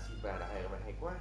Silva đã hay, các bạn hay quá.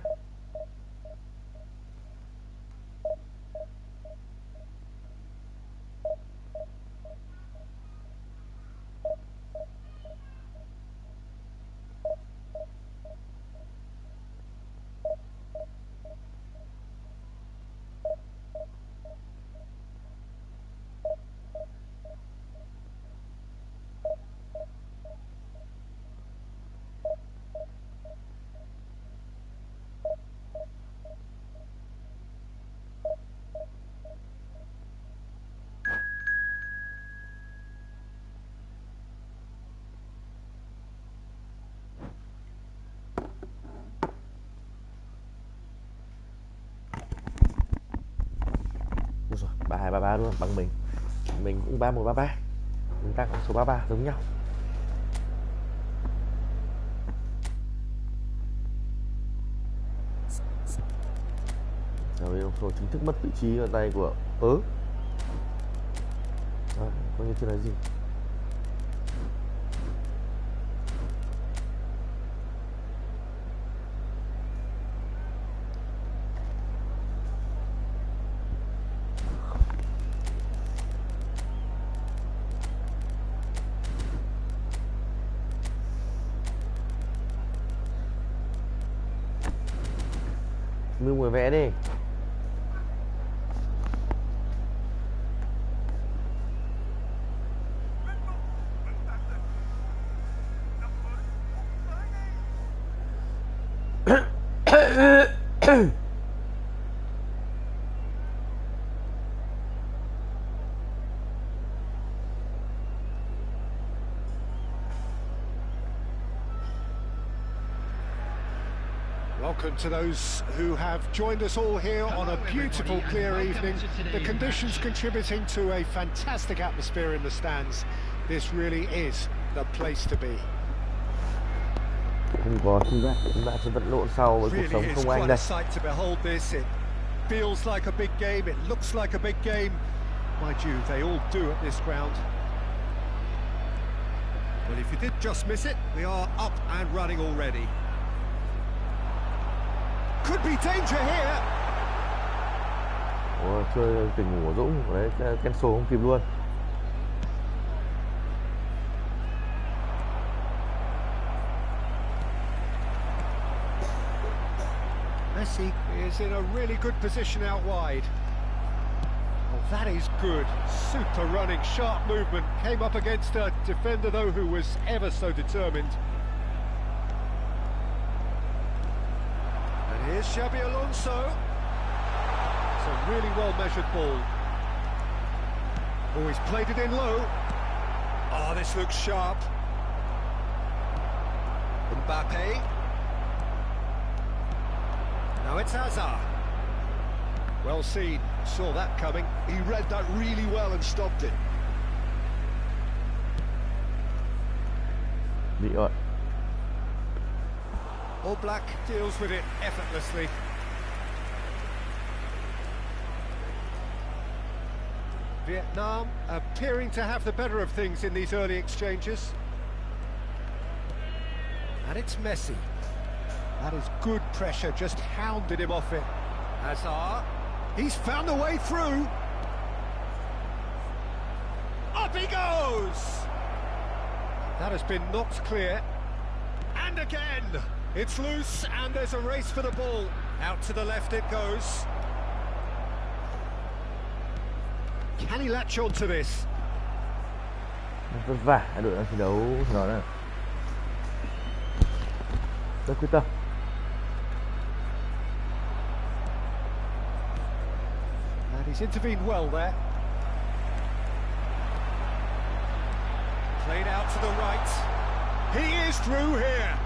Đúng rồi, 3233 luôn bằng mình cũng 3133, chúng ta có số 33 giống nhau. Rồi đồng số chính thức mất vị trí ở tay của coi như chưa nói gì. Mưu người vẽ đi. Welcome to those who have joined us all here on a beautiful, clear evening. The conditions contributing to a fantastic atmosphere in the stands. This really is the place to be. Không có chúng ta sẽ vật lộn sau với cuộc sống không anh đây. Sight to behold this. It feels like a big game. It looks like a big game. Mind you, they all do at this ground. Well, if you did just miss it, we are up and running already. Could be danger here. Ủa, chơi tình ngủ của Dũng, đấy cancel không kịp luôn. Messi is in a really good position out wide. Oh, that is good. Super running, sharp movement. Came up against a defender, though, who was ever so determined. And here's Xabi Alonso. It's a really well-measured ball. Oh, he's played it in low. Oh, this looks sharp. Mbappe. Now it's Hazard. Well seen, saw that coming. He read that really well and stopped it. Diệu. All Black deals with it effortlessly. Vietnam appearing to have the better of things in these early exchanges. And it's Messi. That is good pressure, just hounded him off it. Hazard, he's found a way through. Up he goes! That has been knocked clear. And again, it's loose and there's a race for the ball. Out to the left it goes. Can he latch on to this? Vất vả đội đang thi đấu nó là rất quyết tâm. And he's intervened well there. Played out to the right. He is through here.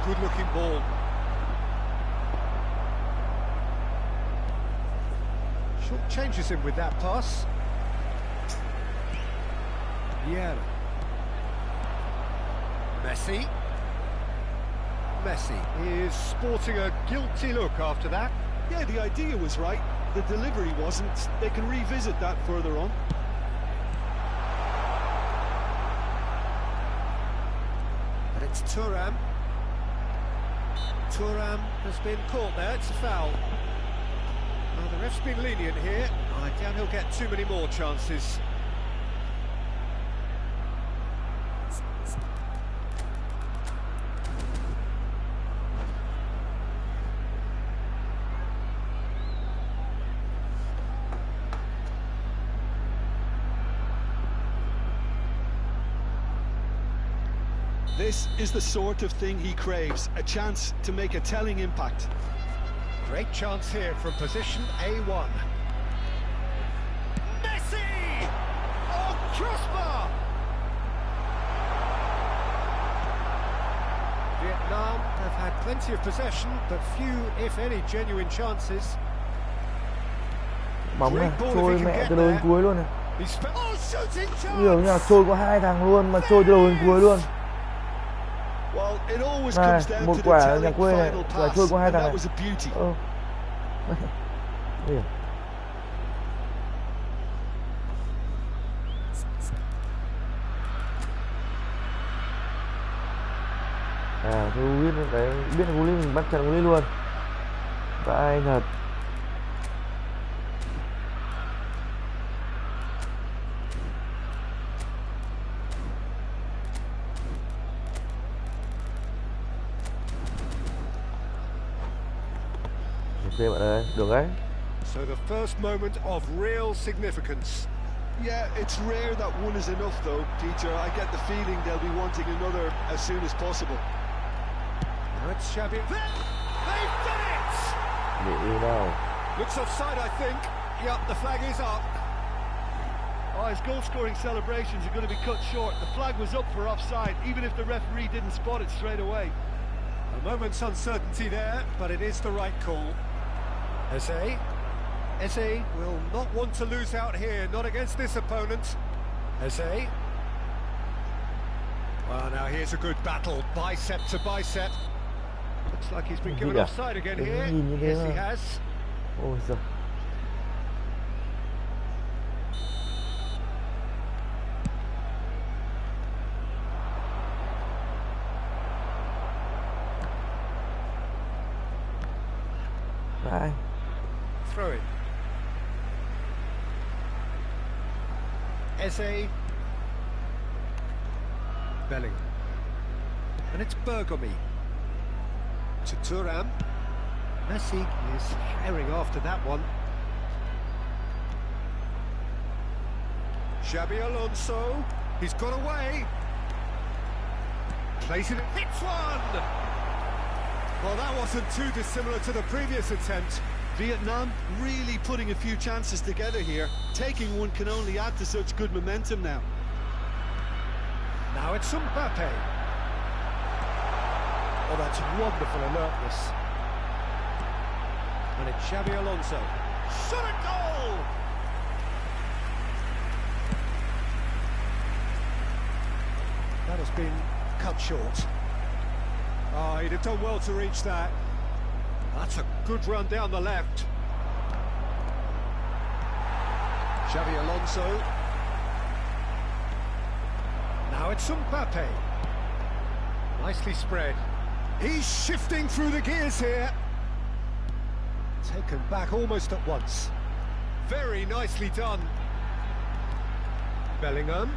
Good looking ball. Short changes him with that pass. Yeah. Messi. Messi is sporting a guilty look after that. Yeah, the idea was right. The delivery wasn't. They can revisit that further on. It's Thuram. Thuram has been caught there, it's a foul. Well, the ref's been lenient here. I doubt he'll get too many more chances. This is the sort of thing he craves, a chance to make a telling impact. Great chance here from position A1. Messi! Oh, crossbar! Vietnam have had plenty of possession, but few, if any, genuine chances. Bóng này, Great ball if trôi he can mẹ get từ đầu đến there. cuối luôn này. Oh, shooting Nhiều như là chance! trôi có 2 thằng luôn mà trôi từ đầu đến cuối luôn. Well, it always Này, comes down một to the quả nhà telling quê này, final quả pass, trôi có 2 and thằng that này. was a beauty. Điểm. À, tôi biết đấy, biết là Gullit mình bắt chặn Gullit luôn. Vãi thật. Ok bạn ơi, được đấy. So the first moment of real significance. Yeah, it's rare that one is enough though, Peter. I get the feeling they'll be wanting another as soon as possible. Now it's Xabi. They've done it! Để yêu nào. Looks offside, I think. Yep, the flag is up. Oh, his goal-scoring celebrations are going to be cut short. The flag was up for offside, even if the referee didn't spot it straight away. A moment's uncertainty there, but it is the right call. Eze will not want to lose out here, not against this opponent. Eze. Well, now here's a good battle, bicep to bicep. Looks like he's been given offside again here. Yes, he has. Ôi giời. Vãi. Throw it. Eze. Bellingham. And it's Bergomi. To Thuram. Messi is firing after that one. Xabi Alonso. He's got away. Plays it. Hits one! Well, that wasn't too dissimilar to the previous attempt. Vietnam really putting a few chances together here. Taking one can only add to such good momentum now. Now it's Mbappe. Oh, that's wonderful alertness. And it's Xabi Alonso. Shot a goal! That has been cut short. Oh, he'd have done well to reach that. That's a good run down the left. Xabi Alonso. Now it's Mbappe. Nicely spread. He's shifting through the gears here. Taken back almost at once. Very nicely done. Bellingham.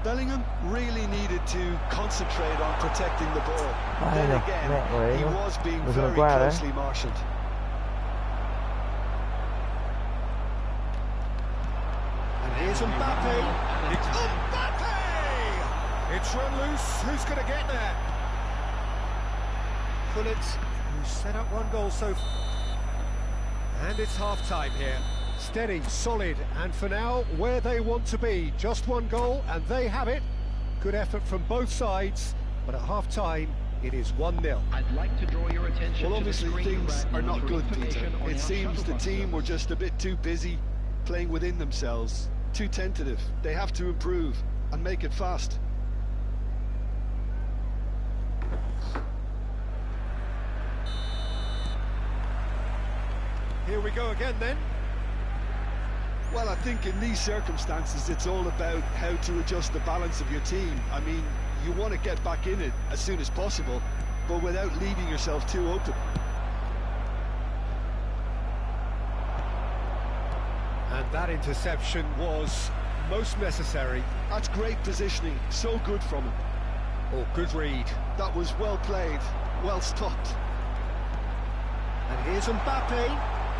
Bellingham really needed to concentrate on protecting the ball. Then again, he was being very closely marshalled. And here's Mbappe. It's Mbappe! It's run loose. Who's going to get there? Pullet, who set up one goal so far. And it's half-time here. Steady, solid, and for now, where they want to be. Just one goal, and they have it. Good effort from both sides, but at half-time, it is 1-0. I'd like to draw your attention Well, obviously things are not good, Peter. It seems the team were just a bit too busy playing within themselves, too tentative. They have to improve and make it fast. Here we go again then. Well, I think in these circumstances, it's all about how to adjust the balance of your team. I mean, You want to get back in it as soon as possible, but without leaving yourself too open. And that interception was most necessary. That's great positioning, so good from him. Oh, good read. That was well played, well stopped. And here's Mbappe.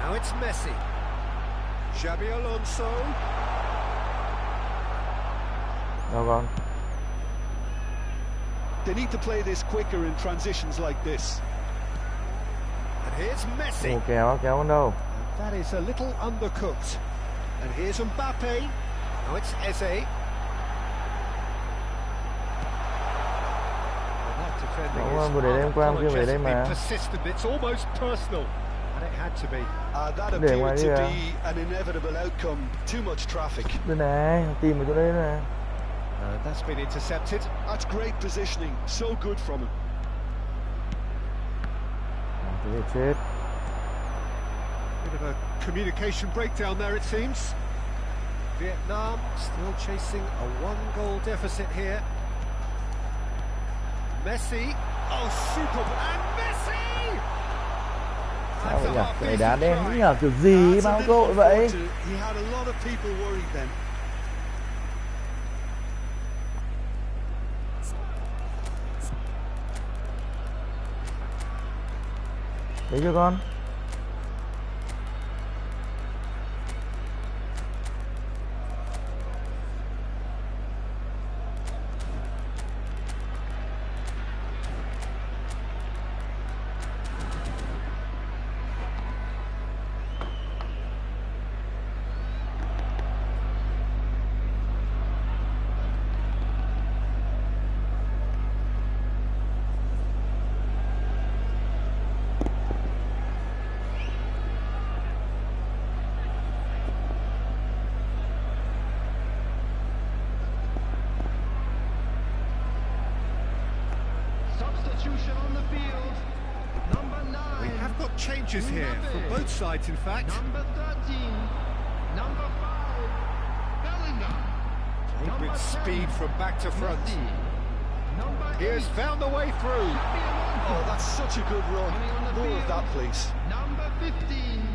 Now it's Messi. Xabi Alonso. Đâu con. They need to play this quicker in transitions like this. And here's Messi. Ồ, kéo con đâu. That is a little undercooked. And here's Mbappe. Now it's Eze. Đúng, vừa để đây hôm qua, hôm kia về đây mà. Persistent, it's almost personal. And it had to be. That appeared to be an inevitable outcome. Too much traffic. Đây này, tìm ở chỗ đây nè. That's been intercepted. That's great positioning, so good from him. Thế thì chết. Bit of a communication breakdown there, it seems. Vietnam still chasing a one-goal deficit here. Messi. Oh, super. And Messi! Sao vậy nhỉ? Cái này đá đen nhỉ? Kiểu gì bao cơ hội vậy? He had a lot of people worried then. Đấy chưa con? Changes here from both sides, in fact. Number 13, number 5, Bellingham. Played with speed from back to front. Here's found the way through. Oh, that's such a good run. More of that, please. Number 15,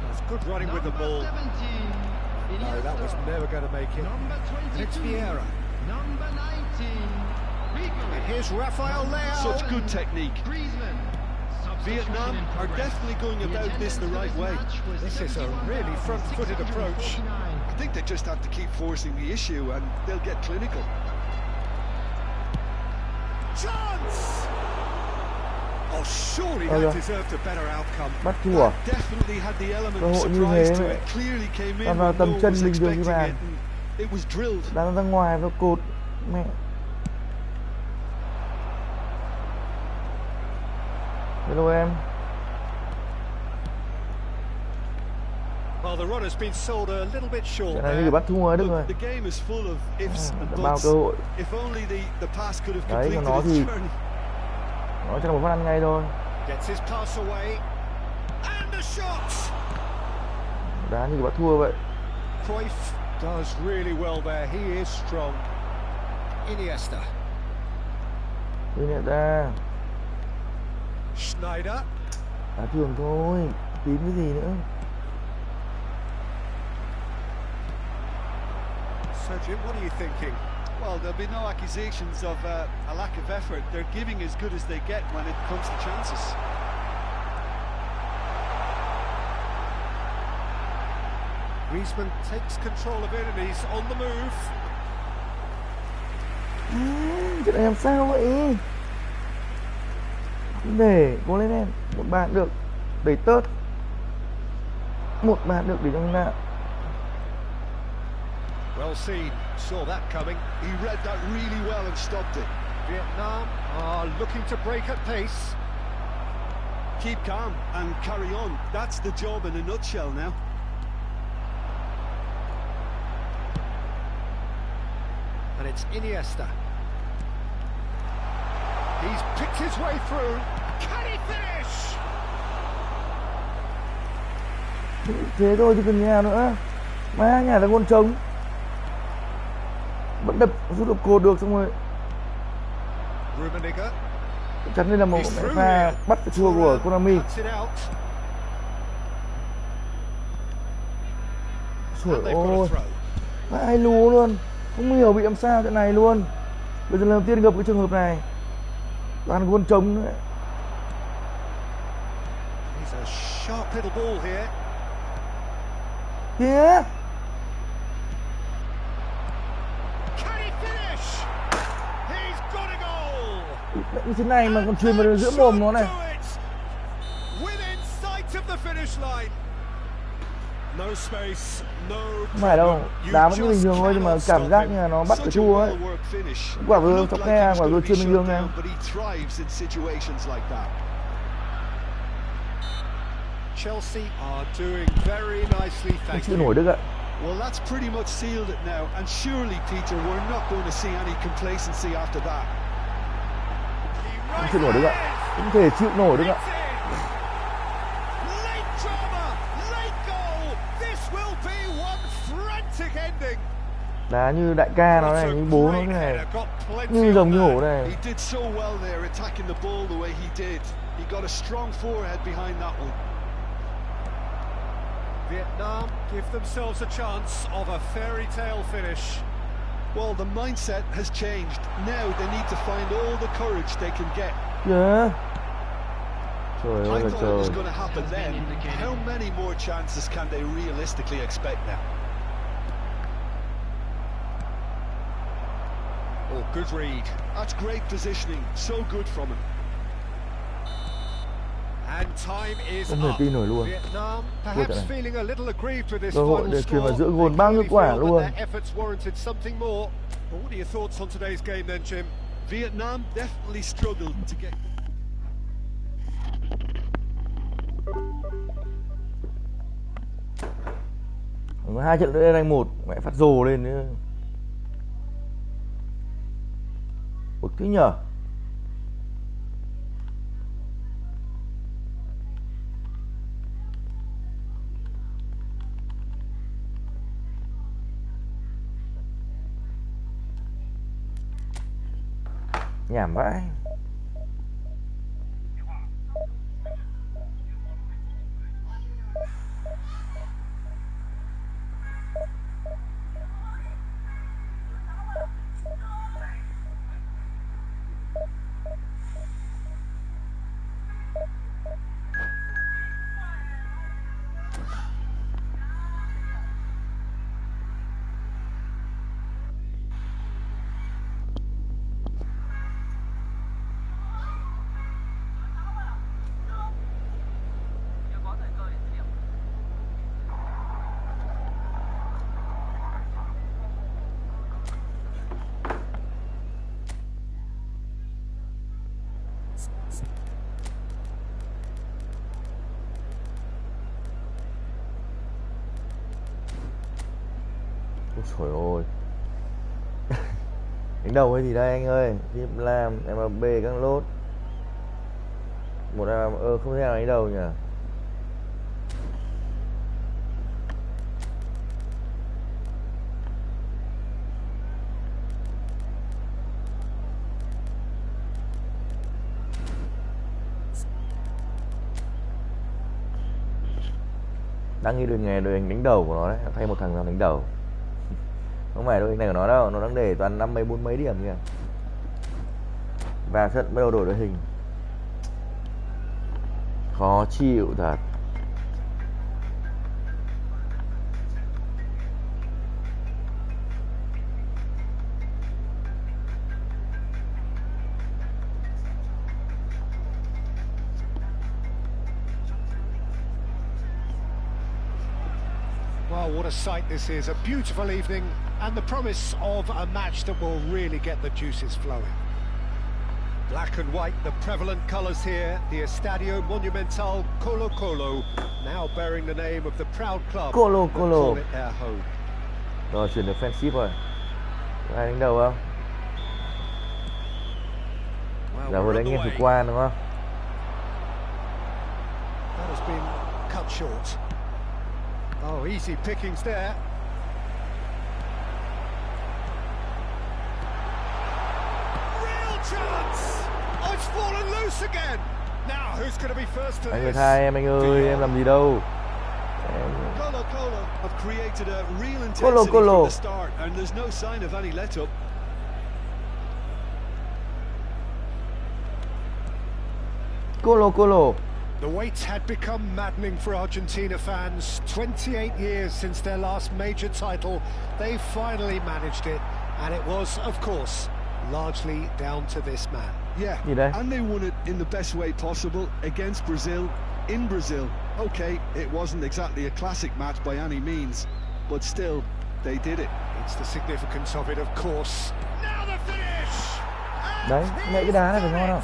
That's good running with the ball. No, that was never going to make it. Number 22, And it's Vieira. Number 19, And here's Rafael Leao. Such good technique. Griezmann. Vietnam are definitely going about this the right way. This is a really front-footed approach. I think they just have to keep forcing the issue and they'll get clinical. Chance! Oh, surely that deserved a better outcome. Bắt thua. Definitely had the element Cơ of hội như surprise thế to mà it. Clearly came in vào when tầm no one chân was bình thường như expecting bàn. it. And it was drilled. Đá ra ngoài nó cột. Mẹ. Hello em. Well, the run has been sold a little bit short Cái này there. như bắt thua ấy, đúng rồi. The game is full of ifs and Bao buts. cơ hội. If only the pass could have Đấy, completed còn nó its thì journey. nó cho nó một phát ăn ngay thôi. Gets his pass away. And the shot! Đá như bắt thua vậy. Cruyff does really well there. He is strong. Iniesta. Đi nè ra. Schneider. Đá thường thôi. Tím cái gì nữa. So Jim, what are you thinking? Well, there'll be no accusations of a lack of effort. They're giving as good as they get when it comes to chances. Griezmann takes control of it and he's on the move. Chuyện này làm sao vậy? Để cố lên em. Một bàn được. Đẩy tớt. Một bàn được để trong nạ. Well seen, saw that coming. He read that really well and stopped it. Vietnam are looking to break at pace. Keep calm and carry on. That's the job in a nutshell now. And it's Iniesta. He's picked his way through. Can he finish? Thế thôi chứ cần nhà nữa. Má nhà là con trống. Vẫn đập rút được cột được, xong rồi Rummenigge. chắc chắn đây là một He's mẹ through pha here. bắt cái thua của Konami. Cuts it out. Trời And they've got a ơi, throw. ai lú luôn, không hiểu bị làm sao trận này luôn. Bây giờ lần đầu tiên gặp cái trường hợp này, toàn quân trống nữa. He's a sharp little ball here. Kìa, Can he finish? He's got a goal. như thế này mà còn truyền vào giữa mồm nó này. Within sight of the finish line. No space, no. Không phải đâu, đá vẫn như bình thường thôi, nhưng mà cảm giác như là nó bắt cái thua ấy. Quả vừa chọc khe, quả vừa chuyên bình thường này. Chelsea are doing very nicely, Không thank chịu you. nổi Đức ạ. Well, that's pretty much sealed it now, and surely, Peter, we're not going to see any complacency after that. Không chịu nổi Đức ạ. Không thể chịu nổi Đức ạ. Late drama, late goal. This will be one frantic ending. Đá như đại ca nó này, như bố nó thế này, như rồng như hổ này. He did so well there, attacking the ball the way he did. He got a strong forehead behind that one. Vietnam give themselves a chance of a fairy tale finish. Well, the mindset has changed. Now they need to find all the courage they can get. Kìa. Trời I ơi là thought it was trời. going to happen then. How many more chances can they realistically expect now? Oh, good read. That's great positioning. So good from him. And time is Không thể up. tin nổi luôn. Vietnam trận perhaps này. feeling a little aggrieved with this Cơ hội final để truyền vào score. giữa gôn They bao nhiêu clearly quả feel that luôn. their efforts warranted something more. But what are your thoughts on today's game then, Jim? Vietnam definitely struggled to get. Hai trận nữa đánh một, mẹ phát rồ lên nữa. Bực thế nhở. Nhảm vãi. Ôi trời ơi. Đánh đầu hay gì đây anh ơi? Tiếp làm MB các lốt. Một là không thể nào đánh đầu nhỉ. Đang nghĩ đội hình đánh đầu của nó đấy, thay một thằng nào đánh đầu. Không phải đội hình này của nó đâu, nó đang để toàn 50 40 mấy điểm kìa. Và trận bắt đầu đổi đội hình. Khó chịu thật. Well, what a sight this is. A beautiful evening and the promise of a match that will really get the juices flowing. Black and white, the prevalent colours here. The Estadio Monumental Colo Colo, now bearing the name of the proud club Colo that Colo. call it their home. Rồi chuyển được fanship rồi. Có ai đánh đầu không? Well, Giờ we're vừa đánh nghe underway. thủ quan đúng không? That has been cut short. Oh, easy pickings there. chance! Oh, it's fallen loose again. Now who's going to be first to Anh người this? tha em anh ơi, em làm gì đâu. Colo have created a real Colo. intensity from the start, and there's no sign of any let-up. Colo. The wait had become maddening for Argentina fans. 28 years since their last major title. They finally managed it, and it was, of course, largely down to this man. Yeah, Gì đây? and they won it in the best way possible against Brazil, in Brazil. Okay, it wasn't exactly a classic match by any means, but still, they did it. It's the significance of it, of course. Now the finish! Đấy, mẹ cái đá này phải ngon không?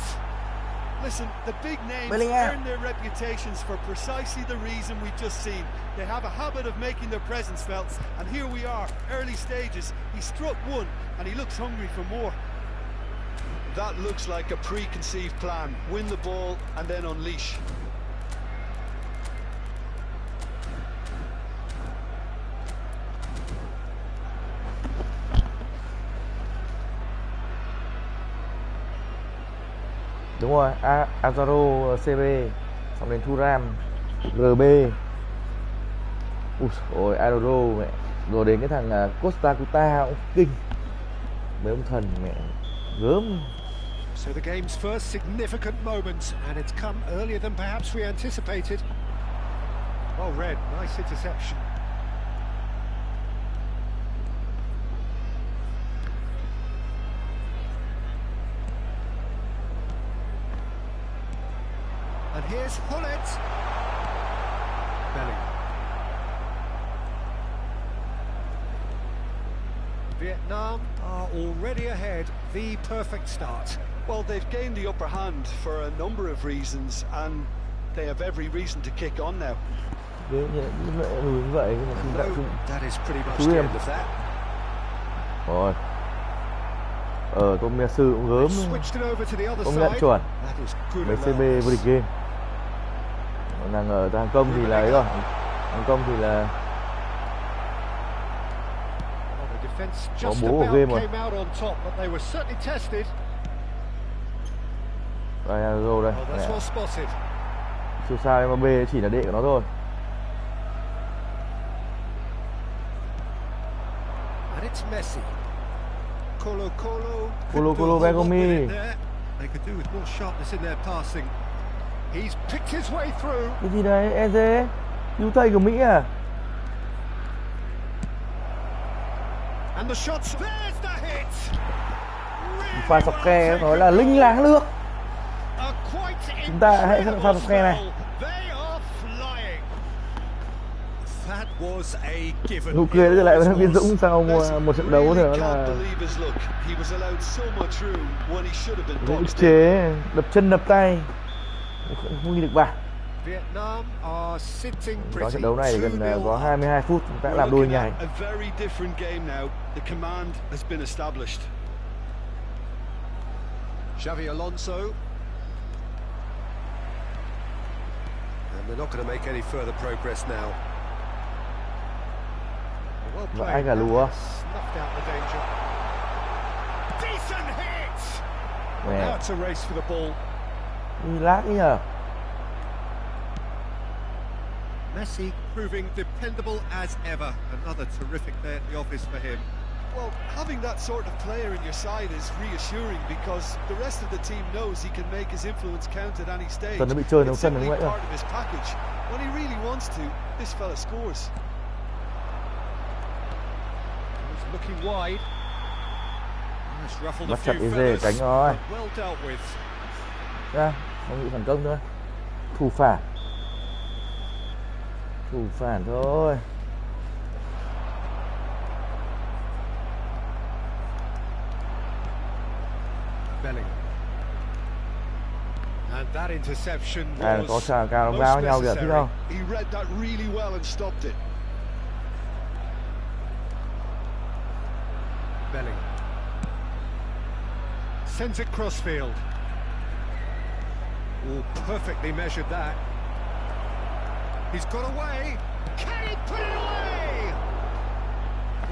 Listen, the big names Bellingham. earn their reputations for precisely the reason we've just seen. They have a habit of making their presence felt, and here we are, early stages. He struck one, and he looks hungry for more. That looks like a preconceived plan. Win the ball and then unleash. Đúng rồi, Azaro CB, xong đến Thuram, RB. Ui ôi, Adoro mẹ. Rồi đến cái thằng Costa Curta cũng kinh. Mấy ông thần mẹ gớm. So the game's first significant moment, and it's come earlier than perhaps we anticipated. Well read, nice interception. And here's Hullet. Bellingham. Vietnam are already ahead. The perfect start. Well, they've gained the upper hand for a number of reasons, and they have every reason to kick on now. Như vậy nhưng mà không đại chung. That is pretty much Chú the em. end of that. Rồi. Tôm Messi cũng gớm. Switched it over to the other Công nhận side. chuẩn. That is good Mấy CB awareness. vô địch game. Đang ở hàng công thì là ấy rồi. Hàng công thì là Well, the defense Có just bố của about game rồi. came out on top, but they were certainly tested. đây Azaro đây. Oh, that's well spotted. Siêu sao Mbappé chỉ là đệ của nó thôi. And it's Messi. Colo. Colo Bergomi. They could do with more sharpness in their passing. He's picked his way through. Cái gì đấy, Eze? Cứu thầy của Mỹ à? And the shots. There's the hit. Really Pha sọc khe nói là linh láng nước. A quite Chúng ta hãy xem pha sọc khe này. They are flying. That was a given. Nụ cười trở lại với Viên Dũng sau một trận đấu thì nó là ức chế, đập chân đập tay, không ghi được bàn. Vietnam are sitting pretty. Có trận đấu này thì gần có 22 phút chúng ta đã làm đôi nhảy. A very different game now. The command has been established. Xavi Alonso. And they're not going to make any further progress now. Well Và played. anh cả lúa. Snuffed out the danger. Decent hit. Now Mẹ, it's a race for the ball. đi lát đi nhờ. Messi proving dependable as ever. Another terrific day at the office for him. Well, having that sort of player in your side is reassuring because the rest of the team knows he can make his influence count at any stage. Tuần nó bị chơi nó It's sân nó simply vậy. part of his package. When he really wants to, this fella scores. He's looking wide. Nice ruffled a Bắt chặt few Eze feathers, cánh rồi. but well dealt with. Ra, không bị phản công thôi. Thủ phản. Thủ phản thôi. Bellingham. And that interception Có was trà cao đóng most vào nhau kìa, thích necessary. không? He read that really well and stopped it. Bellingham. Sends it crossfield. Oh, perfectly measured that. He's got away. Can he put it away?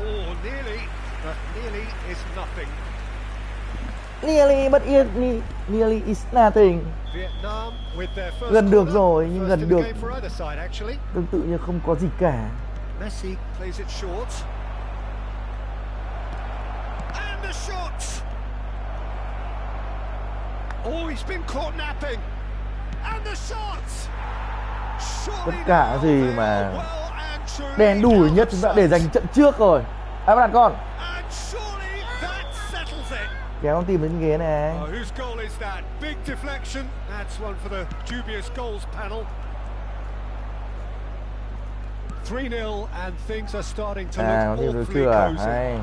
Oh, nearly, but nearly is nothing. Nearly but nearly is nothing. Vietnam with their first Gần được corner. rồi, nhưng First gần in được the game for either side, actually. tương tự như không có gì cả. Messi plays it short. And the shot! Oh, he's been caught napping. And the shot! Tất cả gì mà đen đủi nhất chúng ta để dành trận trước rồi. Ai bắt con? Kéo con tìm đến ghế này. Whose goal is that? Big deflection. That's one for the dubious goals panel. 3-0 and things are starting to look awfully cozy.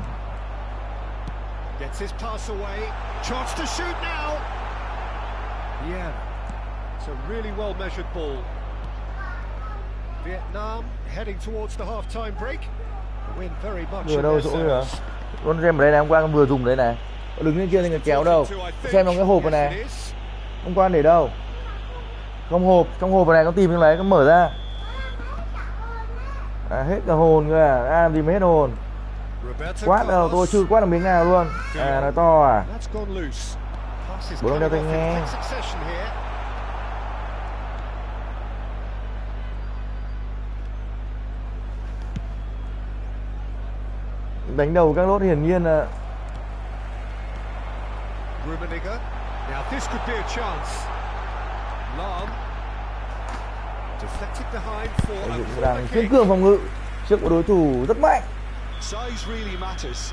Gets his pass away. Chance to shoot now. Yeah, it's a really well measured ball. Vietnam heading towards the half-time break. The win very much in their sense. Con xem ở đây này, hôm qua con vừa dùng đấy này. Đứng lên kia thì người kéo đâu. Xem trong cái hộp này. Hôm qua để đâu? Trong hộp này con tìm cái đấy, con mở ra. Hết cả hồn cơ à? Làm gì mà hết hồn? Quát đâu, tôi chưa quát được miếng nào luôn. Nói to à? Bố đang đeo tai nghe. Đánh đầu các lốt hiển nhiên là Now this could be a chance. Long deflected behind for đang kiên cường phòng ngự trước của đối thủ rất mạnh.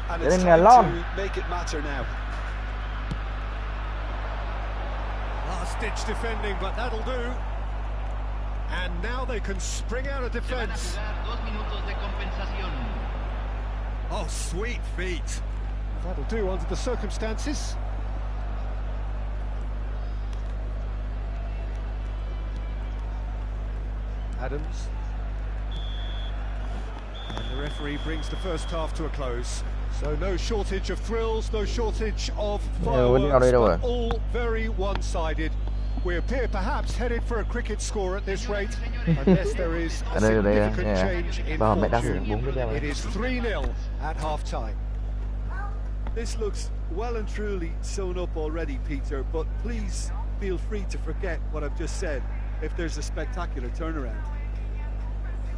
Thế nên là Lon. Last ditch defending, but that'll do. And now they can spring out of defense. Oh, sweet feet. That'll do under the circumstances. Adams. And the referee brings the first half to a close. So no shortage of thrills, no shortage of fireworks, but all very one-sided. We appear perhaps headed for a cricket score at this rate, unless there is a significant change in fortune. It is 3-0 at half-time. This looks well and truly sewn up already, Peter, but please feel free to forget what I've just said if there's a spectacular turnaround.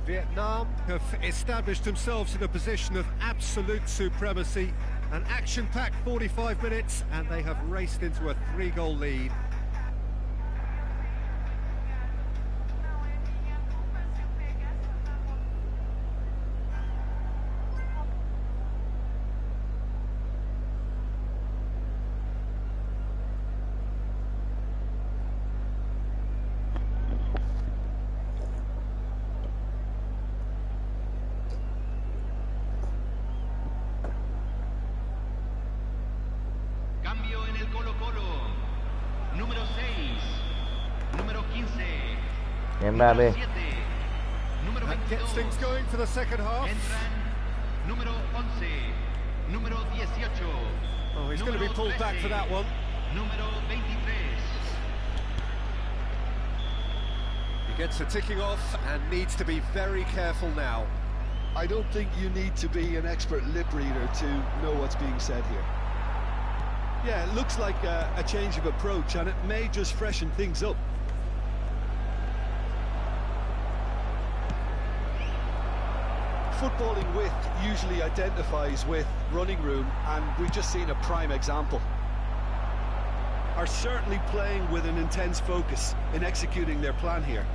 Vietnam have established themselves in a position of absolute supremacy. An action-packed 45 minutes, and they have raced into a 3-goal lead. Mbappe. That gets things going for the second half. Oh, he's going to be pulled back for that one. He gets the ticking off and needs to be very careful now. I don't think you need to be an expert lip reader to know what's being said here. Yeah, it looks like a change of approach, and it may just freshen things up. Footballing width usually identifies with running room, and we've just seen a prime example. Are certainly playing with an intense focus in executing their plan here.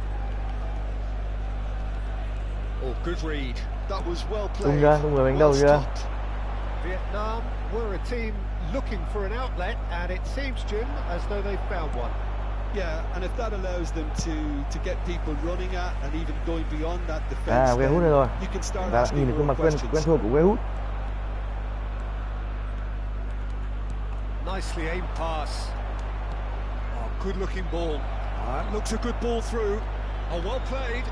Oh, good read. That was well played. Well stopped. Vietnam were a team looking for an outlet, and it seems, Jim, as though they've found one. Yeah, and if that allows them to get people running at and even going beyond that defense, you can start asking more questions. Nicely aimed pass. Oh, good-looking ball. That looks a good ball through. Oh, well played.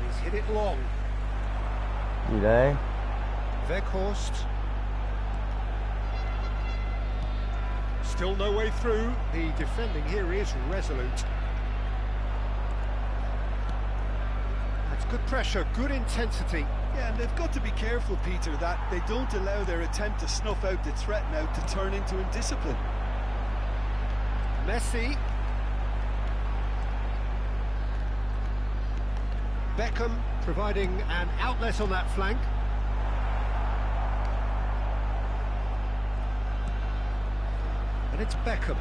He's hit it long. Gì đấy? Weghorst. Still no way through. The defending here is resolute. That's Good pressure, good intensity. Yeah, and they've got to be careful, Peter, that they don't allow their attempt to snuff out the threat now to turn into indiscipline. Messi. Beckham providing an outlet on that flank. And it's Beckham.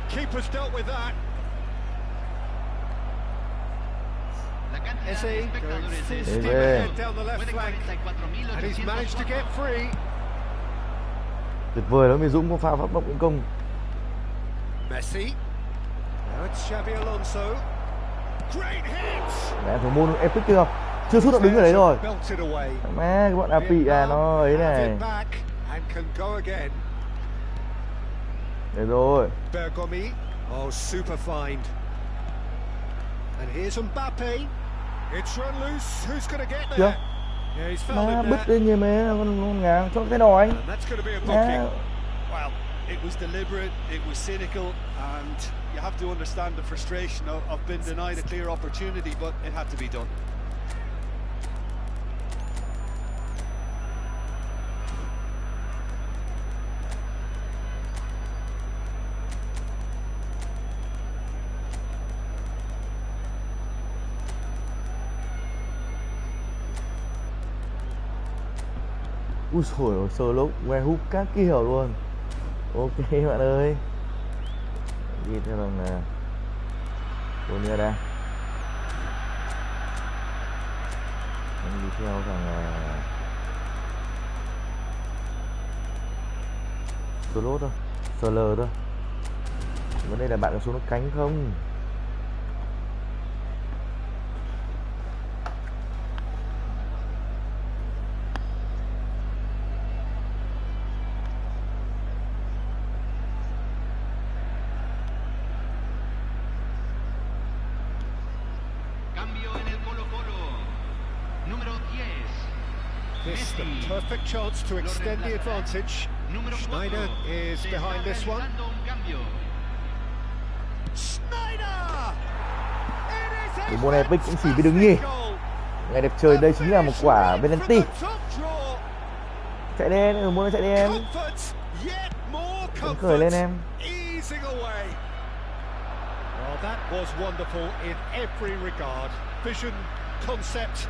Keeper's dealt with that. Eze going full steam ahead down the left flank. And he's managed to get free. Tuyệt vời đó, Mỹ Dũng có pha phát bóng tấn công. Messi. Now it's Xavi Alonso. Great hits. Mẹ thủ môn epic chưa? Chưa sút được đứng ở đấy rồi. Belted away. Má cái bọn Api à nó ấy này. Back and can go again. Đấy rồi. Bergomi. Oh, super find. And here's Mbappe. It's run loose. Who's going to get there? Yeah, he's found Má it bứt there. đi như mấy con ngà cho cái đỏ anh. And that's going to be a booking. Well, it was deliberate, it was cynical, and you have to understand the frustration of being denied a clear opportunity, but it had to be done. Ui xồi, sờ lốc, que hút các kiểu luôn. Ok bạn ơi. Đi theo thằng Tonia đây. Anh đi theo thằng Slot thôi, SL thôi. Vấn đề là bạn có xuống nó cánh không? This the perfect chance to extend the advantage. Schneider is behind this one. Schneider! Cái môn epic cũng chỉ biết đứng nhỉ. Ngày đẹp trời đây chính là một quả penalty. Chạy đen, muốn chạy đen. Phấn khởi lên em. Well, that was wonderful in every regard. Vision, concept,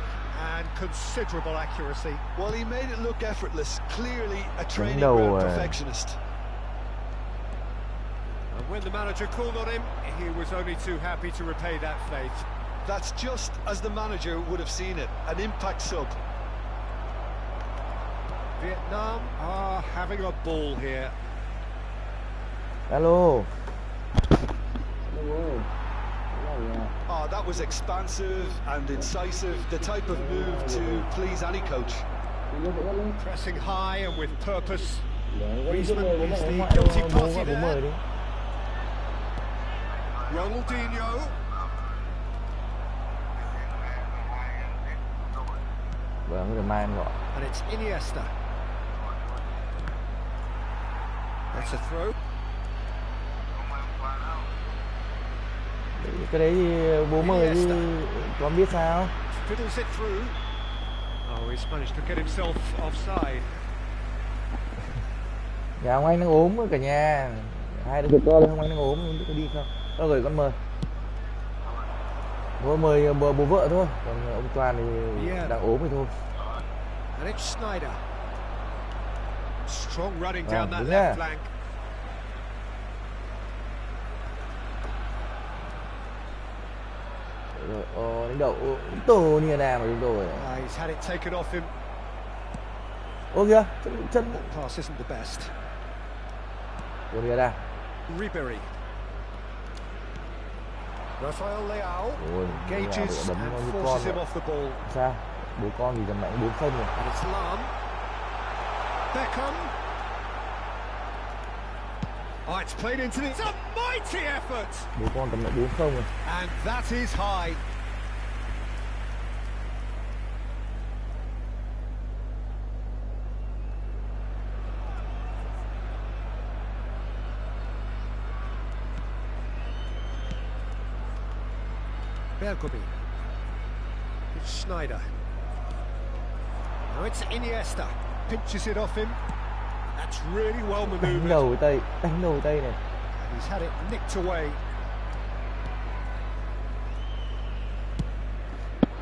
and considerable accuracy. Well, he made it look effortless. Clearly a training ground perfectionist. And when the manager called on him, he was only too happy to repay that faith. That's just as the manager would have seen it, an impact sub. Vietnam are having a ball here. Alo. Oh, that was expansive and incisive, the type of move to please any coach. Pressing high and with purpose. Griezmann is the guilty party there. Ronaldinho. Vâng, cái mai em gọi. And it's Iniesta. That's a throw. Cái đấy thì bố mời đi, con biết sao? Fiddles it through. Oh, he's managed to get himself offside. Nhà ông anh đang ốm cả nhà. Hai đứa con ông anh đang ốm, không biết có đi không? Thôi gửi con mời. Bố mời bố vợ thôi, còn ông Toàn thì đang ốm thì thôi. And it's Schneider. Strong running down that left flank. Rồi, đánh đầu tổ như nào mà chúng tôi. He's had it taken off him. Ô kìa, chân. That pass isn't the best. Cô đi ra. Ribery. Rafael Leao engages and forces him off the ball. Sao? Bố con thì tầm mạnh 4-0 rồi. And it's Lam. Beckham. Oh, it's played into the... It's a mighty effort! Bố con tầm mạnh 4-0 rồi. And that is high. Bergomi. It's Schneider. Now it's Iniesta. Pinches it off him. That's really well Đánh manoeuvred. đầu Tây, đánh đầu Tây này. And he's had it nicked away.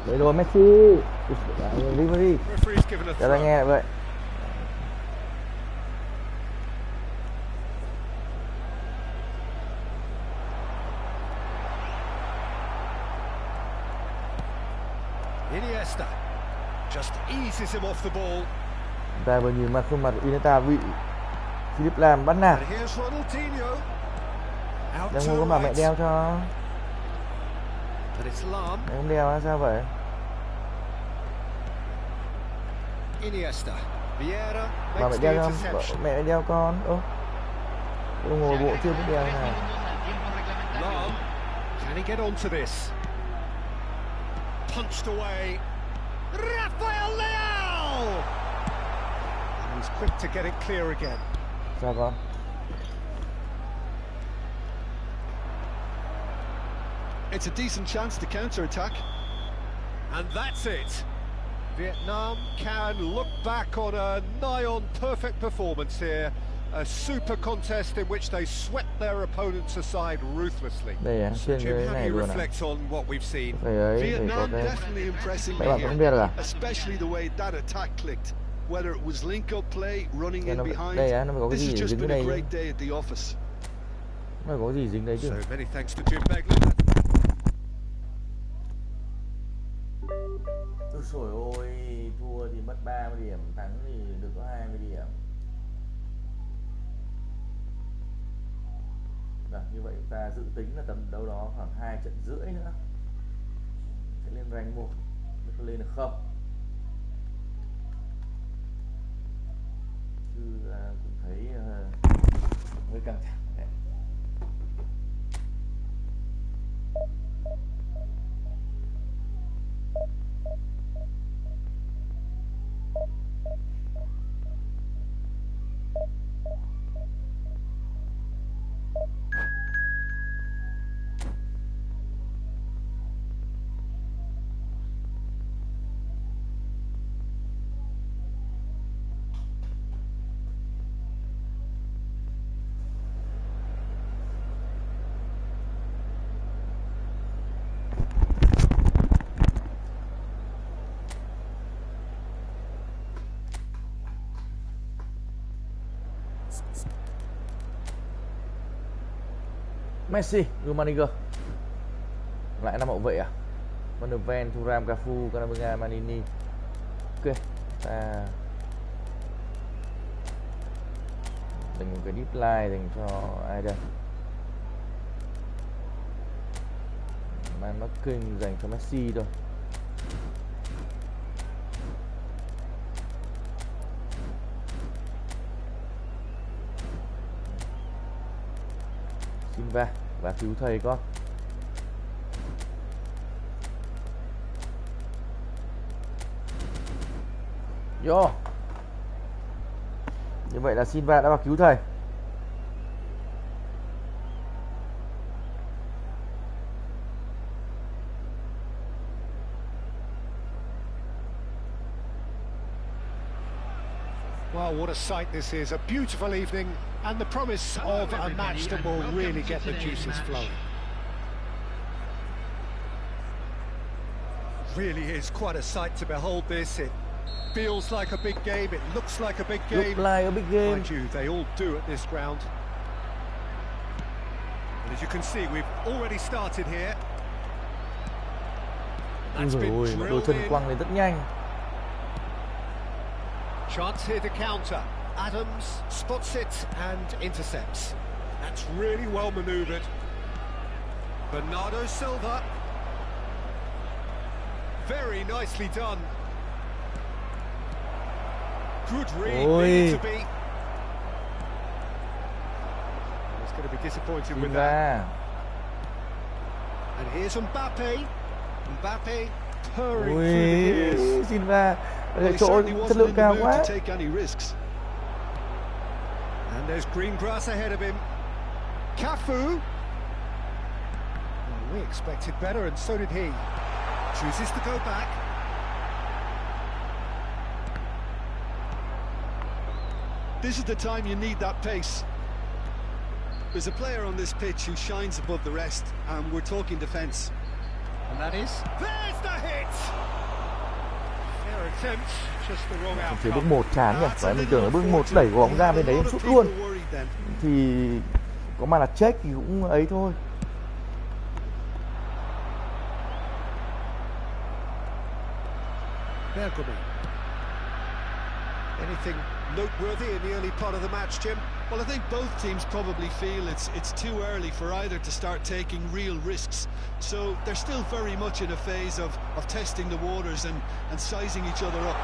Đấy rồi Messi. Ribery. Referee's given a Cho ta throw. nghe lại vậy. Iniesta just eases him off the ball. Ta vừa nhìn mặt khuôn mặt của Iniesta bị Philip Lam bắt nạt. And here's Ronaldinho. Out Đang to không có bà mẹ right. đeo cho. But it's Lam. Mẹ không đeo á, sao vậy? Iniesta. Vieira Bà mẹ makes the đeo cho interception. mẹ đeo con. Ơ. Đồng hồ bộ chưa biết đeo nào. Lam. Can he get onto this? Punched away. Rafael Leao! And he's quick to get it clear again. Sao con? It's a decent chance to counter-attack. And that's it. Vietnam can look back on a nigh-on perfect performance here. A super contest in which they swept their opponents aside ruthlessly. Đây à, trên Jim, cái how do này you luôn à? reflect on what we've seen? Phải ấy, phải có Vietnam cái... definitely impressing Mấy me bạn cũng here, biết à? especially the way that attack clicked. Whether it was link-up play, running in behind, đây á, nó phải có cái this gì has để just dính cái been a đây chứ. great day at the office. Nó phải có gì dính đấy chứ. So many thanks to Jim Begley. Ôi trời ơi, thua thì mất 30 điểm, thắng thì được có 20 điểm. Vâng, như vậy ta dự tính là tầm đâu đó khoảng 2 trận rưỡi nữa sẽ lên rank 1, có lên được không? Chứ cũng thấy hơi căng thẳng đấy. Messi, Rummenigge. Lại 5 hậu vệ à? Van der Ven, Thuram, Cafu, Camavinga, Manini. Ok, ta dành một cái deep line dành cho ai đây? Man marking dành cho Messi thôi. Silva và cứu thầy con. Yo. Như vậy là Silva đã vào cứu thầy. Well, what a sight this is. A beautiful evening and the promise of a match that will really get the juices flowing. Really is quite a sight to behold this. It feels like a big game. It looks like a big game. Look like a big game. Mind you, they all do at this ground. And as you can see, we've already started here. That's been Ôi, đôi drilled chân in. quăng lên rất nhanh. Chance here to counter. Adams spots it and intercepts. That's really well manoeuvred. Bernardo Silva. Very nicely done. Good read, Ôi. needed to be. He's going to be disappointed with that. Silva. And here's Mbappe. Mbappe purring through the Ui, years. Silva Well, ở he chỗ certainly chất wasn't lượng in the cao mood quá. to take any risks. And there's green grass ahead of him. Cafu. We expected better, and so did he. Chooses to go back. This is the time you need that pace. There's a player on this pitch who shines above the rest, and we're talking defence. And that is... There's the hit! Fair attempt, just the wrong Chỉ bước outcome. 1 chán nhỉ, và mình tưởng là bước 1 đẩy quả bóng ra bên đấy em sút luôn. Thì có mà là check thì cũng ấy thôi. Bergamy. Anything noteworthy in the early part of the match, Jim? Well, I think both teams probably feel it's too early for either to start taking real risks. So they're still very much in a phase of testing the waters and sizing each other up.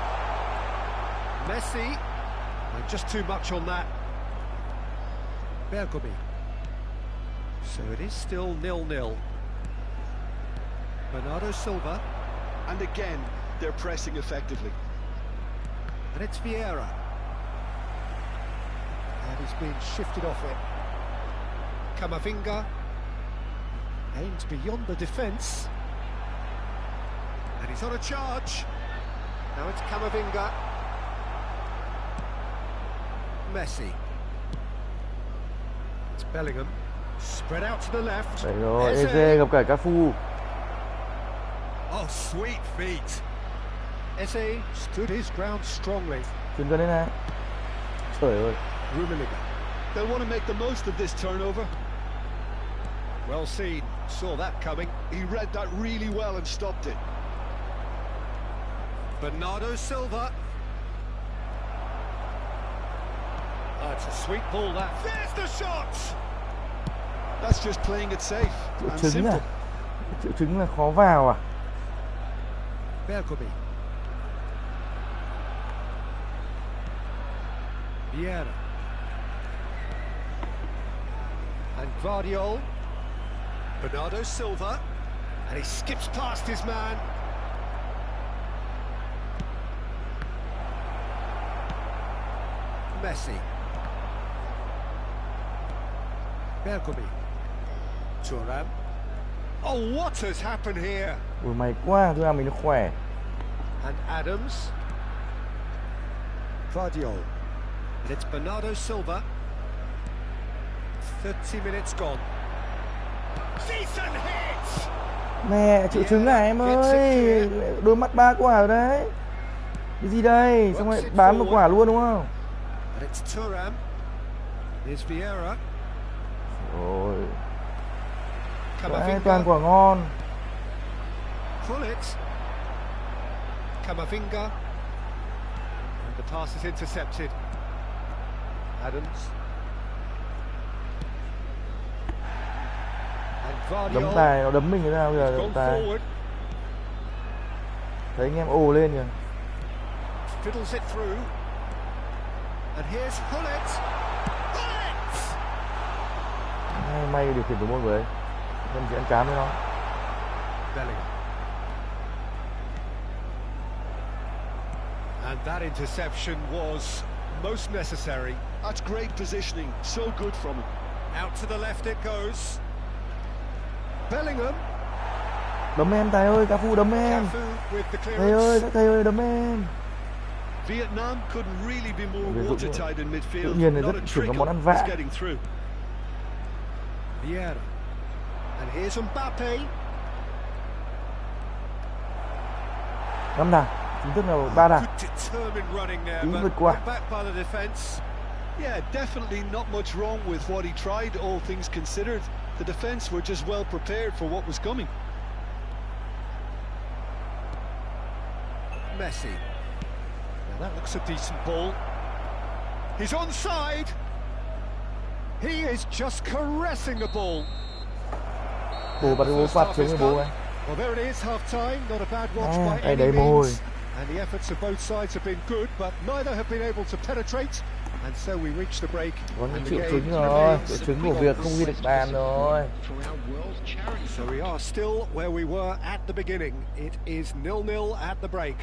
Messi. Just too much on that. Bergamy. So it is still 0-0. Bernardo Silva. And again, they're pressing effectively. And it's Vieira. And he's been shifted off it. Camavinga aims beyond the defence. And he's on a charge. Now it's Camavinga. Messi. It's Bellingham. Spread out to the left. Đấy rồi, Eze gặp cả Cafu. Oh, sweet feet. Eze stood his ground strongly. Chuyên gần đây này. Trời ơi. Rummenigge. They'll want to make the most of this turnover. Well seen. Saw that coming. He read that really well and stopped it. Bernardo Silva. Oh, it's a sweet ball that. There's the shot! That's just playing it safe Triệu and chứng simple. à? Triệu chứng là khó vào à? Bergamy. Vieira. And Guardiol. Bernardo Silva. And he skips past his man. Messi. Bergamy. Thuram. Oh, what has happened here? Ui may quá, thứ nào mình nó khỏe. And Adams. Guardiol. And it's Bernardo Silva. 30 minutes gone. Decent hit! Mẹ, triệu chứng à em ơi. Đôi mắt 3 quả rồi đấy. Cái gì đây? Xong rồi bán một quả luôn đúng không? And it's Thuram. Here's Vieira. Rồi. Đấy, Camavinga. toàn quả ngon. Pull it. Camavinga. And the pass is intercepted. Adams. And Guardiol. Đấm tài, nó đấm mình thế nào bây giờ? He's Đấm gone tài. forward. Thấy anh em ồ lên kìa. Fiddles it through. And here's Hullet. Hullet! May điều khiển thủ môn với. Em sẽ ăn cám với nó. Bellingham. And that interception was most necessary. That's great positioning, so good from him. Out to the left it goes. Bellingham. Đấm em Tài ơi, Cafu đấm em. Cafu with the Thầy ơi, clearance. thầy ơi đấm em. Vietnam couldn't really be more watertight in midfield. Tự nhiên là Not rất a tưởng là trickle món ăn was vạ. getting through. Vieira. And here's Mbappe. Năm nào, chính thức là 3 đà. Good determined running there, Ý but vượt qua. not back by the defence. Yeah, definitely not much wrong with what he tried, all things considered. The defence were just well prepared for what was coming. Messi. Now that looks a decent ball. He's onside. He is just caressing the ball. Bố bắt bố First phạt half xuống is với bố done. ấy. Well, there it is, half-time. Not a bad watch Ah, by đây any đấy mồ hôi. means. And the efforts of both sides have been good, but neither have been able to penetrate. And so we reach the break. Có những and the triệu game chứng rồi, remains triệu chứng của việc không ghi được bàn rồi. So we are still where we were at the beginning. It is 0-0 at the break.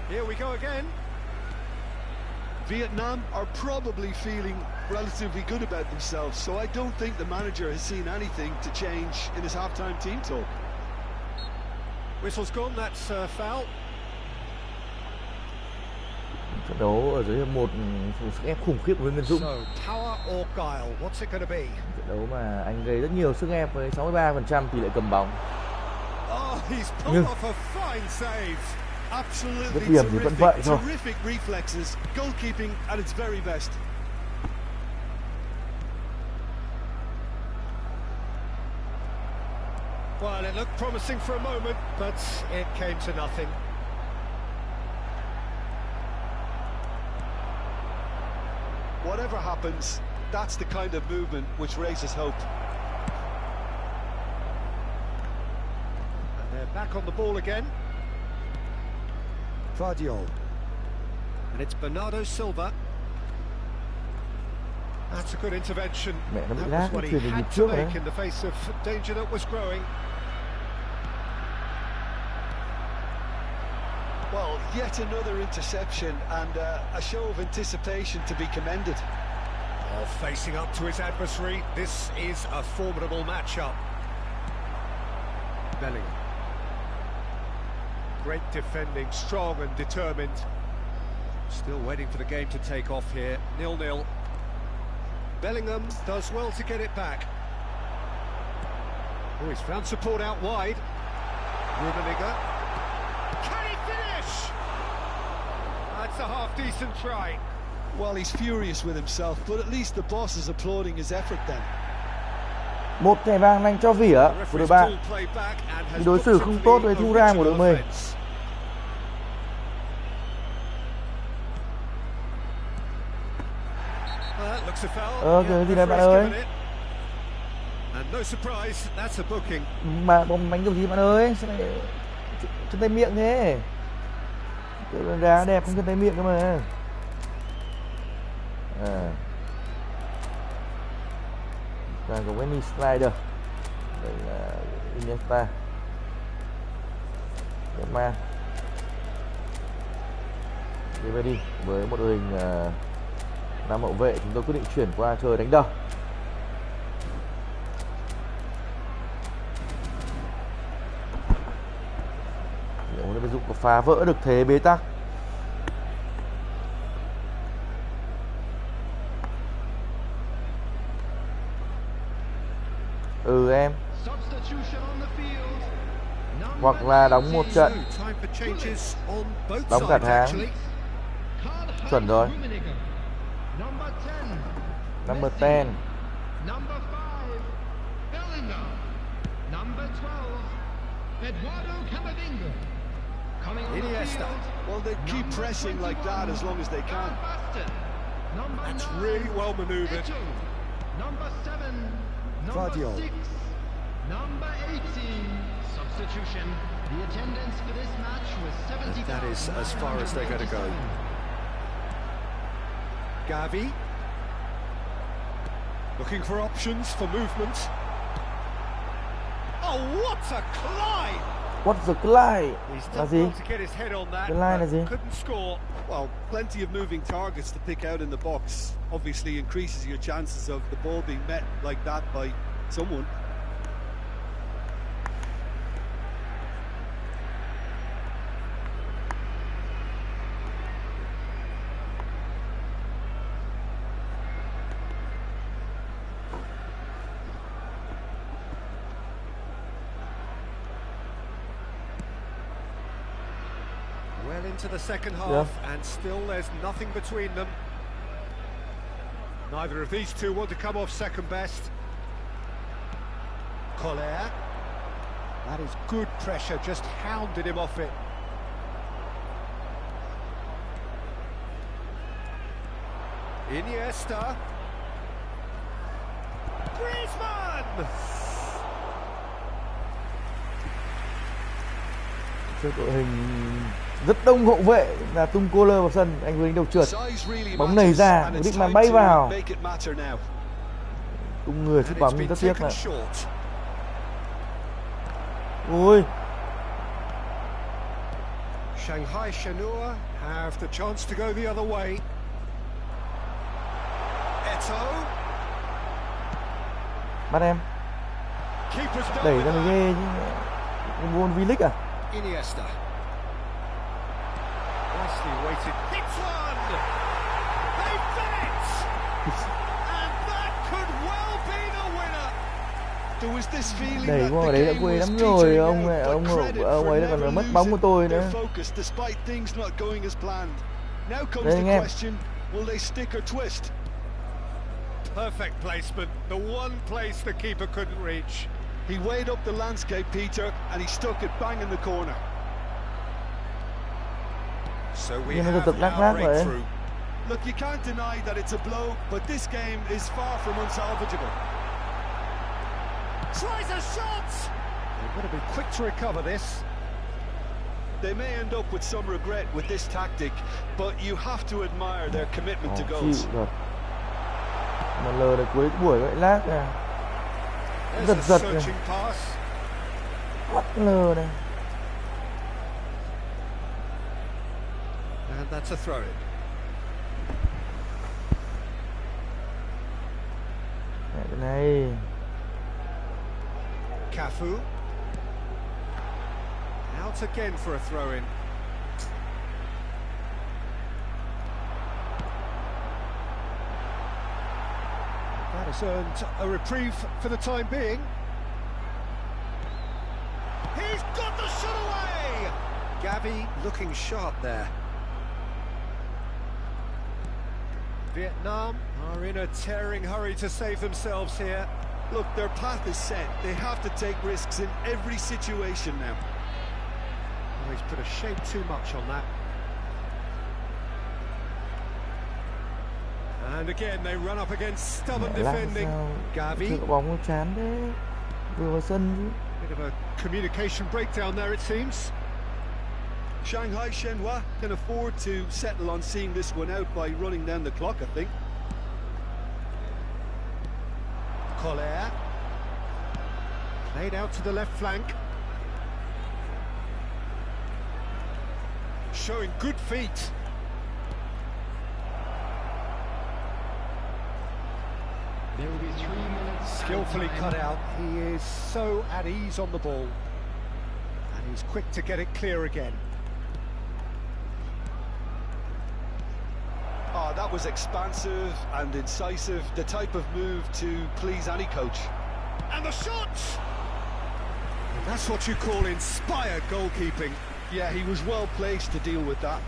Here we go again. Vietnam are probably feeling relatively good about themselves, so I don't think the manager has seen anything to change in his half-time team talk. Whistle's gone, that's foul. Trận đấu ở dưới một sức ép khủng khiếp của Nguyễn Dũng. So, power or guile, what's it going to be? Trận đấu mà anh gây rất nhiều sức ép với 63% tỷ lệ cầm bóng. Oh, he's pulled off a fine save. Absolutely điểm thì vẫn vậy thôi. terrific reflexes, goalkeeping at its very best. Well, it looked promising for a moment, but it came to nothing. Whatever happens, that's the kind of movement which raises hope. And they're back on the ball again. Vardiol. And it's Bernardo Silva. That's a good intervention. Mẹ nó bị That lag, was what he chuyển về nhịp had to trước rồi make đấy. in the face of danger that was growing. Well, yet another interception and a show of anticipation to be commended. Oh, facing up to his adversary, this is a formidable matchup. Bellingham. Great defending, strong and determined. Still waiting for the game to take off here. 0-0. Bellingham does well to get it back. Oh, he's found support out wide. Rummenigge. Can he finish? That's a half-decent try. Well, he's furious with himself, but at least the boss is applauding his effort then. Một thẻ vàng dành cho Vỉa của đội bạn. Vì đối xử không tốt với Thu Rang của đội mình. Cái gì đấy bạn ơi? Mà bóng bánh kiểu gì bạn ơi? Sao lại chân tay miệng thế? Cái đá đẹp không chân tay miệng cơ mà. Còn có Wendy Slider. Đây là Iniesta. German. Đi với một đội hình 5 hậu vệ, chúng tôi quyết định chuyển qua chơi đánh đầu. Liệu Nguyễn Dũng có phá vỡ được thế bế tắc? Em. Hoặc là đóng một trận, đóng cả tháng. Chuẩn rồi. Number 10. Number 5, Bellingham. Number 12, Eduardo Camavinga. Coming on Iniesta. Well, they keep pressing like that as long as they can. That's really well manoeuvred. Number 7, number 6, number 18. Substitution. The attendance for this match was 70,000. That is as far as they're going to go. Gavi. Looking for options for movement. Oh, what a climb! What's the line? He's Là done gì? well to get his head on that. Cái line là gì? Couldn't score. Well, plenty of moving targets to pick out in the box. Obviously increases your chances of the ball being met like that by someone. Well into the second half, and still there's nothing between them. Neither of these two want to come off second best. Collier. That is good pressure, just hounded him off it. Iniesta. Griezmann! Trước đội hình rất đông hậu vệ là tung cô lơ vào sân, anh vừa đánh đầu trượt, bóng nảy ra, mục đích mà bay vào, tung người sút bóng nhưng rất tiếc là, ui, Shanghai Shenhua have the chance to go the other way. Bắt em. Đẩy ra mới ghê chứ. Vô V-League à? Iniesta. Nicely waited. Hits one. They've done it. And that could well be the winner. There was this feeling Đẩy that qua the đấy đã game quê was lắm rồi. teetering Ông out, but ấy credit for còn never mất bóng của tôi losing nữa. their focus despite things not going as planned. Now comes Đây the anh em. question, will they stick or twist? Perfect placement. The one place the keeper couldn't reach. He weighed up the landscape, Peter, and he stuck it bang in the corner. So we Nhưng mà have tập lắc our lắc vậy. breakthrough. Look, you can't deny that it's a blow, but this game is far from unsalvageable. Tries a shot. They've got to be quick to recover this. They may end up with some regret with this tactic, but you have to admire their commitment to goals. Chịu rồi. Mà lờ được cuối buổi vậy lác à. There's Giật a giật này. searching pass. Bắt lờ này. And that's a throw-in. Cái này. Cafu. Out again for a throw-in. That has earned a reprieve for the time being. He's got the shot away! Gavi looking sharp there. Vietnam are in a tearing hurry to save themselves here. Look, their path is set. They have to take risks in every situation now. Oh, he's put a shade too much on that. And again, they run up against stubborn defending. Gavi. Chưa có bóng nó chán thế. Vừa vào sân chứ. Bit of a communication breakdown there, it seems. Shanghai Shenhua can afford to settle on seeing this one out by running down the clock, I think. Collier. Played out to the left flank. Showing good feet. There will be 3 minutes. Skillfully cut out. He is so at ease on the ball. And he's quick to get it clear again. Oh, that was expansive and incisive, the type of move to please any coach. And the shot! And that's what you call inspired goalkeeping. Yeah, he was well placed to deal with that.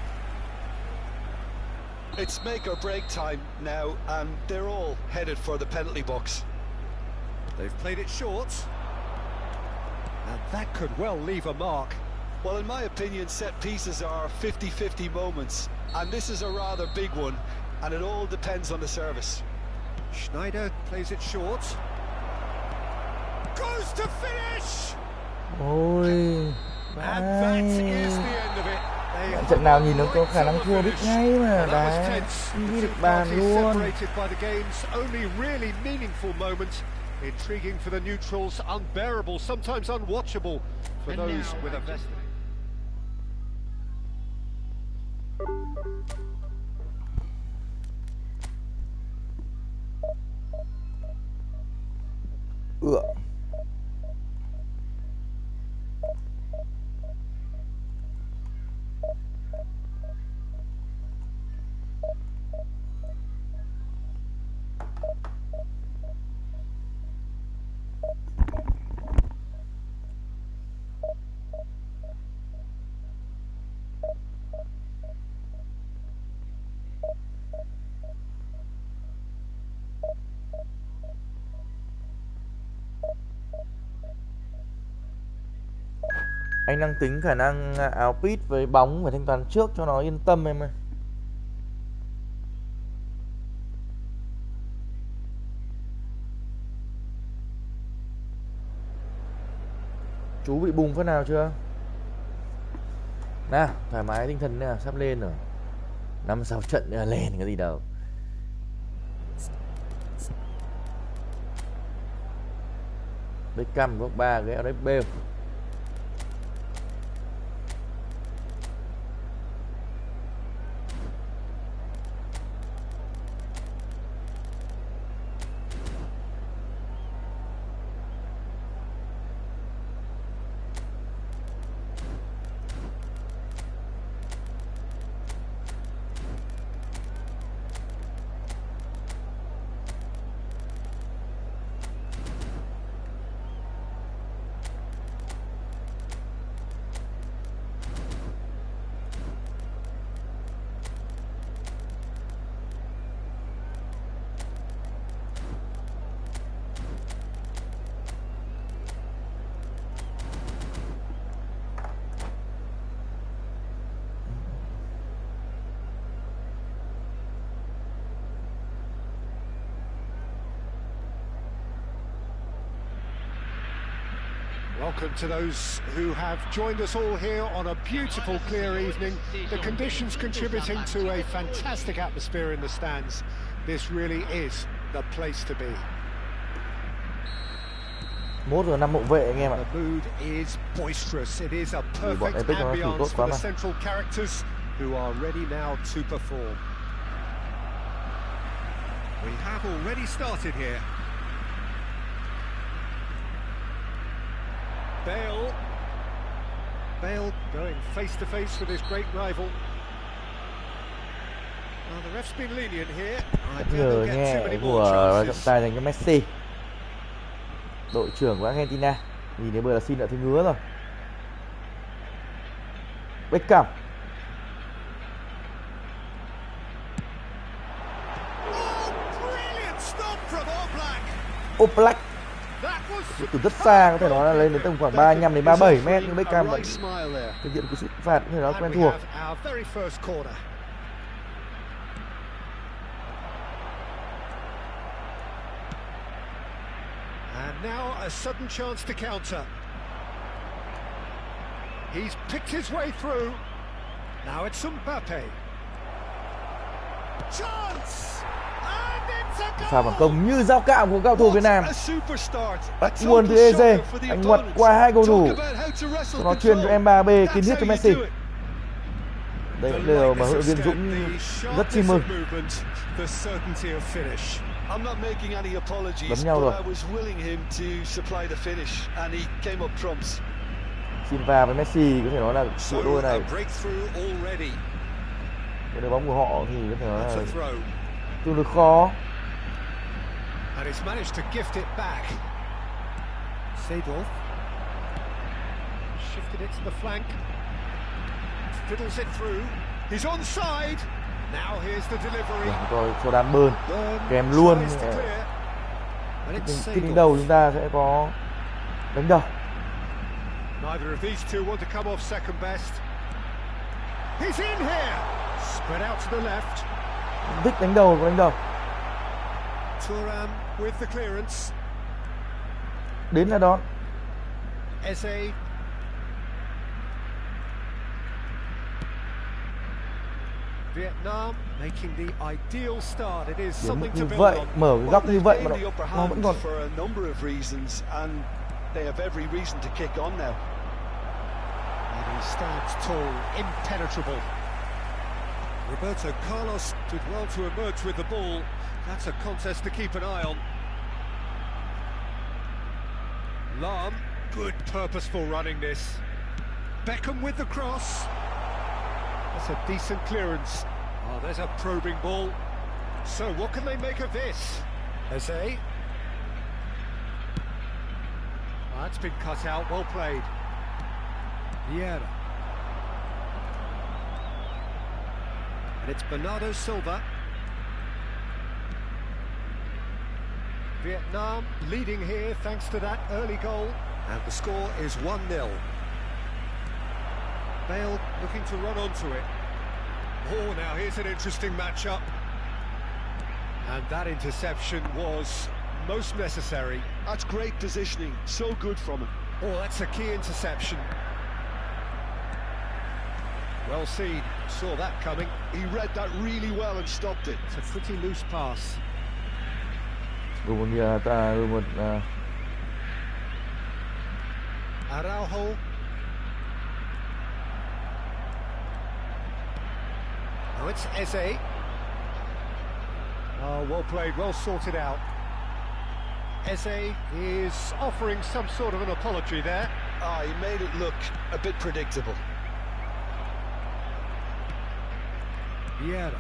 It's make or break time now, and they're all headed for the penalty box. They've played it short. And that could well leave a mark. Well, in my opinion, set pieces are 50-50 moments, and this is a rather big one, and it all depends on the service. Schneider plays it short. Goes to finish! Ôi. And that is the end of it. Trận nào nhìn nó có khả năng thua biết ngay mà đá ghi được bàn luôn. Separated by the game's only really meaningful moment. Intriguing for the neutrals, unbearable, sometimes unwatchable for those with a vested. Anh đang tính khả năng áo pit với bóng và thanh toán trước cho nó yên tâm em ơi. Chú bị bùng phát nào chưa? Nào, thoải mái tinh thần nè, sắp lên rồi. 5-6 trận nữa lên cái gì đâu. Beckham có 3 cái ở đấy bêu. Welcome to those who have joined us all here on a beautiful, clear evening. The conditions contributing to a fantastic atmosphere in the stands. This really is the place to be. 1 giờ 5 hậu vệ anh em ạ. The mood is boisterous. It is a perfect ambience for the central characters who are ready now to perform. We have already started here. Bale going face to face with his great rival. Well, the ref's been lenient here. Bất ngờ nghe của trọng tài dành cho Messi, đội trưởng của Argentina. Nhìn thấy bờ là xin đã thấy ngứa rồi. Beckham. Oblak. Từ rất xa, có thể nói là lên đến tầm khoảng 35 đến 37 mét, nhưng Beckham vẫn thực hiện cái sự phạt như đó quen thuộc. And now a sudden chance to counter. He's picked his way through. Now it's Mbappe. Chance! Pha phản công như dao cạo của cao thủ Việt Nam. Bắt nguồn từ Eze, anh ngoặt qua hai cầu thủ, nó truyền cho Mbappe kiến thiết cho Messi. Đây là điều mà huấn luyện viên Dũng rất chi mừng. Bấm nhau rồi. Silva với Messi có thể nói là sự đôi này. Cái đội bóng của họ thì có thể nói là tương đối khó. And he's managed to gift it back. Seedorf shifted it to the flank. Fiddles it through. He's onside. Now here's the delivery. Rồi cho đám bơn kèm luôn. Khi đánh đầu chúng ta sẽ có đánh đầu. Neither of these two want to come off second best. He's in here. Spread out to the left. Thích đánh đầu, có đánh đầu. Thuram with the clearance. Đến là đón. Eze. Vietnam making the ideal start. It is something to build on. Mở cái góc như vậy mà nó vẫn còn. For a number of reasons, and they have every reason to kick on now. And he stands tall, impenetrable. Roberto Carlos did well to emerge with the ball. That's a contest to keep an eye on. Lahm, good purposeful running this. Beckham with the cross. That's a decent clearance. Oh, there's a probing ball. So what can they make of this? Eze. Oh, that's been cut out, well played. Vieira. And it's Bernardo Silva. Vietnam leading here thanks to that early goal. And the score is 1-0. Bale looking to run onto it. Oh, now here's an interesting matchup. And that interception was most necessary. That's great positioning, so good from him. Oh, that's a key interception. Well seen, saw that coming. He read that really well and stopped it. It's a pretty loose pass. Araujo. Now it's Eze. Oh, well played, well sorted out. Eze is offering some sort of an apology there. Ah, he made it look a bit predictable. Vieira.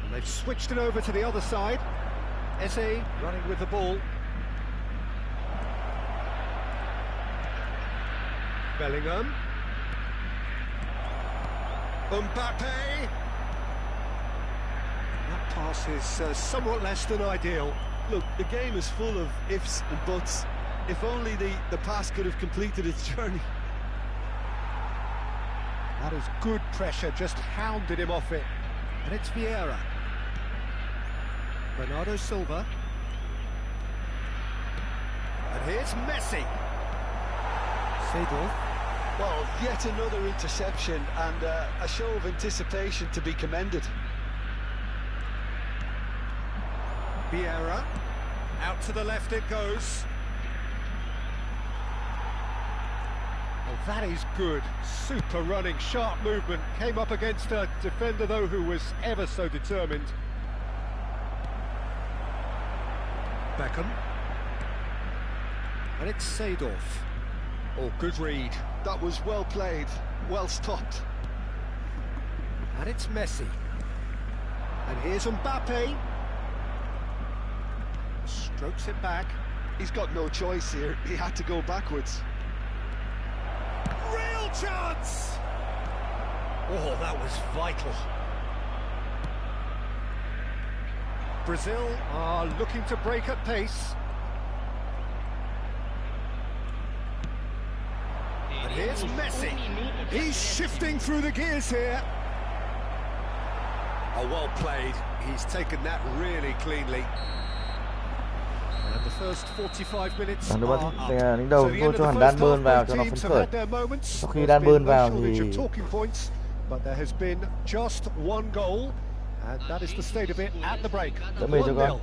And they've switched it over to the other side. Eze running with the ball. Bellingham. Mbappe. That pass is somewhat less than ideal. Look, the game is full of ifs and buts. If only the pass could have completed its journey. That is good pressure, just hounded him off it. And it's Vieira. Bernardo Silva. And here's Messi. Seedorf. Well, yet another interception and a show of anticipation to be commended. Vieira. Out to the left it goes. Oh, that is good. Super running, sharp movement. Came up against a defender, though, who was ever so determined. Beckham. And it's Seedorf. Oh, good read. That was well played, well stopped. And it's Messi. And here's Mbappe. Strokes it back. He's got no choice here. He had to go backwards. Real chance! Oh, that was vital. Brazil are looking to break at pace. And here's Messi. He's shifting through the gears here. Oh, well played. He's taken that really cleanly. And the first 45 minutes Đúng are rồi, up. đánh đầu So the vô end of cho the hẳn first đan bơn half, vào both cho nó phấn teams have khởi. had their moments. Sau khi There's đan been bơn no vào shortage thì of talking points, but there has been just one goal, and that is the state of it at the break. Đỡ mê cho con. 1-0.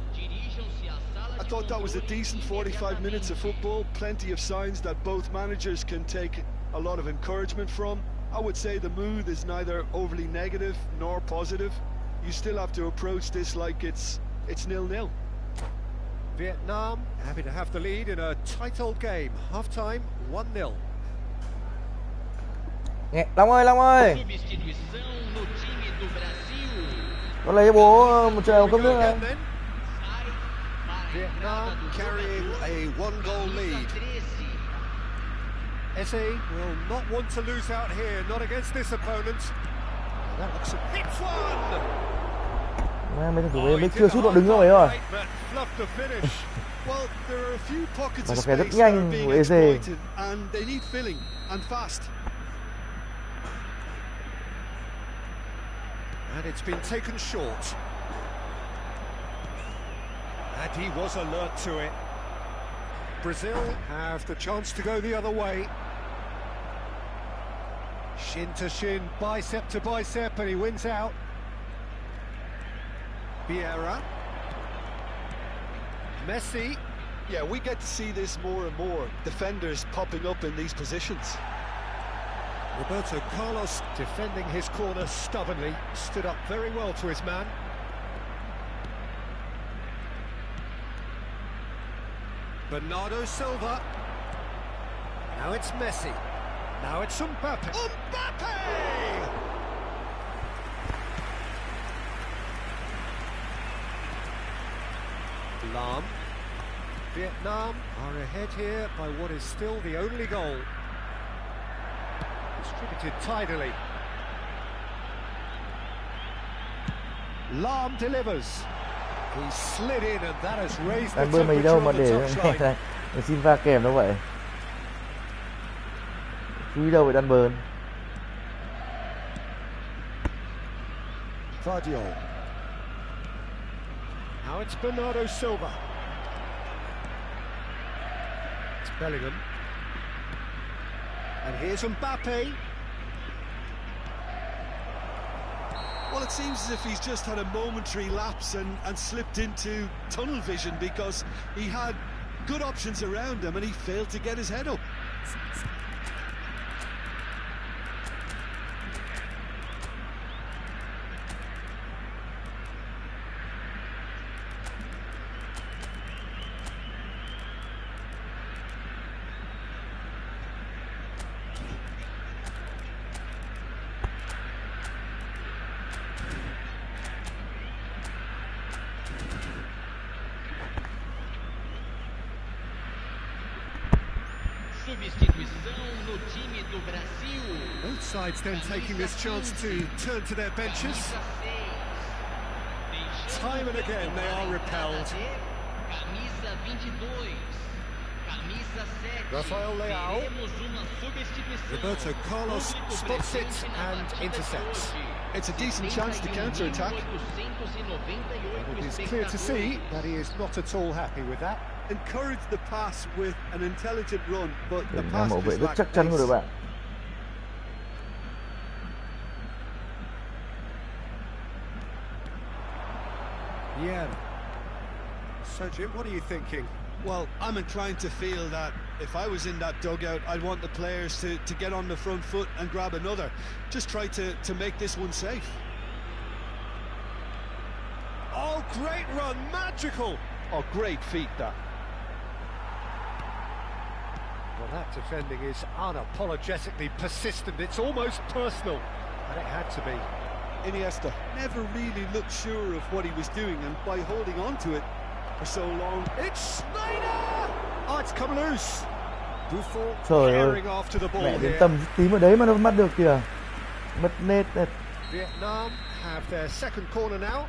I thought that was a decent 45 minutes of football. Plenty of signs that both managers can take a lot of encouragement from. I would say the mood is neither overly negative nor positive. You still have to approach this like it's 0-0. Vietnam happy to have the lead in a tight old game. Half-time, 1-0. Nghe, Long ơi. Con lấy cho bố một chai một cốc nước này. Vietnam carrying a one-goal lead. Eze will not want to lose out here, not against this opponent. That looks a hits one. Mấy thằng thủ mới chưa sút đoạn đứng rồi rồi. Well, there are a few pockets of Và space rất that nhanh are being của Eze. exploited and they need filling and fast. And it's been taken short. And he was alert to it. Brazil have the chance to go the other way. Shin to shin, bicep to bicep, and he wins out. Vieira. Messi. Yeah, we get to see this more and more. Defenders popping up in these positions. Roberto Carlos defending his corner stubbornly, stood up very well to his man. Bernardo Silva. Now it's Messi. Now it's Mbappe. Mbappe! Lam. Vietnam are ahead here by what is still the only goal. Distributed tidily. Lam delivers. He slid in and that has raised the Đan bơn mày temperature đâu on mà the để touchline. xin pha kèm đâu vậy? Chú ý đâu vậy đan bơn? Vardiol. Now it's Bernardo Silva. It's Bellingham. And here's Mbappe. Well, it seems as if he's just had a momentary lapse and slipped into tunnel vision because he had good options around him and he failed to get his head up. Both sides then taking this chance to turn to their benches. Time and again they are repelled. Rafael Leao. Roberto Carlos spots it and intercepts. It's a decent chance to counter-attack. It is clear to see that he is not at all happy with that. encouraged the pass with an intelligent run, but the Đường pass hậu vệ just rất lacked chắc chắn của đội pace. bạn. Yeah. So, Jim, what are you thinking? Well, I'm inclined to feel that if I was in that dugout, I'd want the players to get on the front foot and grab another. Just try to make this one safe. Oh, great run, magical! Oh, great feat, that. Well, that defending is unapologetically persistent. It's almost personal, and it had to be. Iniesta never really looked sure of what he was doing, and by holding on to it for so long, It's Snyder! Oh, it's come loose. Buffon Trời ơi, carrying after the ball mẹ đến here. tầm tí mà đấy mà nó bắt được kìa. Mất nét đấy. Vietnam have their second corner now.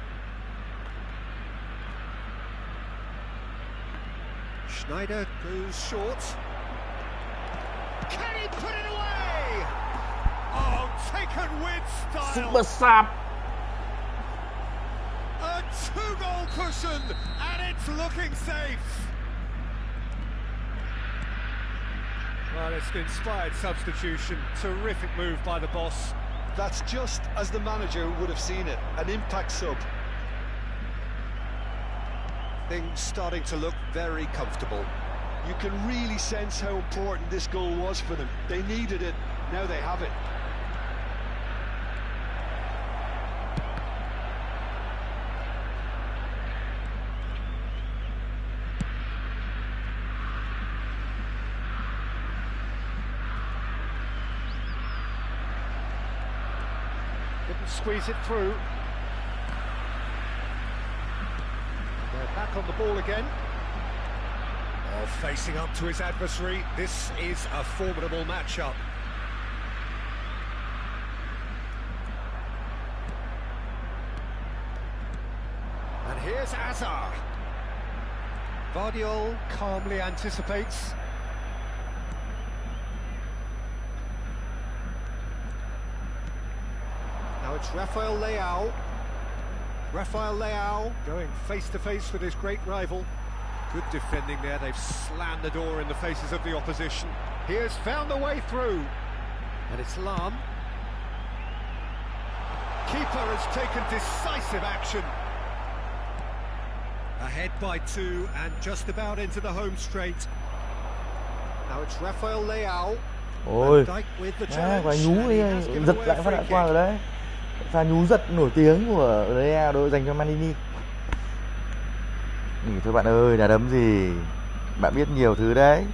Schneider goes short. Can he put it away? Oh, taken with style. Super sap. A two-goal cushion, and it's looking safe. Well, it's an inspired substitution. Terrific move by the boss. that's just as the manager would have seen it, an impact sub. Things starting to look very comfortable. You can really sense how important this goal was for them. They needed it, now they have it. Couldn't squeeze it through. They're back on the ball again. Oh, facing up to his adversary. This is a formidable matchup. And here's Azar. Vardiol calmly anticipates. Now it's Rafael Leao. Rafael Leao going face-to-face with his great rival. Good defending there, they've slammed the door in the faces of the opposition. He has found a way through. And it's Lam. Keeper has taken decisive action. Ahead by 2 and just about into the home straight. Now it's Rafael Leao. Ôi, With the quả challenge, nhú and he has ấy, given giật away a lại phát free lại qua kick. rồi đấy. Pha nhú giật nổi tiếng của Real đội dành cho Manini. Nghỉ thôi bạn ơi, đá đấm gì? Bạn biết nhiều thứ đấy.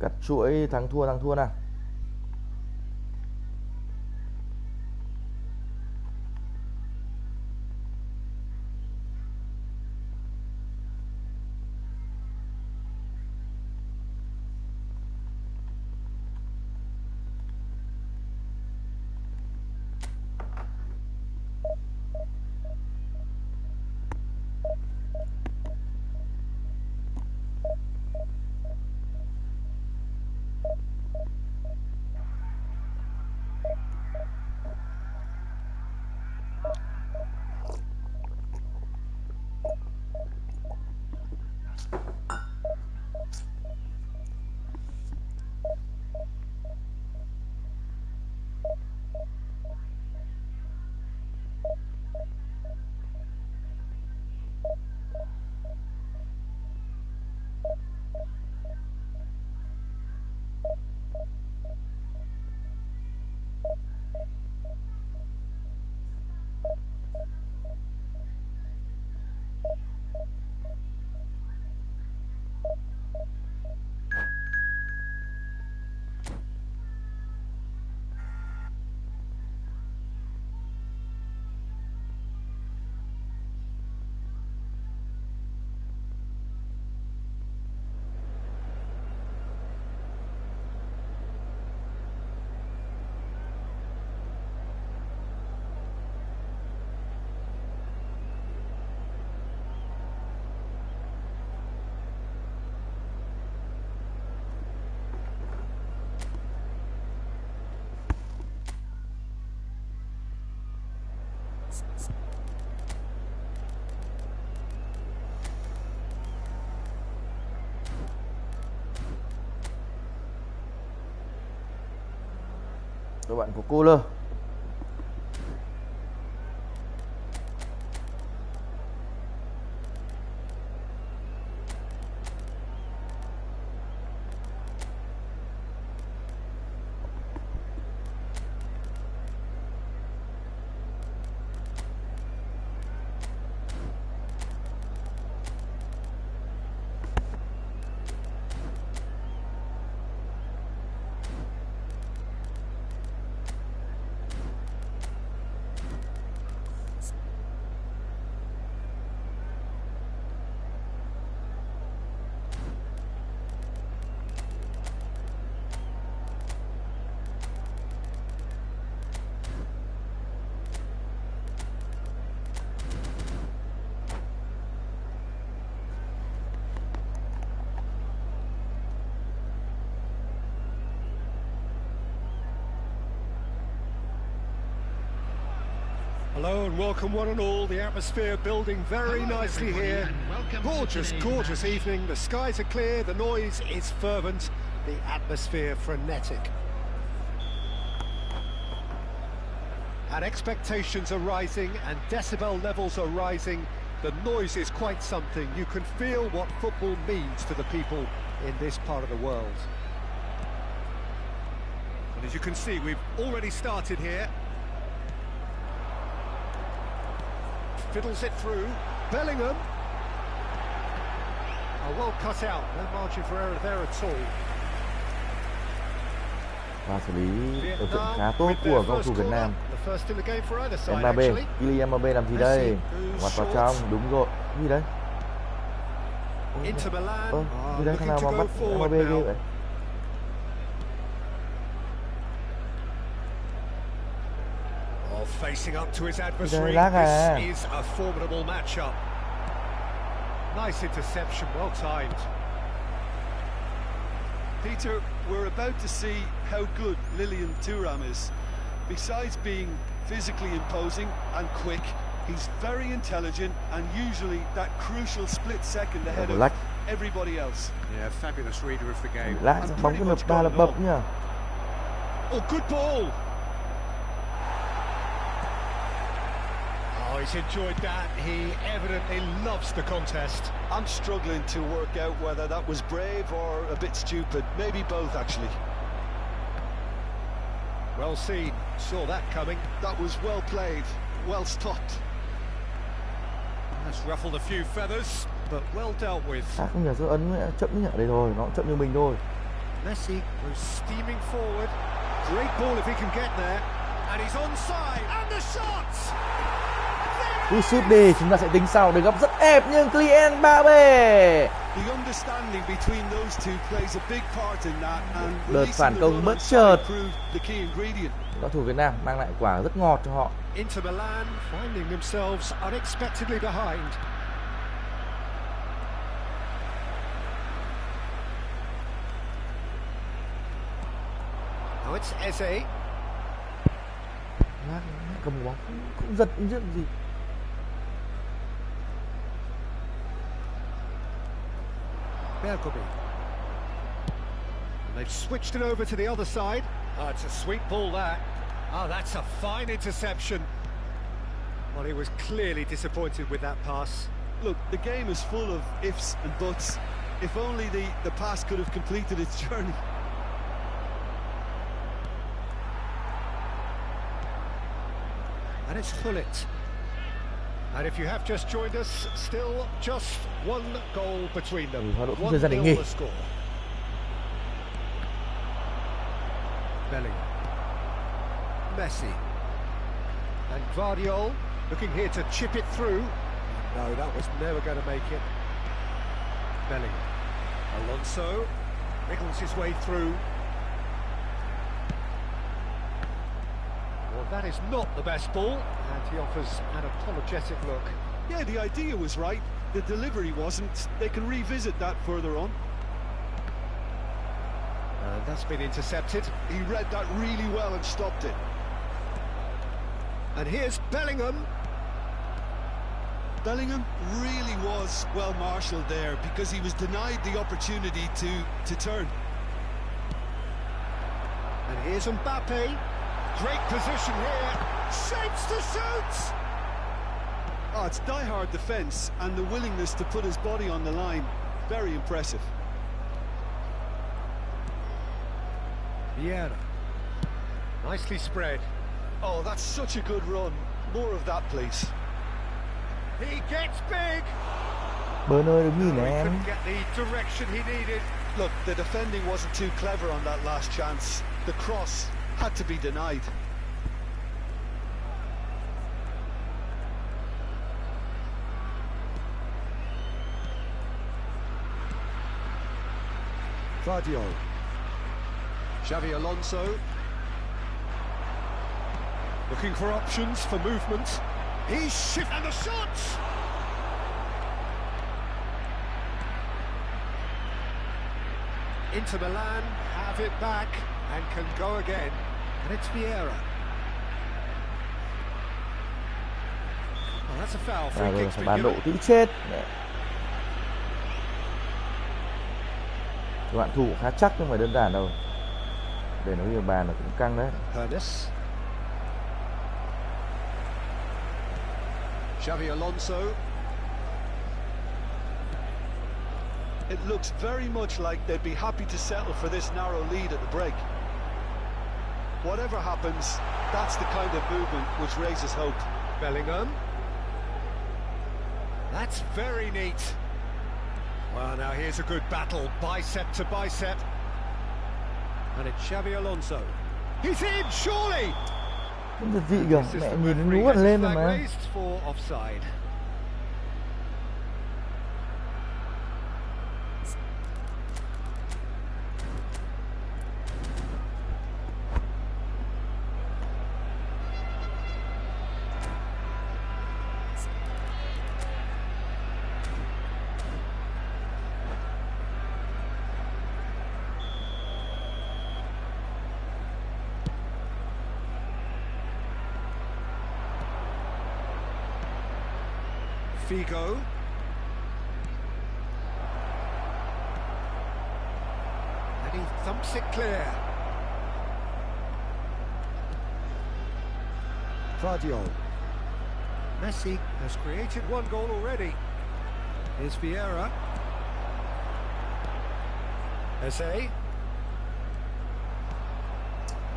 Cắt chuỗi thắng thua nào. Các bạn của cô lơ. Hello and welcome one and all. The atmosphere building very nicely here. Gorgeous, gorgeous evening. The skies are clear, the noise is fervent, the atmosphere frenetic. And expectations are rising and decibel levels are rising. The noise is quite something. You can feel what football means to the people in this part of the world. And as you can see, we've already started here. Fiddles it through. Bellingham. Oh, well cut out. No margin for error there at all. Và xử lý ở trận khá tốt của cầu thủ Việt Nam. Mbappé, Kylian Mbappé làm gì đây? Ngoặt vào trong, đúng rồi. Cái gì đấy? Gì đấy, thằng nào mà bắt Mbappé ghê vậy? Facing up to his adversary, this is a formidable matchup. Nice interception, well timed. Peter, we're about to see how good Lilian Thuram is. Besides being physically imposing and quick, he's very intelligent and usually that crucial split second ahead of everybody else. Yeah, fabulous reader of the game. Bóng cứ lập ba lập bập nhá. Oh, good ball. Oh, he's enjoyed that. He evidently loves the contest. I'm struggling to work out whether that was brave or a bit stupid. Maybe both, actually. Well seen. Saw that coming. That was well played. Well stopped. That's ruffled a few feathers, but well dealt with. Không nhờ số ấn chậm như ở đây thôi, nó chậm như mình thôi. Messi was steaming forward. Great ball if he can get there. And he's onside. And the shot! Cú sút đi, chúng ta sẽ tính sau. Được góc rất ép nhưng Kylian Mbappé. Đợt phản công bất chợt. Cầu thủ Việt Nam mang lại quả rất ngọt cho họ. Inter Milan finding themselves unexpectedly behind. Now it's Eze. Cầm bóng cũng giật gì. Bergomi. And they've switched it over to the other side. Oh, it's a sweet ball that. Oh, that's a fine interception. Well, he was clearly disappointed with that pass. Look, the game is full of ifs and buts. If only the pass could have completed its journey. And it's Hullet. And if you have just joined us, still just one goal between them. 1-0 the score. Bellingham. Messi. And Guardiola looking here to chip it through. No, that was never going to make it. Bellingham. Alonso wriggles his way through. Well, that is not the best ball, and he offers an apologetic look. Yeah, the idea was right, the delivery wasn't. They can revisit that further on. And that's been intercepted. He read that really well and stopped it. And here's Bellingham. Bellingham really was well marshalled there because he was denied the opportunity to turn. And here's Mbappe. Great position here. Shapes to shoot! Oh, it's die-hard defence and the willingness to put his body on the line. Very impressive. Vieira. Nicely spread. Oh, that's such a good run. More of that, please. He gets big. Bơ nơi đứng nhìn No, nè he em. couldn't get the direction he needed. Look, the defending wasn't too clever on that last chance. The cross had to be denied. Claudio. Xavi Alonso. Looking for options for movement. He's shifting and the shots! Inter Milan have it back and can go again. And it's Vieira. Oh, that's a foul. Free Rồi kick's phải been bán độ given. tí chết. Các bạn thủ khá chắc không phải đơn giản đâu. Để nó nhiều bàn là cũng căng đấy. Ernest. Xavi Alonso. It looks very much like they'd be happy to settle for this narrow lead at the break. Whatever happens, that's the kind of movement which raises hope. Bellingham. That's very neat. Well, now here's a good battle, bicep to bicep. And it's Xavi Alonso. He's in, surely! Cũng thật dị kìa, This is mẹ the nhìn nó referee nú has hẳn his lên rồi flag mà. raised for offside. Figo. And he thumps it clear. Claudio. Messi has created one goal already. Here's Vieira. Eze.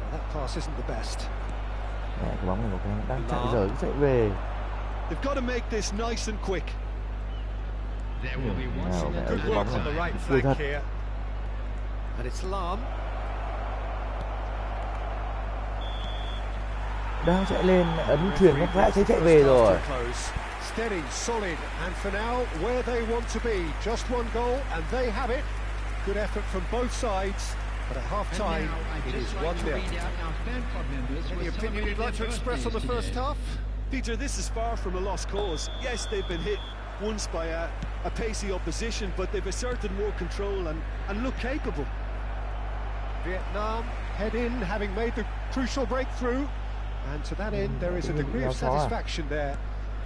Well, that pass isn't the best. Mẹ, cái bóng này một cái đang chạy rồi cũng chạy về. They've got to make this nice and quick. There will be one Nào, minute mẹ, Good cái work bóng on the này right tươi flank thật. here. And it's Lam. Đang chạy lên, ấn chuyển góc vẽ thấy chạy về rồi. Steady, solid, and for now, where they want to be. Just one goal, and they have it. Good effort from both sides, but at half-time, it is 1-0. Any opinion you'd like to express on the first half? Peter, this is far from a lost cause. Yes, they've been hit once by a pacey opposition, but they've asserted more control and look capable. Vietnam head in, having made the crucial breakthrough. And to that end, there is a degree of satisfaction there.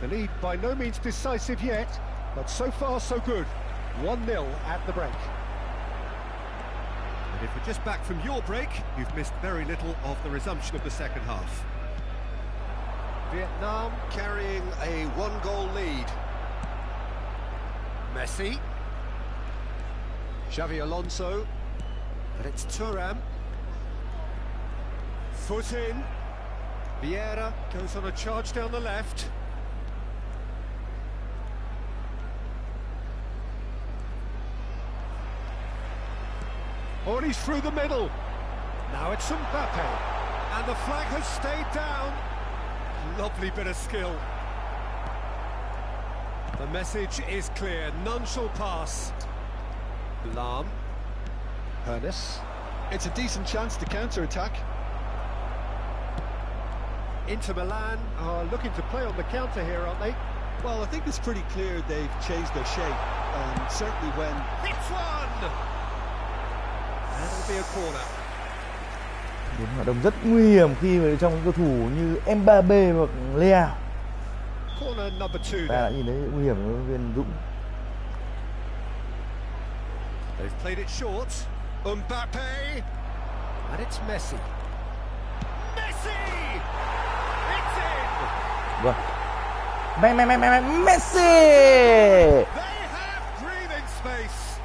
The lead by no means decisive yet, but so far so good. 1-0 at the break. And if you're just back from your break, you've missed very little of the resumption of the second half. Vietnam carrying a one-goal lead. Messi. Xavi Alonso. But it's Thuram. Foot in. Vieira goes on a charge down the left. Oh, and he's through the middle. Now it's Mbappe. And the flag has stayed down. Lovely bit of skill. The message is clear. None shall pass. Lam. Ernest. It's a decent chance to counter-attack. Inter Milan are looking to play on the counter here, aren't they? Well, I think it's pretty clear they've changed their shape, and certainly when... Hits one! And it'll be a corner. Một hoạt động rất nguy hiểm khi mà trong cầu thủ như Mbappe hoặc Leo. Corner number 2 Ta đã there. nhìn thấy nguy hiểm của viên Dũng. They've played it short. Mbappe. And it's Messi. Messi! It's in! Vâng. Messi! They have breathing space.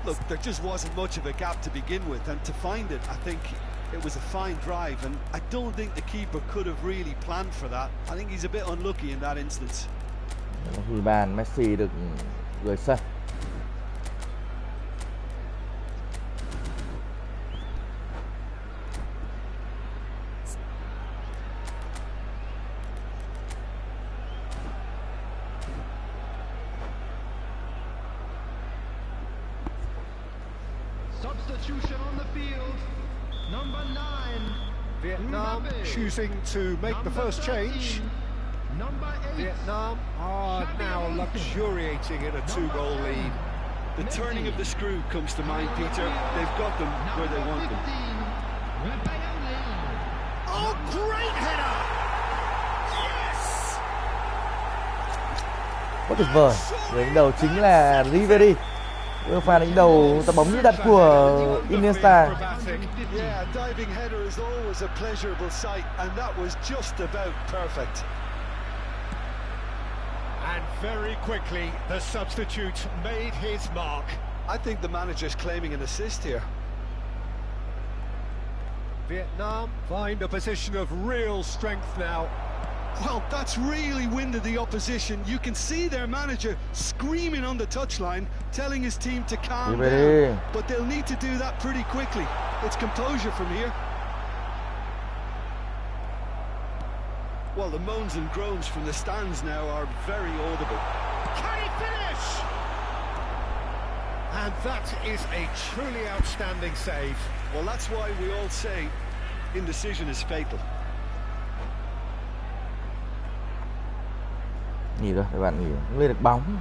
Look, there just wasn't much of a gap to begin with, and to find it, I think it was a fine drive, and I don't think the keeper could have really planned for that. I think he's a bit unlucky in that instance. Ghi bàn, Messi được rời sân. Substitution on the field. Number 9. Vietnam Mbappe. choosing to make the Number first 13. change. Number 8. Vietnam are now luxuriating in a 2-goal lead. The turning of the screw comes to mind, Peter. They've got them where they want them. Oh, great header! Yes! Quá tuyệt vời. Người đánh đầu chính là Ribery. Pha đánh đầu tạt bóng như đặt của Iniesta. Yeah, a diving header is always a pleasurable sight, and that was just about perfect. And very quickly, the substitute made his mark. I think the manager's claiming an assist here. Vietnam find a position of real strength now. Well, that's really winded the opposition. You can see their manager screaming on the touchline, telling his team to calm down. But they'll need to do that pretty quickly. It's composure from here. Well, the moans and groans from the stands now are very audible. Can he finish? And that is a truly outstanding save. Well, that's why we all say indecision is fatal. Nghỉ rồi, các bạn nghỉ. Không lên được bóng.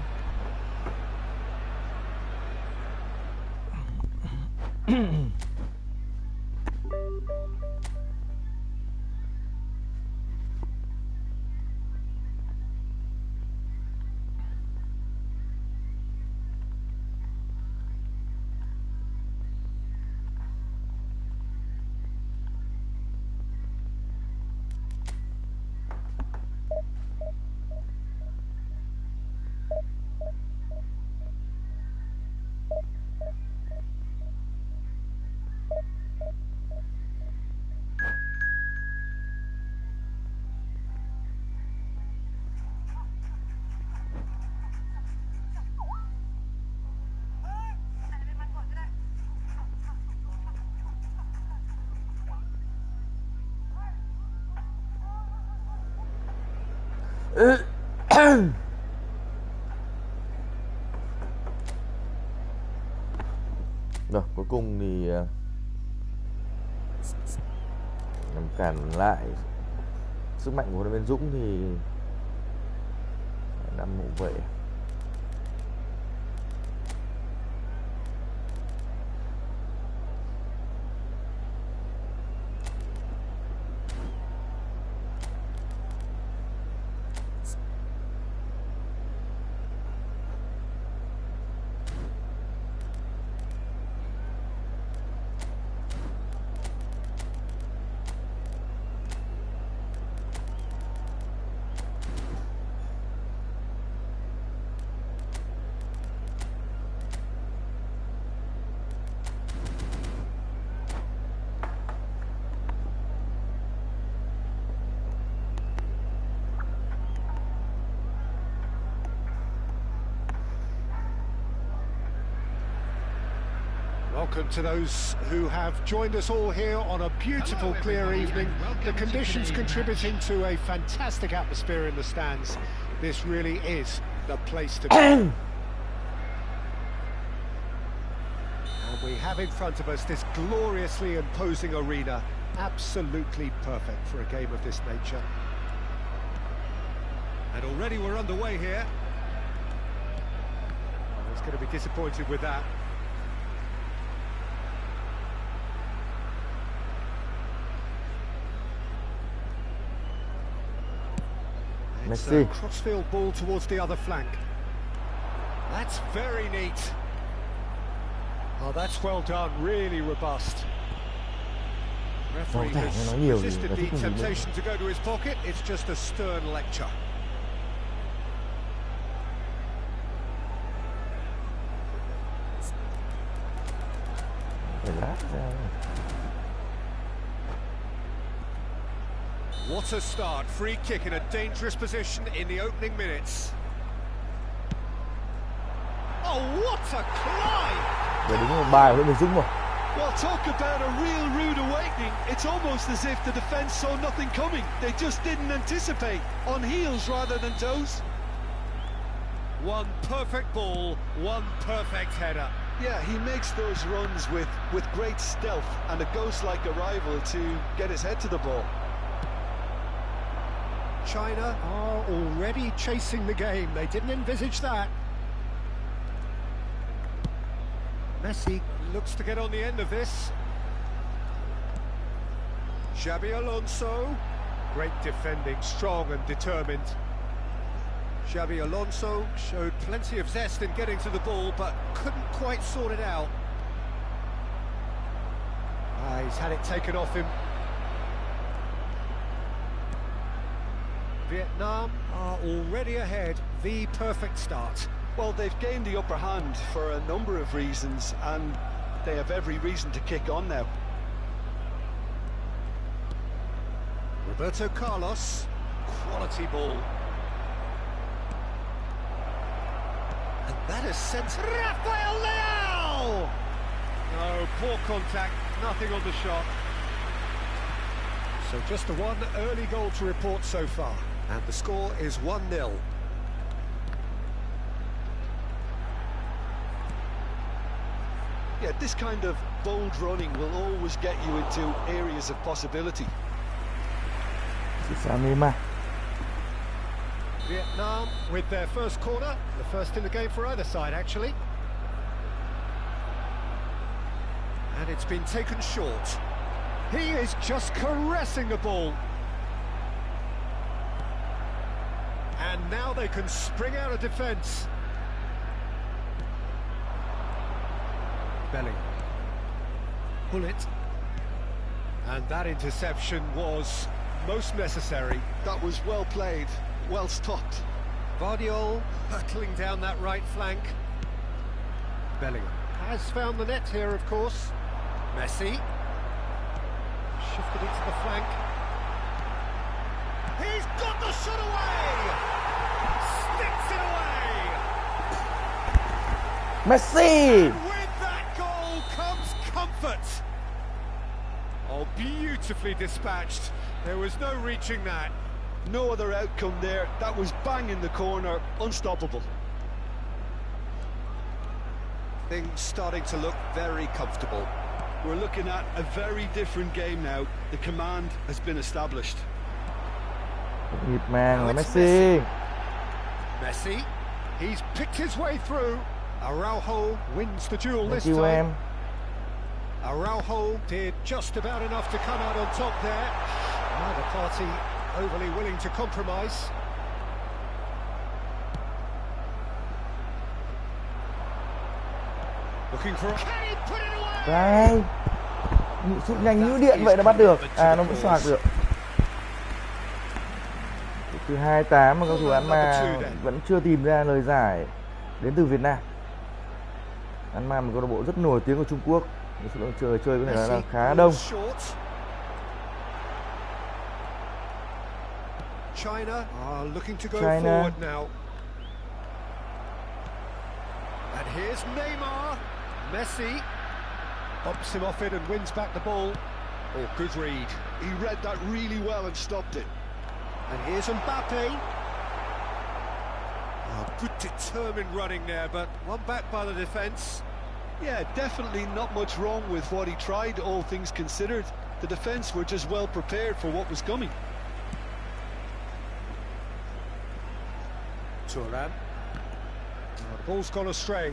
Rồi, cuối cùng thì làm cản lại sức mạnh của huấn luyện viên Dũng thì năm hậu vệ. Welcome to those who have joined us all here on a beautiful, clear evening. The conditions contributing to a fantastic atmosphere in the stands. This really is the place to be. And we have in front of us this gloriously imposing arena. Absolutely perfect for a game of this nature. And already we're underway here. I was going to be disappointed with that. Messi. Crossfield ball towards the other flank. That's very neat. Oh, that's well done, really robust. Referee has resisted the temptation to go to his pocket. It's just a stern lecture. What a start, free kick in a dangerous position in the opening minutes. Oh, what a climb! Đúng một bài của Nguyễn Dũng rồi. Well, talk about a real rude awakening. It's almost as if the defence saw nothing coming. They just didn't anticipate. On heels rather than toes. One perfect ball, one perfect header. Yeah, he makes those runs with great stealth and a ghost-like arrival to get his head to the ball. China are already chasing the game. They didn't envisage that. Messi looks to get on the end of this. Xabi Alonso. Great defending, strong and determined. Xabi Alonso showed plenty of zest in getting to the ball, but couldn't quite sort it out. He's had it taken off him. Vietnam are already ahead. The perfect start. Well, they've gained the upper hand for a number of reasons, and they have every reason to kick on now. Roberto Carlos, quality ball. And that is sent Rafael Leao! No, poor contact, nothing on the shot. So just the one early goal to report so far, and the score is 1-0. Yeah, this kind of bold running will always get you into areas of possibility. Vietnam with their first corner, the first in the game for either side actually. And it's been taken short. He is just caressing the ball. And now they can spring out of defence. Bellingham. Pull it. And that interception was most necessary. That was well played, well stopped. Vardiol hurtling down that right flank. Bellingham has found the net here, of course. Messi. Shifted it to the flank. He's got the shot away! Sticks it away! Messi! And with that goal comes comfort. Oh, beautifully dispatched. There was no reaching that. No other outcome there. That was bang in the corner, unstoppable. Things starting to look very comfortable. We're looking at a very different game now. The command has been established. Nhịp màng là It's Messi. Messi, he's picked his way through. Araujo wins the duel this Thank you, time. em. Araujo did just about enough to come out on top there. Neither party overly willing to compromise. Looking for. Can he put it away? Đây. Sút nhanh như điện vậy là bắt được. À, nó vẫn xoạc được. Từ 28 mà cầu thủ Anma vẫn chưa tìm ra lời giải đến từ Việt Nam. Anma một câu lạc bộ rất nổi tiếng của Trung Quốc. Số lượng chơi có thể nói là khá đông. China are looking to go forward now. And here's Neymar. Messi bumps him off it and wins back the ball. Oh, good read. He read that really well and stopped it. And here's Mbappe. Oh, good determined running there, but one back by the defence. Yeah, definitely not much wrong with what he tried, all things considered. The defence were just well prepared for what was coming. Turan. The ball's gone astray.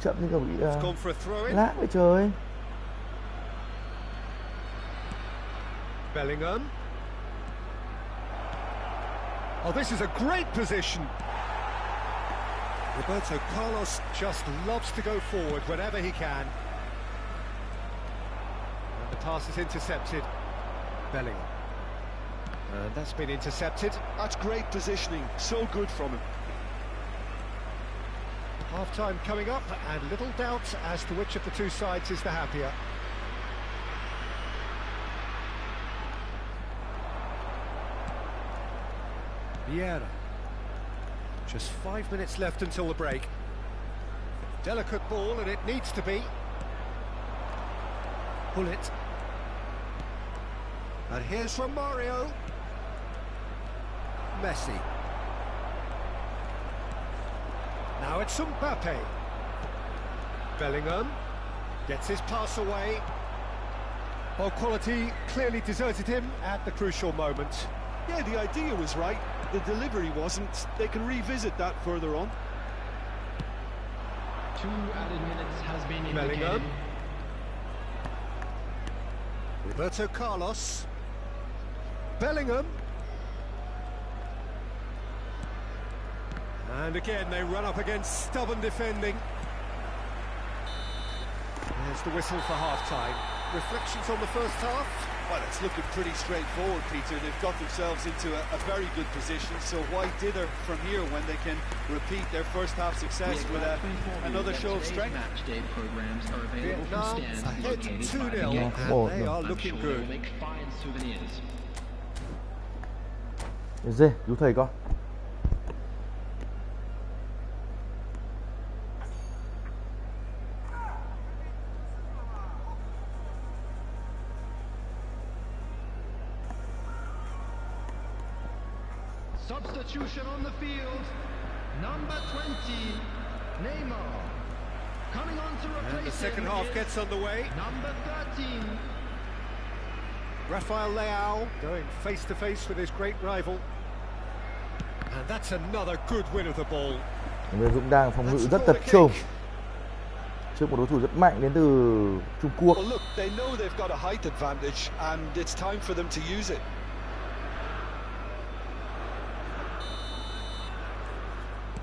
Chậm như kiểu bị It's gone for a throw in. lát vậy trời. Bellingham. Oh, this is a great position. Roberto Carlos just loves to go forward whenever he can. And the pass is intercepted. Bellingham. And that's been intercepted. That's great positioning, so good from him. Half-time coming up, and little doubt as to which of the two sides is the happier. Vieira. Just 5 minutes left until the break. Delicate ball, and it needs to be. Pull it. And here's from Mario. Messi. Now it's Mbappe. Bellingham gets his pass away. Ball quality clearly deserted him at the crucial moment. Yeah, the idea was right. The delivery wasn't. They can revisit that further on. 2 added minutes has been indicated. Bellingham. Roberto Carlos. Bellingham. And again they run up against stubborn defending. There's the whistle for half-time. Reflections on the first half? Well, it's looking pretty straightforward, Peter. They've got themselves into a very good position, so why dither from here when they can repeat their first half success with another show of strength? Vietnam ahead 2-0, and they are looking good. Dê, cứu thầy con. Substitution on the field, number 20, Neymar. Coming on to replace And the second half gets underway. number 13. Rafael Leao going face-to-face with his great rival. And that's another good win of the ball. Người Dũng đang phòng ngự rất tập trung trước một đối thủ rất mạnh đến từ Trung Quốc. Well, look, they know they've got a height advantage, and it's time for them to use it.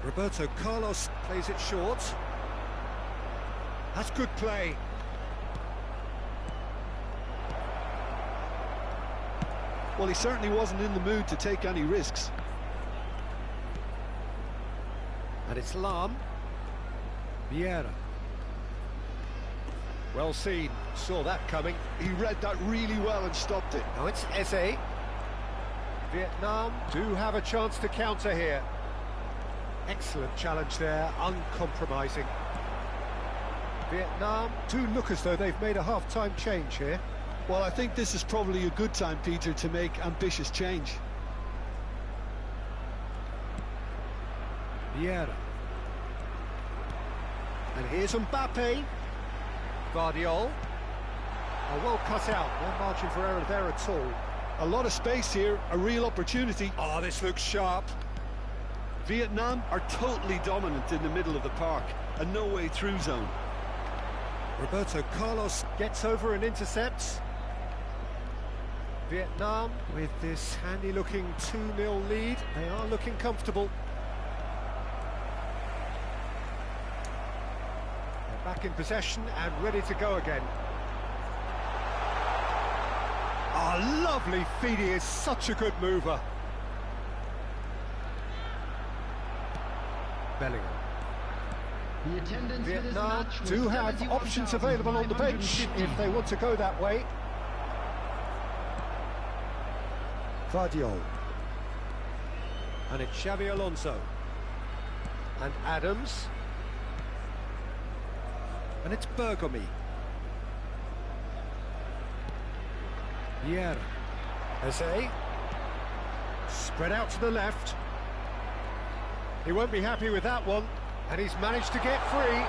Roberto Carlos plays it short. That's good play. Well, he certainly wasn't in the mood to take any risks. And it's Lam. Vieira. Well seen, saw that coming. He read that really well and stopped it. Now it's Eze. Vietnam do have a chance to counter here. Excellent challenge there, uncompromising. Vietnam do look as though they've made a half-time change here. Well, I think this is probably a good time, Peter, to make ambitious change. Vieira. And here's Mbappe. Guardiola. Oh, well cut out, no margin for error there at all. A lot of space here, a real opportunity. Oh, this looks sharp. Vietnam are totally dominant in the middle of the park, a no-way through zone. Roberto Carlos gets over and intercepts. Vietnam with this handy-looking 2-0 lead. They are looking comfortable. They're back in possession and ready to go again. Oh, lovely feed. He is such a good mover. Bellingham. The attendance for this Vietnam match was do have options available on the bench if they want to go that way. Guardiola. And it's Xavi Alonso. And Adams. And it's Bergomi. Vieira. Eze. Spread out to the left. He won't be happy with that one. And he's managed to get free.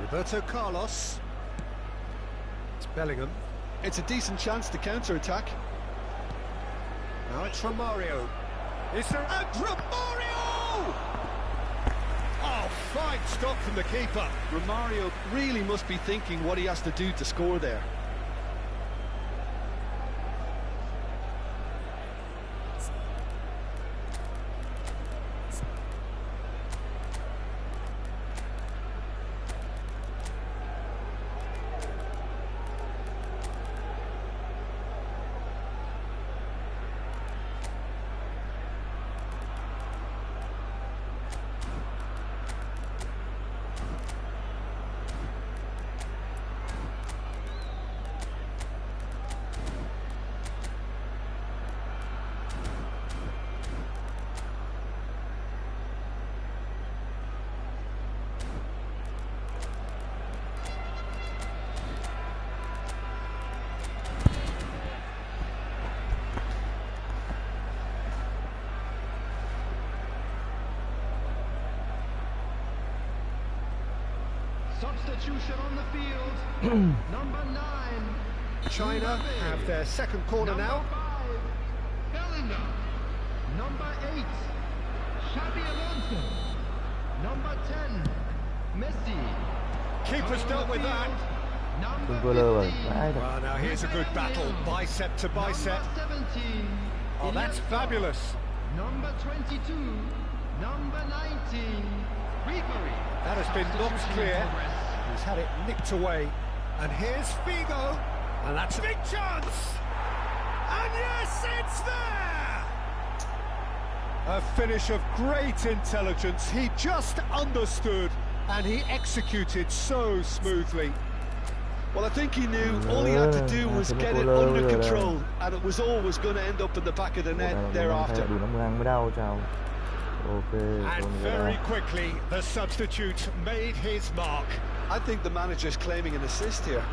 Roberto Carlos. It's Bellingham. It's a decent chance to counter-attack. Now it's Romario. Is there a Romario? Oh, fine stop from the keeper. Romario really must be thinking what he has to do to score there. Substitution on the field. Number 9. China have their second corner now. 5. Bellingham. Number 8. Xabi Alonso. Number 10. Messi. Keeper's dealt with that. Number Cơ lơ rồi. 15. Well, now here's a good battle, bicep to bicep. Number 17. Oh, that's fabulous. Number 22. Number 19. Ribery. That has been knocked clear. He's had it nicked away. And here's Figo. And that's a big chance. And yes, it's there! A finish of great intelligence. He just understood and he executed so smoothly. Well, I think he knew all he had to do was get it under control, and it was always going to end up in the back of the net thereafter. And very quickly, the substitute made his mark. I think the manager's claiming an assist here.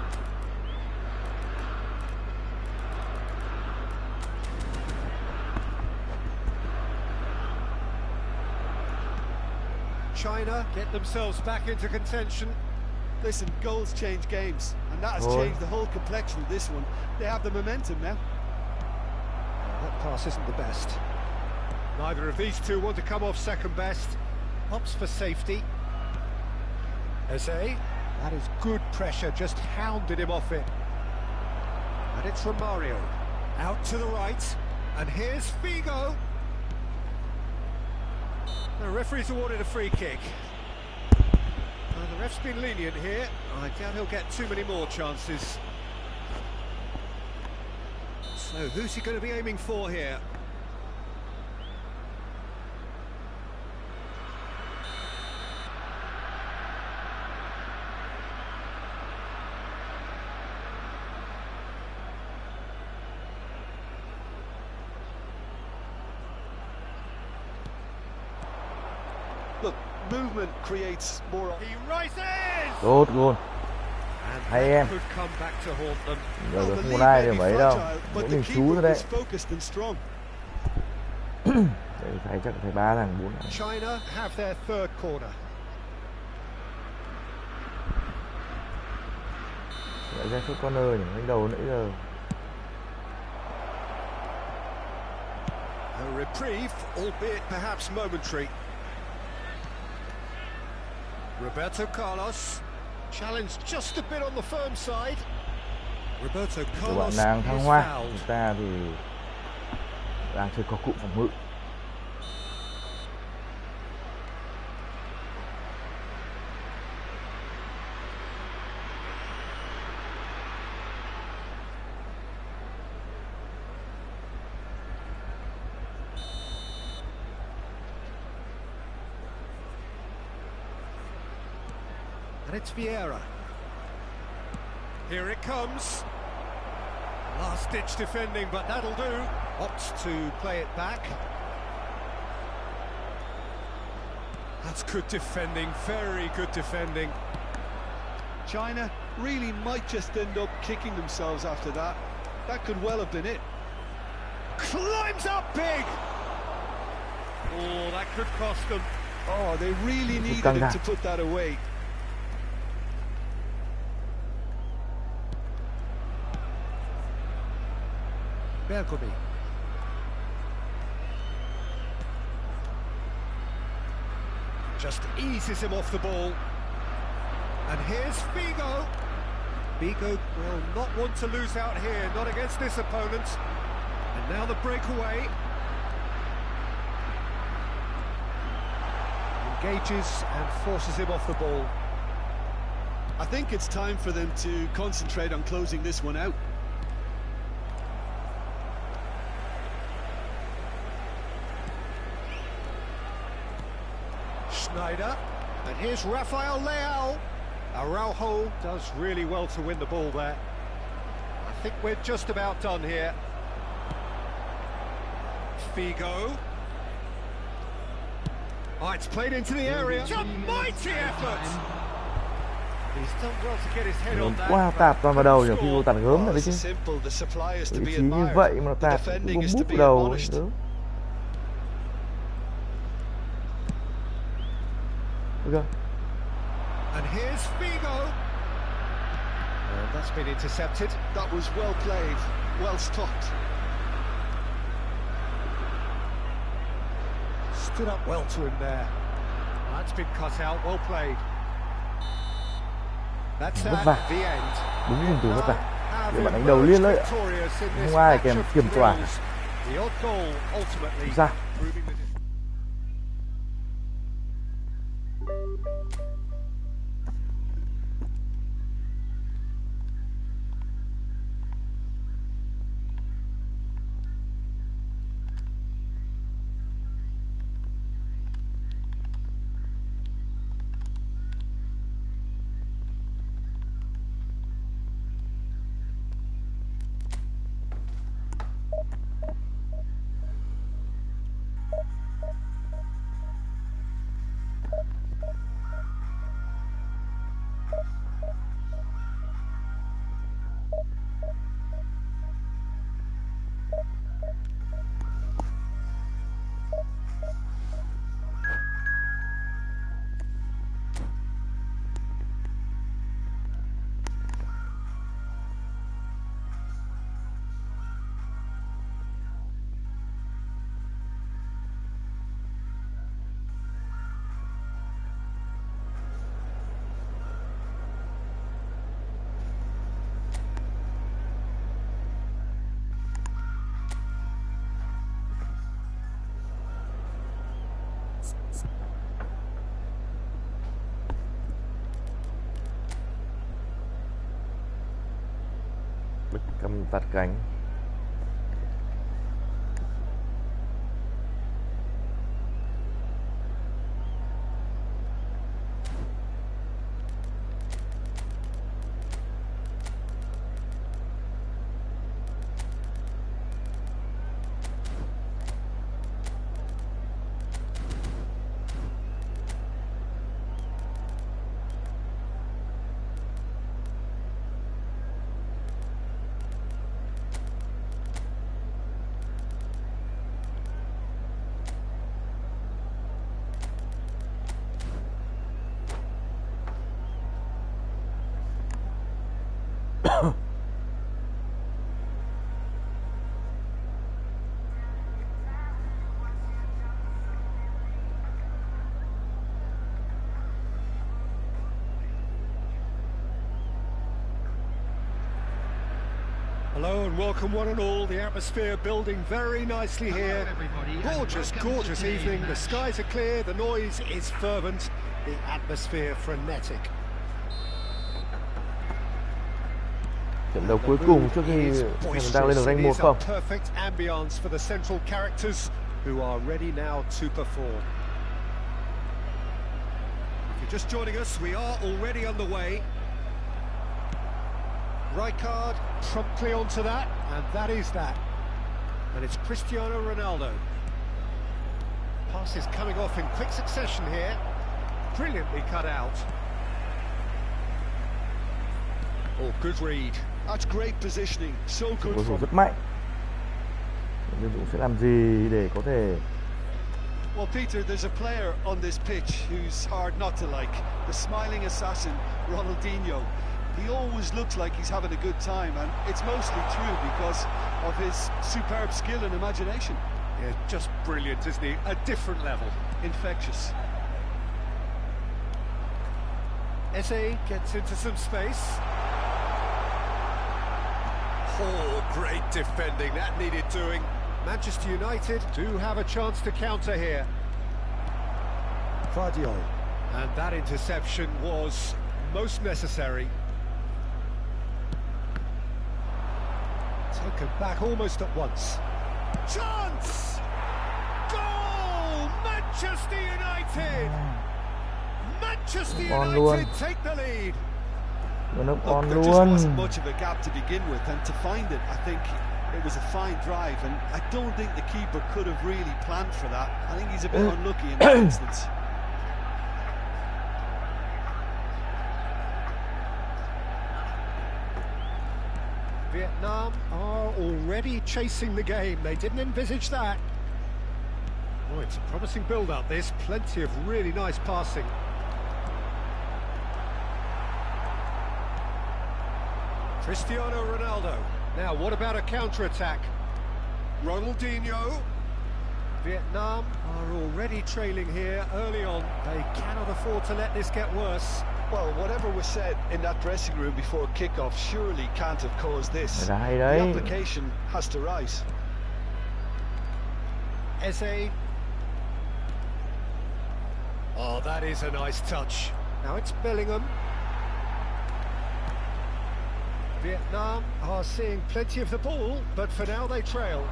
China get themselves back into contention. Listen, goals change games, and that has changed the whole complexion of this one. They have the momentum now. That pass isn't the best. Neither of these two want to come off second best. Opts for safety. Eze, that is good pressure, just hounded him off it. And it's Romario. Out to the right. And here's Figo. The referee's awarded a free kick. The ref's been lenient here. I doubt he'll get too many more chances. So who's he going to be aiming for here? Look, movement creates more. He rises! Tốt luôn. And Hay that em. could come back to haunt them. Giờ Well, không the có lead ai may để be mấy đâu. fragile, Mỗi but the mình chú keeper thôi đấy. was focused and strong. Đây phải chắc phải 3 thằng 4 thằng. China have their third corner. Lại ra sút corner nhỉ, đánh đầu nãy giờ. A reprieve, albeit perhaps momentary. Roberto Carlos challenged just a bit on the firm side. Roberto Các Carlos bạn đang is thăng hoa, fouled. chúng ta thì đang chơi có cụ phòng ngự. And it's Vieira. Here it comes. Last-ditch defending, but that'll do. Opts to play it back. That's good defending, very good defending. China really might just end up kicking themselves after that. That could well have been it. Climbs up big! Oh, that could cost them. Oh, they really needed him to put that away. Bergomi. Just eases him off the ball. And here's Figo. Figo will not want to lose out here, not against this opponent. And now the breakaway. Engages and forces him off the ball. I think it's time for them to concentrate on closing this one out. Schneider, and here's Rafael Leao. Araujo does really well to win the ball there. I think we're just about done here. Figo. Oh, it's played into the area. It's a mighty effort. He's done well to get his head on that. Quá tạt toàn vào đầu, nhiều khi vô tạt gớm rồi đấy chứ. Simple, the supply is to Vị be trí như admired. vậy mà nó The tạt defending cũng is to búp be vào đầu. admonished. Đúng. Được And here's Figo. That's been intercepted. That was well played, well stopped. Stood up well to him there. That's been cut out, well played. That's Vất at vả. the end. Đúng là từ vất vả. Have Để bạn đánh đầu liên đấy. victorious in this Không ai match kèm of kiểm tỏa. thrills. The odd goal ultimately Ra. proving the Cầm tạt cánh. Hello and welcome one and all. The atmosphere building very nicely here. Gorgeous, gorgeous evening. The skies are clear, the noise is fervent, the atmosphere frenetic. Trận đấu cuối cùng trước khi mình đang lên được rank 1 không? Perfect ambience for the central characters who are ready now to perform. If you're just joining us, we are already underway. Rijkaard promptly onto that, and that is that. And it's Cristiano Ronaldo. Passes coming off in quick succession here. Brilliantly cut out. Oh, good read. That's great positioning, so good Cầu thủ from... rất mạnh. Nên Dũng sẽ làm gì để có thể... Well, Peter, there's a player on this pitch who's hard not to like. The smiling assassin, Ronaldinho. He always looks like he's having a good time, and it's mostly true because of his superb skill and imagination. Yeah, just brilliant, isn't he? A different level. Infectious. Eze gets into some space. Oh, great defending, that needed doing. Manchester United do have a chance to counter here. And that interception was most necessary. Taken back almost at once. Chance! Goal! Manchester United! Manchester United take the lead. Look, there just wasn't much of a gap to begin with, and to find it, I think it was a fine drive, and I don't think the keeper could have really planned for that. I think he's a bit unlucky in that instance. Vietnam are already chasing the game. They didn't envisage that. Oh, it's a promising build-up, this. Plenty of really nice passing. Cristiano Ronaldo. Now, what about a counter-attack? Ronaldinho. Vietnam are already trailing here early on. They cannot afford to let this get worse. Well, whatever was said in that dressing room before kickoff surely can't have caused this. Hay The đấy. application has to rise. Eze. Oh, that is a nice touch. Now it's Bellingham. Vietnam are seeing plenty of the ball, but for now they trail.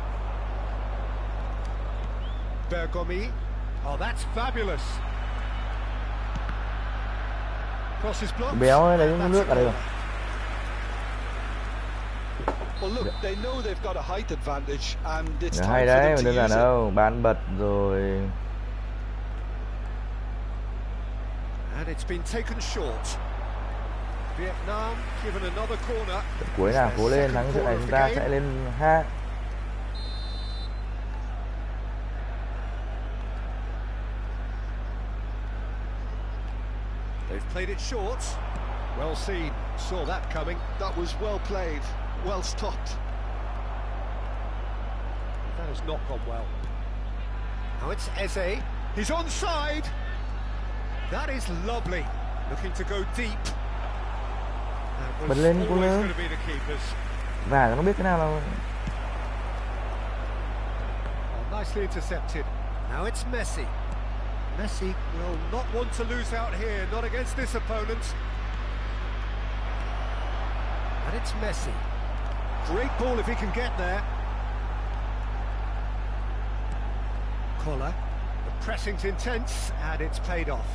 Bergomi. Oh, that's fabulous. Cross is blocked. Béo ấy, lấy nước ở đây rồi. Well, look, they know they've got a height advantage, and it's time Hay for đấy, them mà to đơn giản use it. đâu, bán bật rồi. And it's been taken short. Vietnam given another corner. Cuối nào cố lên, thắng trận này chúng ta sẽ lên ha. They've played it short. Well seen. Saw that coming. That was well played, well stopped. That has not gone well. Now it's Eze. He's onside. That is lovely. Looking to go deep. That was Bật lên, always cố lên. going to be the keepers. Và nó biết cái nào là Oh, nicely intercepted. Now it's Messi. Messi will not want to lose out here, not against this opponent. And it's Messi. Great ball if he can get there. Collar. The pressing's intense, and it's paid off.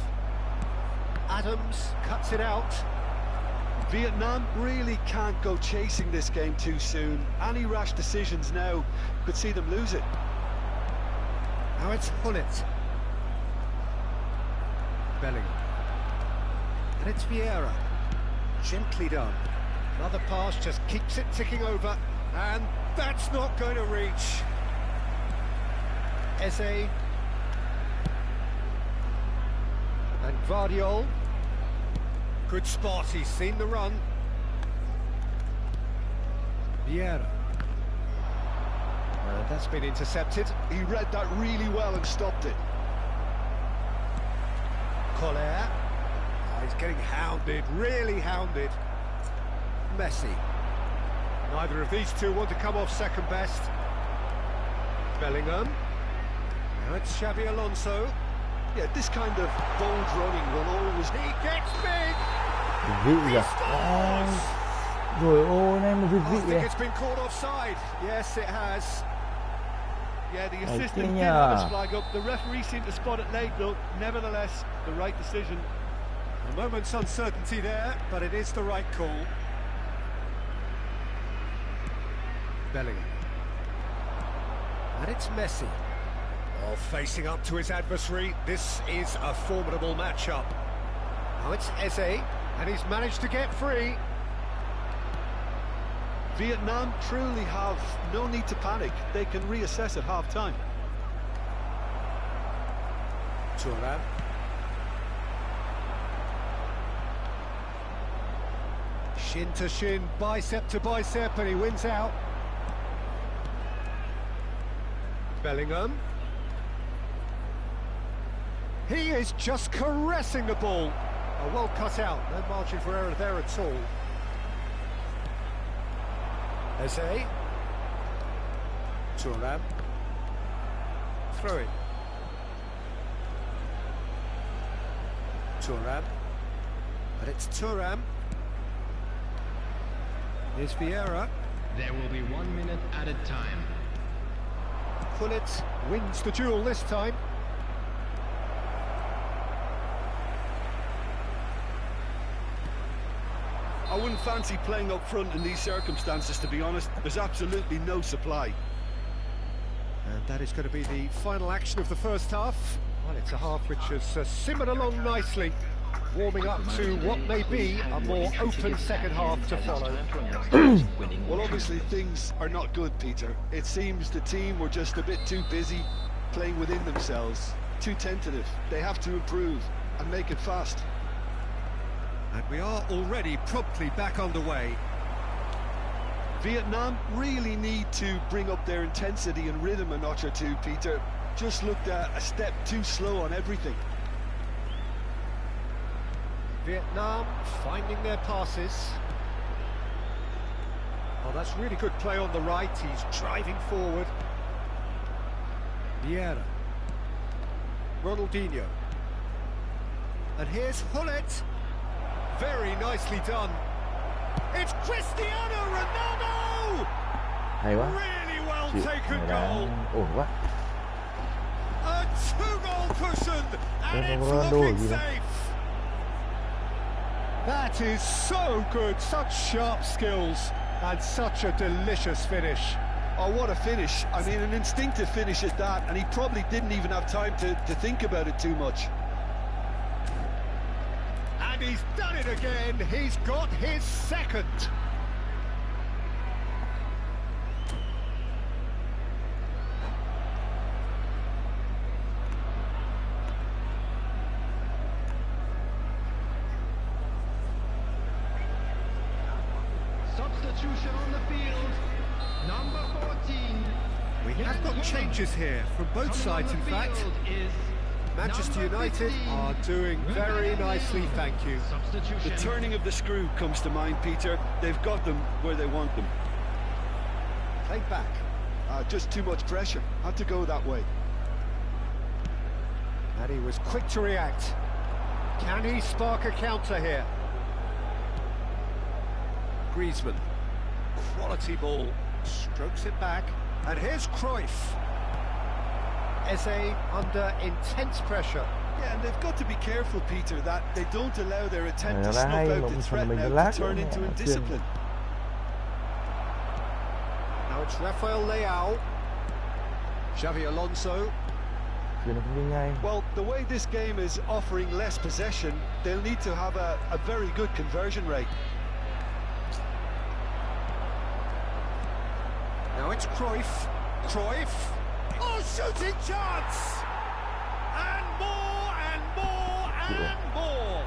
Adams cuts it out. Vietnam really can't go chasing this game too soon. Any rash decisions now could see them lose it. Now it's Hullet. Bellingham. And it's Vieira. Gently done. Another pass just keeps it ticking over. And that's not going to reach. Eze. And Guardiol. Good spot, he's seen the run. Vieira. That's been intercepted. He read that really well and stopped it. Collar. Oh, he's getting hounded, really hounded. Messi. Neither of these two want to come off second best. Bellingham. Now it's Xabi Alonso. Yeah, this kind of bold running will always... He gets big! vị kìa. Rồi ôi, nay một I vị think kìa. it's been called offside. Yes, it has. Yeah, the Hay assistant thế did have nhờ. his flag up. The referee seemed to spot it late, though. Nevertheless, the right decision. A moment's uncertainty there, but it is the right call. Bellingham. And it's Messi. Oh, facing up to his adversary. This is a formidable matchup. Now it's Eze, and he's managed to get free. Vietnam truly have no need to panic. They can reassess at half-time. Thuram. Shin to shin, bicep to bicep, and he wins out. Bellingham. He is just caressing the ball. Oh, well cut out, no margin for error there at all. Eze. Thuram. Throw it. Thuram. But it's Thuram. Here's Vieira. There will be 1 minute added time. Hullet wins the duel this time. I wouldn't fancy playing up front in these circumstances, to be honest. There's absolutely no supply. And that is going to be the final action of the first half. Well, it's a half which has simmered along nicely, warming up to what may be a more open second half to follow. Well, obviously things are not good, Peter. It seems the team were just a bit too busy playing within themselves, too tentative. They have to improve and make it fast. And we are already promptly back underway. Vietnam really need to bring up their intensity and rhythm a notch or two, Peter. Just looked a step too slow on everything. Vietnam finding their passes. Oh, that's really good play on the right. He's driving forward. Vieira. Ronaldinho. And here's Hullet. Very nicely done. It's Cristiano Ronaldo! Hay quá. Really well Chịu, taken này đá goal. ổn quá. A two-goal cushion, and Đây it's có Ronaldo looking gì đâu. safe. That is so good, such sharp skills, and such a delicious finish. Oh, what a finish. I mean, an instinctive finish at that, and he probably didn't even have time to think about it too much. And he's done it again, he's got his second. Substitution on the field, number 14. We have got changes here from both sides, in fact. Manchester United are doing very nicely, thank you. The turning of the screw comes to mind, Peter. They've got them where they want them. Played back. Just too much pressure. Had to go that way. And he was quick to react. Can he spark a counter here? Griezmann. Quality ball. Strokes it back. And here's Cruyff. Eze under intense pressure. Yeah, and they've got to be careful, Peter, that they don't allow their attempt to Nó snuff hay, out nó the cũng threat mình now lát to turn nữa, into nó indiscipline. Now it's Rafael Leao. Xavi Alonso. Chuyền nó không đi ngay. Well, the way this game is offering less possession, they'll need to have a very good conversion rate. Now it's Cruyff. Cruyff. Oh, shooting chance! And more, and more, and more!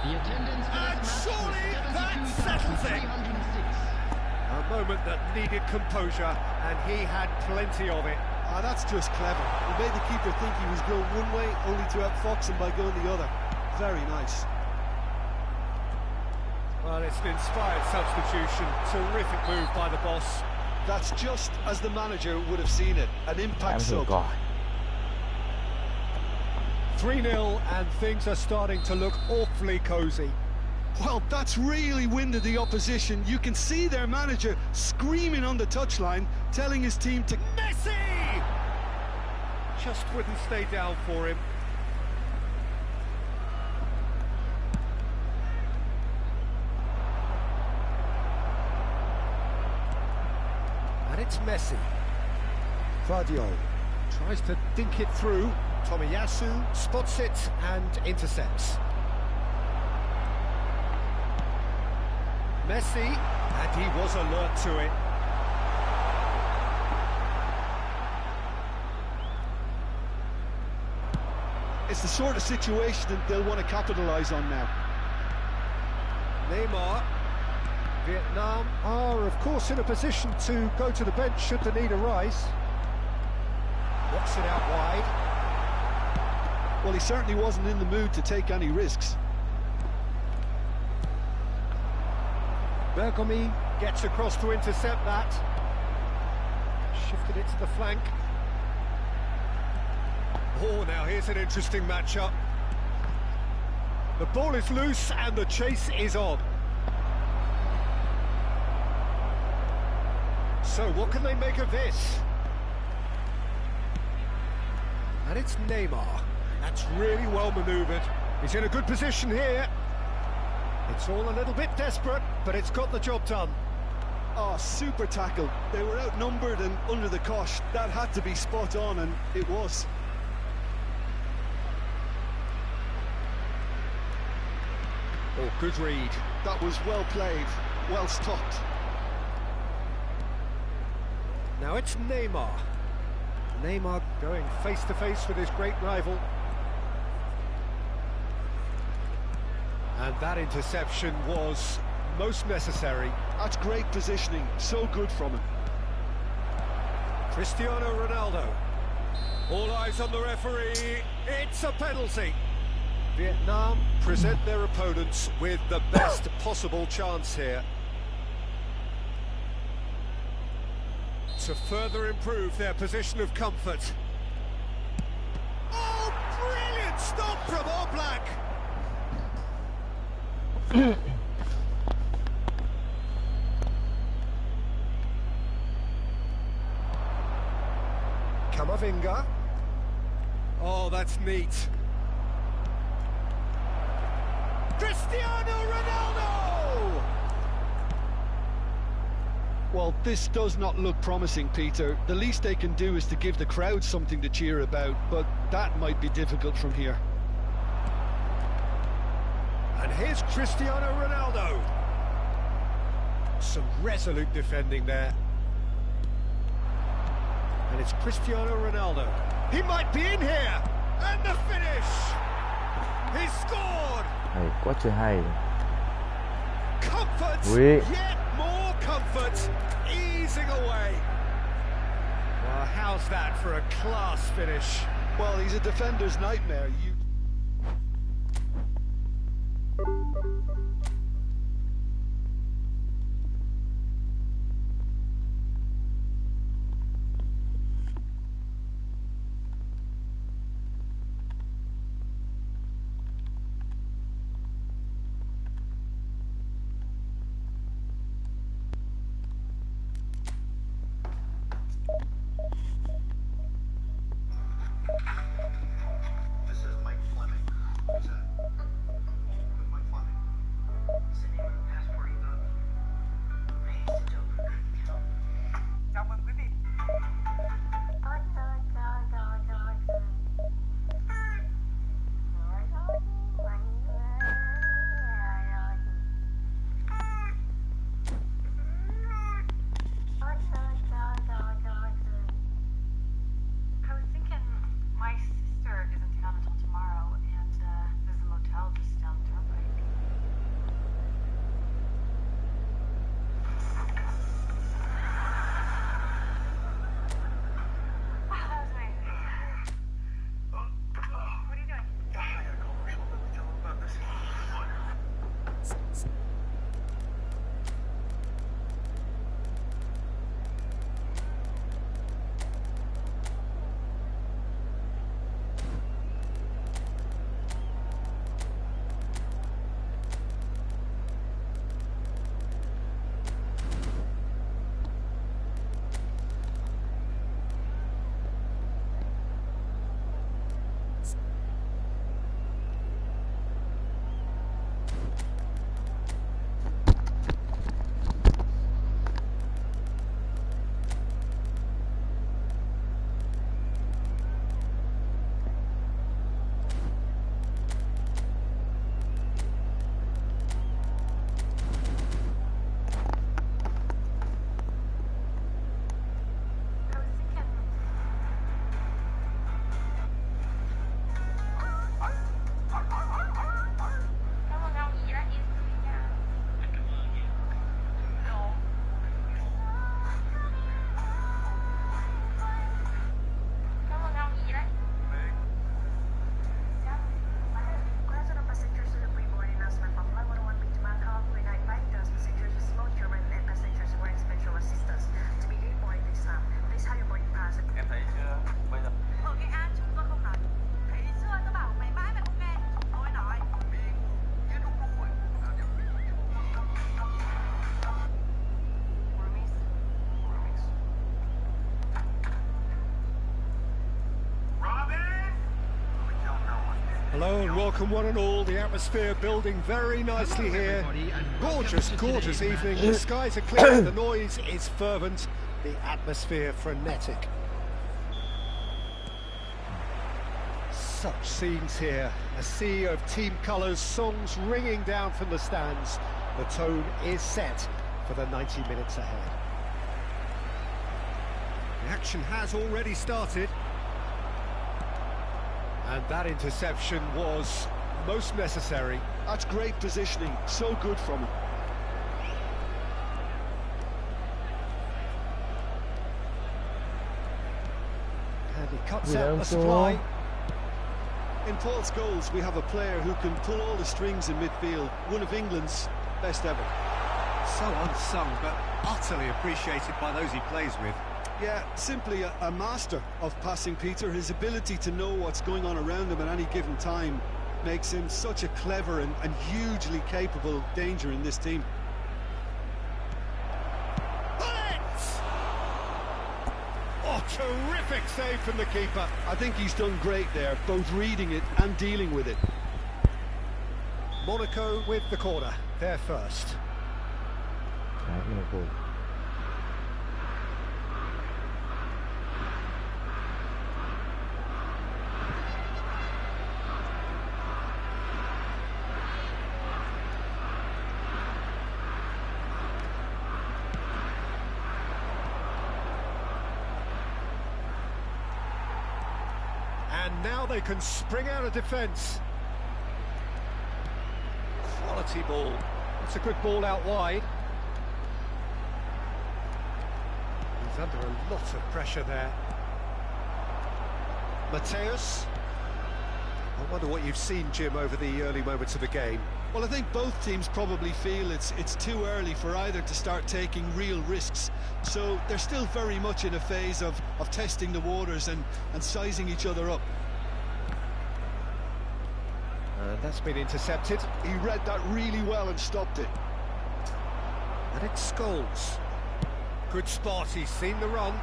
The attendance for And this match surely that was settles it. 72,306. A moment that needed composure, and he had plenty of it. That's just clever. He made the keeper think he was going one way, only to outfox him by going the other. Very nice. Well, it's an inspired substitution. Terrific move by the boss. That's just as the manager would have seen it. An impact sub. 3-0, and things are starting to look awfully cosy. Well, that's really winded the opposition. You can see their manager screaming on the touchline, telling his team to... Messi! Just wouldn't stay down for him. And it's Messi. Vardio tries to dink it through. Tomiyasu spots it and intercepts. Messi, and he was alert to it. It's the sort of situation that they'll want to capitalise on now. Neymar. Vietnam are, of course, in a position to go to the bench should the need arise. Knocks it out wide. Well, he certainly wasn't in the mood to take any risks. Bergomi gets across to intercept that. Shifted it to the flank. Oh, now here's an interesting matchup. The ball is loose and the chase is on. So what can they make of this? And it's Neymar. That's really well manoeuvred. He's in a good position here. It's all a little bit desperate, but it's got the job done. Oh, super tackle. They were outnumbered and under the cosh. That had to be spot on, and it was. Oh, good read. That was well played, well stopped. Now it's Neymar. Neymar going face-to-face with his great rival. And that interception was most necessary. That's great positioning, so good from him. Cristiano Ronaldo. All eyes on the referee. It's a penalty. Vietnam present their opponents with the best possible chance here to further improve their position of comfort. Oh, brilliant stop from Oblak! Camavinga. Oh, that's neat. Cristiano Ronaldo! Well, this does not look promising, Peter. The least they can do is to give the crowd something to cheer about, but that might be difficult from here. And here's Cristiano Ronaldo. Some resolute defending there. And it's Cristiano Ronaldo. He might be in here! And the finish! He scored! Hay quá trời hay. Comfort! Ui. Yet more comfort! Easing away. Well, how's that for a class finish? Well, he's a defender's nightmare. Hello and welcome one and all. The atmosphere building very nicely here. Gorgeous, gorgeous evening. The skies are clear, the noise is fervent, the atmosphere frenetic. Such scenes here. A sea of team colours, songs ringing down from the stands. The tone is set for the 90 minutes ahead. The action has already started. And that interception was most necessary. That's great positioning, so good from him. cuts out the supply. In Paul's goals, we have a player who can pull all the strings in midfield. One of England's best ever. So unsung, but utterly appreciated by those he plays with. Yeah, simply a master of passing, Peter. His ability to know what's going on around him at any given time makes him such a clever and hugely capable danger in this team. Oh, terrific save from the keeper. I think he's done great there, both reading it and dealing with it. Monaco with the corner. They're first. And now they can spring out of defence. Quality ball. It's a good ball out wide. He's under a lot of pressure there. Mateus. I wonder what you've seen, Jim, over the early moments of the game. Well, I think both teams probably feel it's too early for either to start taking real risks. So they're still very much in a phase of testing the waters and sizing each other up. That's been intercepted. He read that really well and stopped it. And it's Scholes. Good spot, he's seen the run.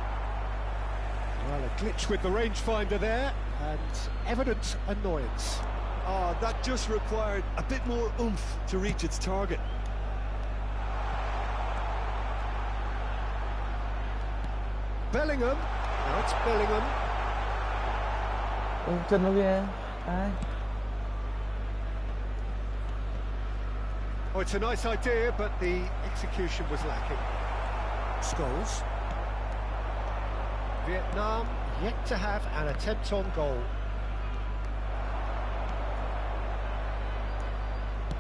Well, a glitch with the rangefinder there, and evident annoyance. Oh, that just required a bit more oomph to reach its target. Bellingham. Now it's Bellingham. Chân nó kìa. Ai? Oh, it's a nice idea, but the execution was lacking. Scholes. Vietnam yet to have an attempt on goal.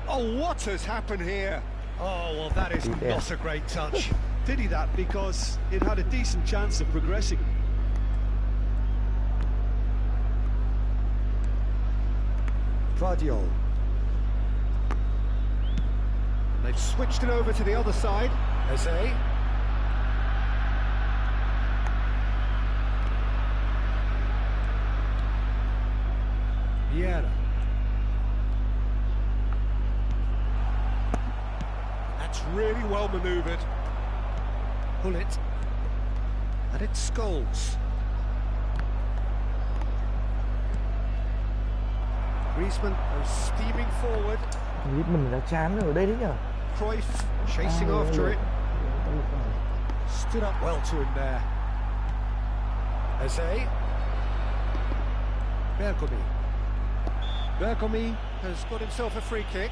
Oh, what has happened here? Oh, well, that is not a great touch. Pity that, because it had a decent chance of progressing. Vardiol. They've switched it over to the other side. Eze. Vieira. That's really well manoeuvred. Pull it. And it's Scholes. Griezmann goes steaming forward. Mình đã chán ở đây đấy nhở. Cruyff chasing after it. Stood up well to him there. Eze. Bergomi. Bergomi has got himself a free kick.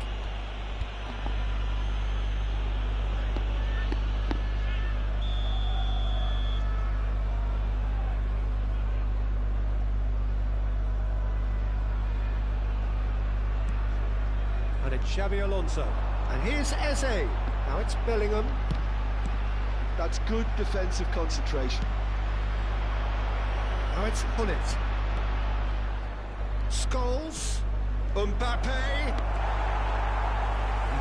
And it's Xabi Alonso. And here's Eze. Now it's Bellingham. That's good defensive concentration. Now it's Hullet. Scholes. Mbappe.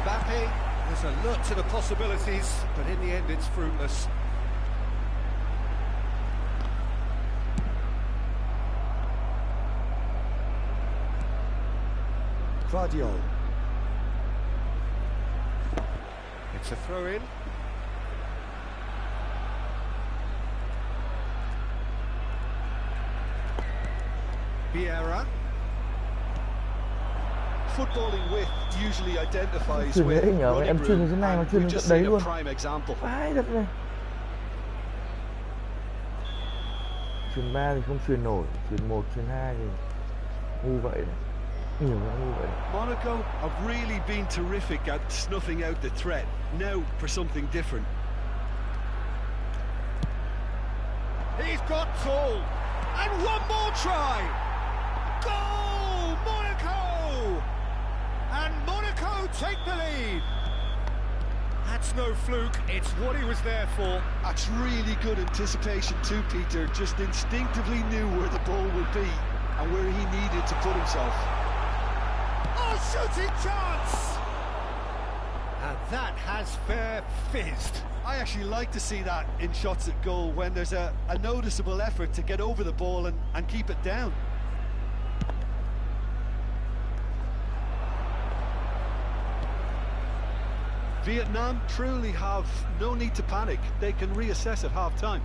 Mbappe has alert to the possibilities, but in the end it's fruitless. Vardiol. It's a throw-in. Vieira. Footballing width usually identifies Chuyền with đấy nhờ, running em chuyền như thế room, này mà and chuyền we've như just tận đấy seen a luôn. prime example. Vãi đất này. Chuyền 3 thì không chuyền nổi, chuyền 1, chuyền 2 thì ngu vậy đấy. Nhiều lắm ngu vậy. Monaco have really been terrific at snuffing out the threat. Now for something different. He's got tall. And one more try. Goal, Monaco! And Monaco take the lead. That's no fluke, it's what he was there for. That's really good anticipation too, Peter. Just instinctively knew where the ball would be and where he needed to put himself. Oh, shooting chance! And that has fair fizzed. I actually like to see that in shots at goal, when there's a noticeable effort to get over the ball and keep it down. Vietnam truly have no need to panic. They can reassess at half-time.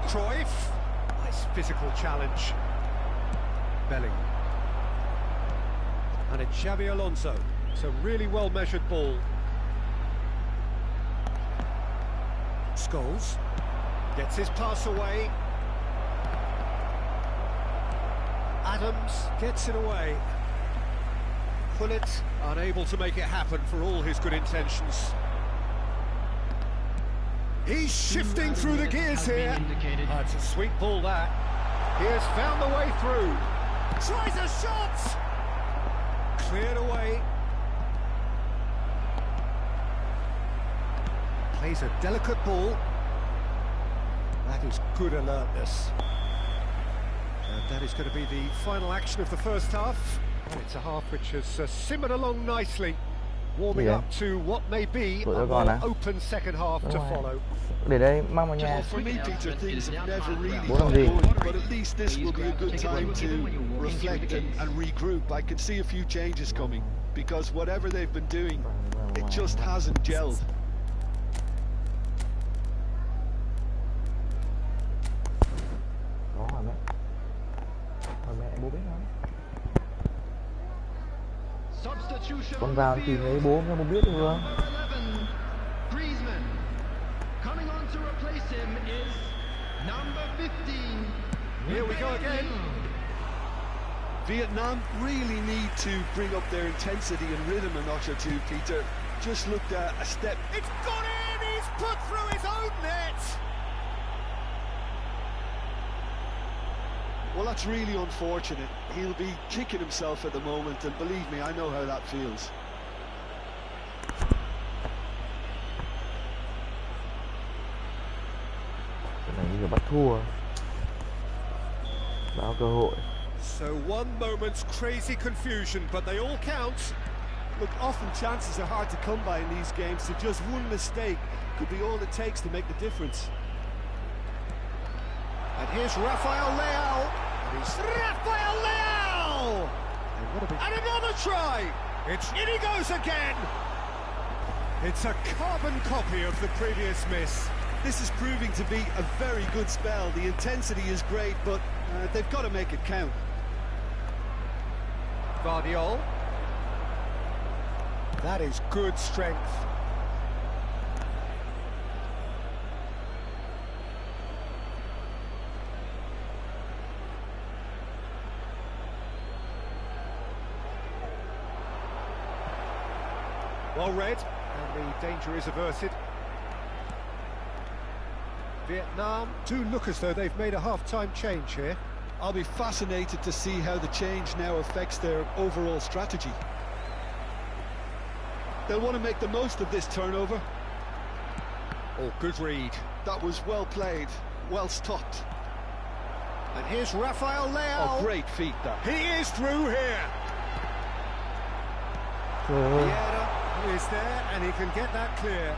Cruyff. Nice physical challenge. Bellingham. And it's Xabi Alonso. It's a really well-measured ball. Scholes gets his pass away. Adams gets it away. Pullet unable to make it happen for all his good intentions. He's shifting through the gears here. Oh, it's a sweet ball that. He has found the way through. Tries a shot. Cleared away. Plays a delicate ball. That is good alertness. And that is going to be the final action of the first half. Oh, it's a half which has simmered along nicely, warming up to what may be a more open second half to follow. Để đây mang vào nhà. Well, for me, Peter, things have never really got going, but at least this will be a good time to reflect and regroup. I can see a few changes coming, because whatever they've been doing, it just hasn't gelled. Đó hả mẹ? Mẹ bố biết không? Con vào tìm lấy bố cho bố biết được không? Coming on to replace him is number 15. Here we go again. Vietnam really need to bring up their intensity and rhythm a notch or two, Peter. Just looked at a step. It's gone in! He's put through his own net! Well, that's really unfortunate. He'll be kicking himself at the moment, and believe me, I know how that feels. Cái này như bắt thua. Báo cơ hội. So one moment's crazy confusion, but they all count. Look, often chances are hard to come by in these games, so just one mistake could be all it takes to make the difference. And here's Rafael Leao. Rafael Leao! And another try! In he goes again! It's a carbon copy of the previous miss. This is proving to be a very good spell. The intensity is great, but they've got to make it count. Guardiola. That is good strength. Well read, and the danger is averted. Vietnam do look as though they've made a half-time change here. I'll be fascinated to see how the change now affects their overall strategy. They'll want to make the most of this turnover. Oh, good read. That was well played, well stopped. And here's Rafael Leao. Oh, great feat, that. He is through here. Vieira is there, and he can get that clear.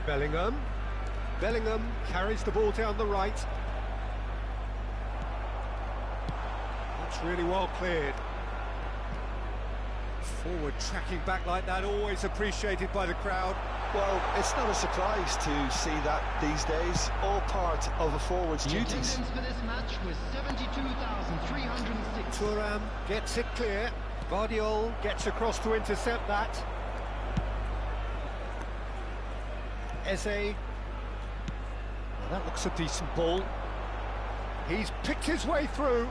Bellingham. Bellingham carries the ball down the right. That's really well cleared. Forward tracking back like that, always appreciated by the crowd. Well, it's not a surprise to see that these days, all part of a forward's duties. Attendance for this match was 72,306. Thuram gets it clear. Guardiola gets across to intercept that. Eze. Well, that looks a decent ball. He's picked his way through.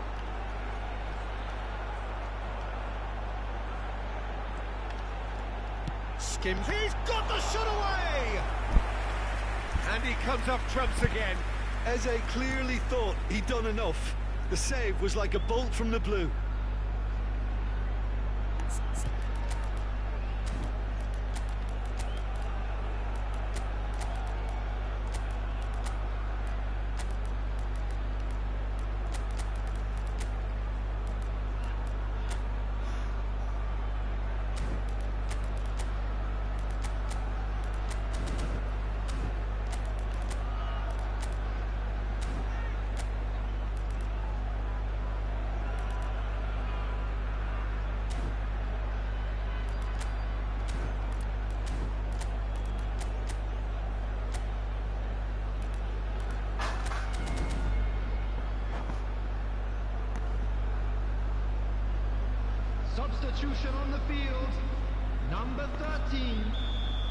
Skims. He's got the shot away! And he comes up trumps again. Eze clearly thought he'd done enough. The save was like a bolt from the blue. Substitution on the field. Number 13.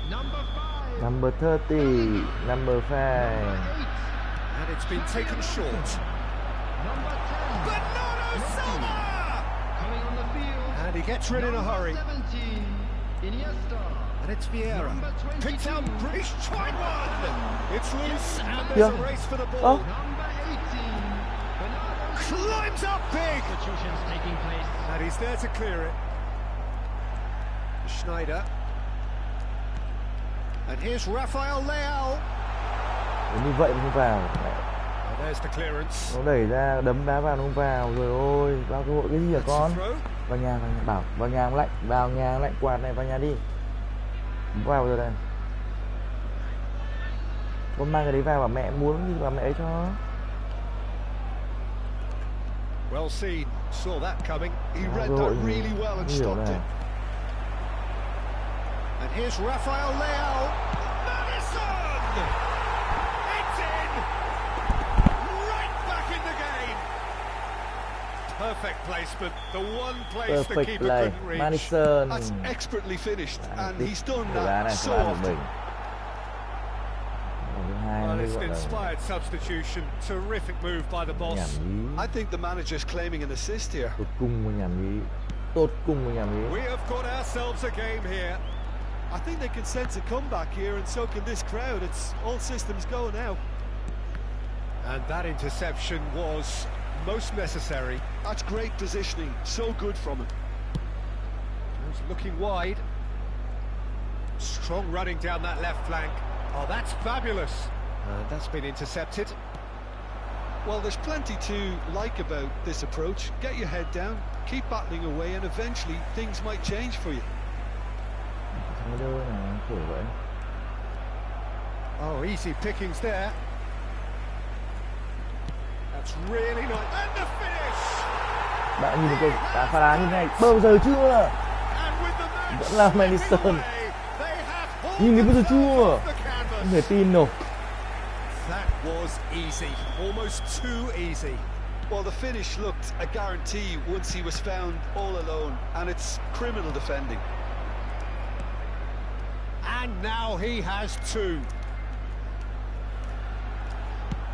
Number 5. Number 30. Number 5. And it's been taken short. Number 10. Bernardo Silva! Coming on the field. And he gets rid in a hurry. 17. Iniesta. And it's Vieira. Number 22. Picked up, British tried one! It's loose, and there's Yeah. a race for the ball. Number 18. Bernardo Climbs up big! Substitutions taking place. And he's there to clear it. Schneider. And here's Rafael Leao. Như vậy mà không vào. And there's the clearance. Nó đẩy ra, đấm đá vào nó không vào. Rồi ôi, bao cơ hội cái gì hả con? Vào nhà, bảo vào nhà lạnh, quạt này, vào nhà đi. Vào rồi đây. Con mang cái đấy vào bảo mẹ muốn gì bảo mẹ ấy cho. Well seen, saw that coming. He read that really well and stopped it. And here's Rafael Leao. Madison! It's in! Right back in the game! Perfect placement, the one place the Perfect keeper play, couldn't reach. Madison. That's expertly finished, and he's done that so often. Well, it's an inspired substitution. Terrific move by the boss. I think the manager's claiming an assist here. We have got ourselves a game here. I think they can sense a comeback here, and so can this crowd. It's all systems go now. And that interception was most necessary. That's great positioning, so good from him. He's looking wide. Strong running down that left flank. Oh, that's fabulous. That's been intercepted. Well, there's plenty to like about this approach. Get your head down, keep battling away, and eventually things might change for you. Oh, easy pickings there. That's really nice. And the finish! Bạn nhìn cái pha đá như này bao giờ chưa? Vẫn là Madison. Nhìn cái bao giờ chưa? Không thể tin nổi. That was easy, almost too easy. Well, the finish looked a guarantee once he was found all alone, and it's criminal defending. And now he has two.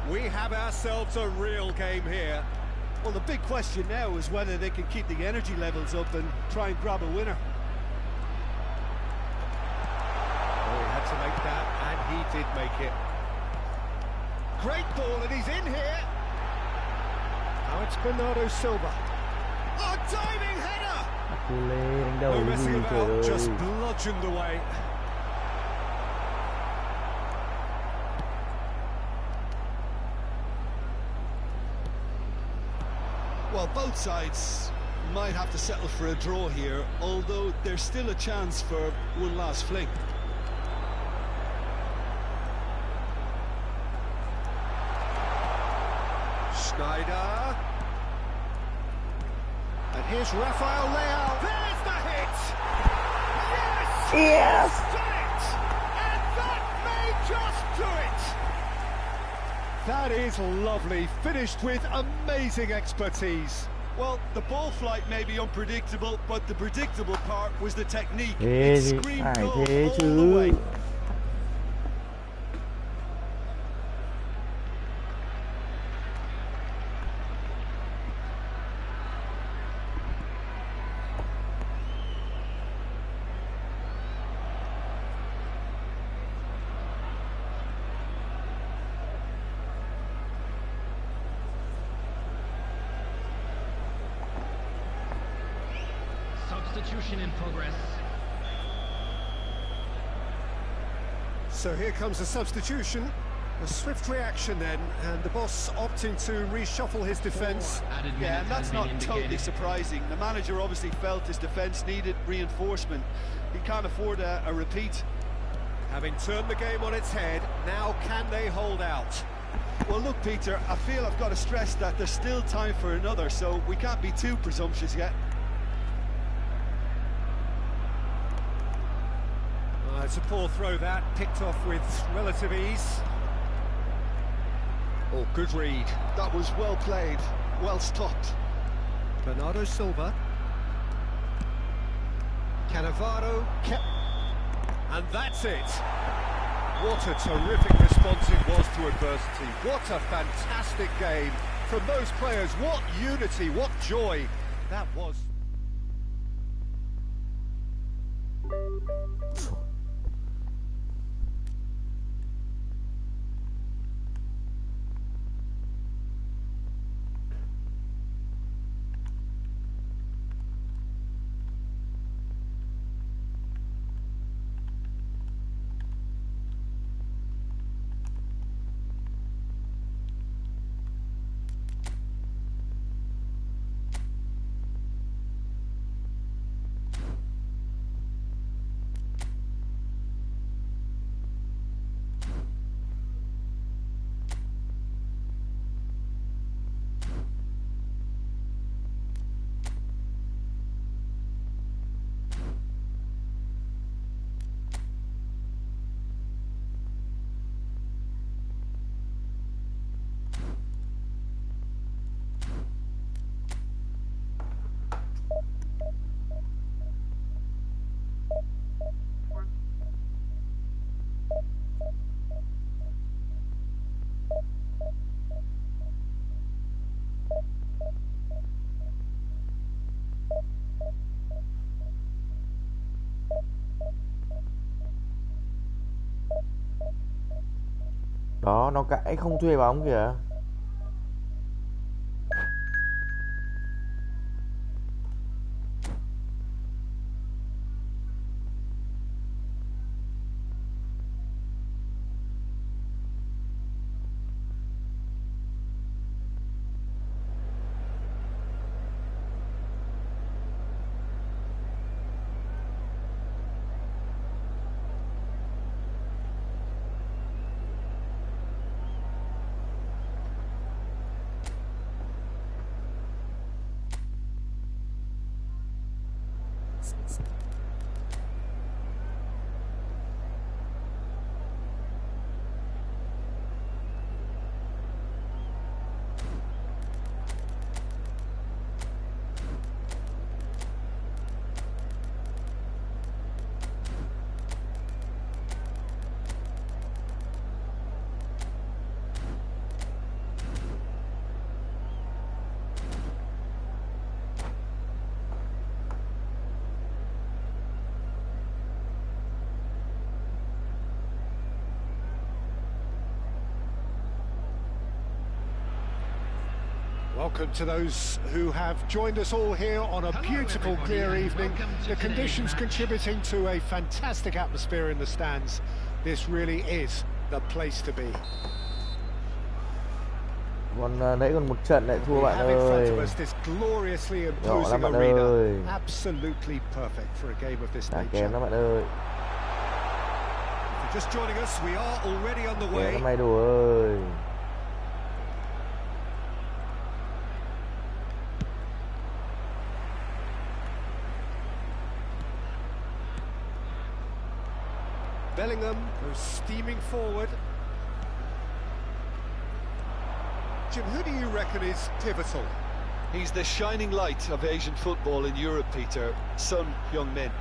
We have ourselves a real game here. Well, the big question now is whether they can keep the energy levels up and try and grab a winner. Oh, he had to make that, and he did make it. Great ball, and he's in here. Now it's Bernardo Silva. Oh, diving header! No messing about, just bludgeoned away. Well, both sides might have to settle for a draw here, although there's still a chance for one last fling. Schneider. And here's Rafael Leao. There's the hit! Yes! Yes! Done it! And that may just do it! That is lovely, finished with amazing expertise. Well, the ball flight may be unpredictable, but the predictable part was the technique. It screamed goal all the way. Substitution in progress. So here comes a substitution. A swift reaction then, and the boss opting to reshuffle his defence. Yeah, and that's not totally surprising. The manager obviously felt his defence needed reinforcement. He can't afford a repeat. Having turned the game on its head, now can they hold out? Well, look, Peter, I feel I've got to stress that there's still time for another, so we can't be too presumptuous yet. It's a poor throw that, picked off with relative ease. Oh, good read. That was well played, well stopped. Bernardo Silva. Cannavaro kept... And that's it. What a terrific response it was to adversity. What a fantastic game from those players. What unity, what joy that was. Đó, nó cãi không thuê bóng kìa. Welcome to those who have joined us all here on a beautiful, clear evening. The conditions contributing to a fantastic atmosphere in the stands. This really is the place to be. Còn nãy còn một trận lại thua bạn ơi. This gloriously Nhỏ lắm imposing bạn arena. ơi. Absolutely perfect for a game of this Đá nature. kém lắm bạn ơi. If you're just joining us, we are already on the Kém way. lắm mày đồ ơi. Bellingham goes steaming forward. Jim, who do you reckon is pivotal? He's the shining light of Asian football in Europe, Peter. Son Heung-min.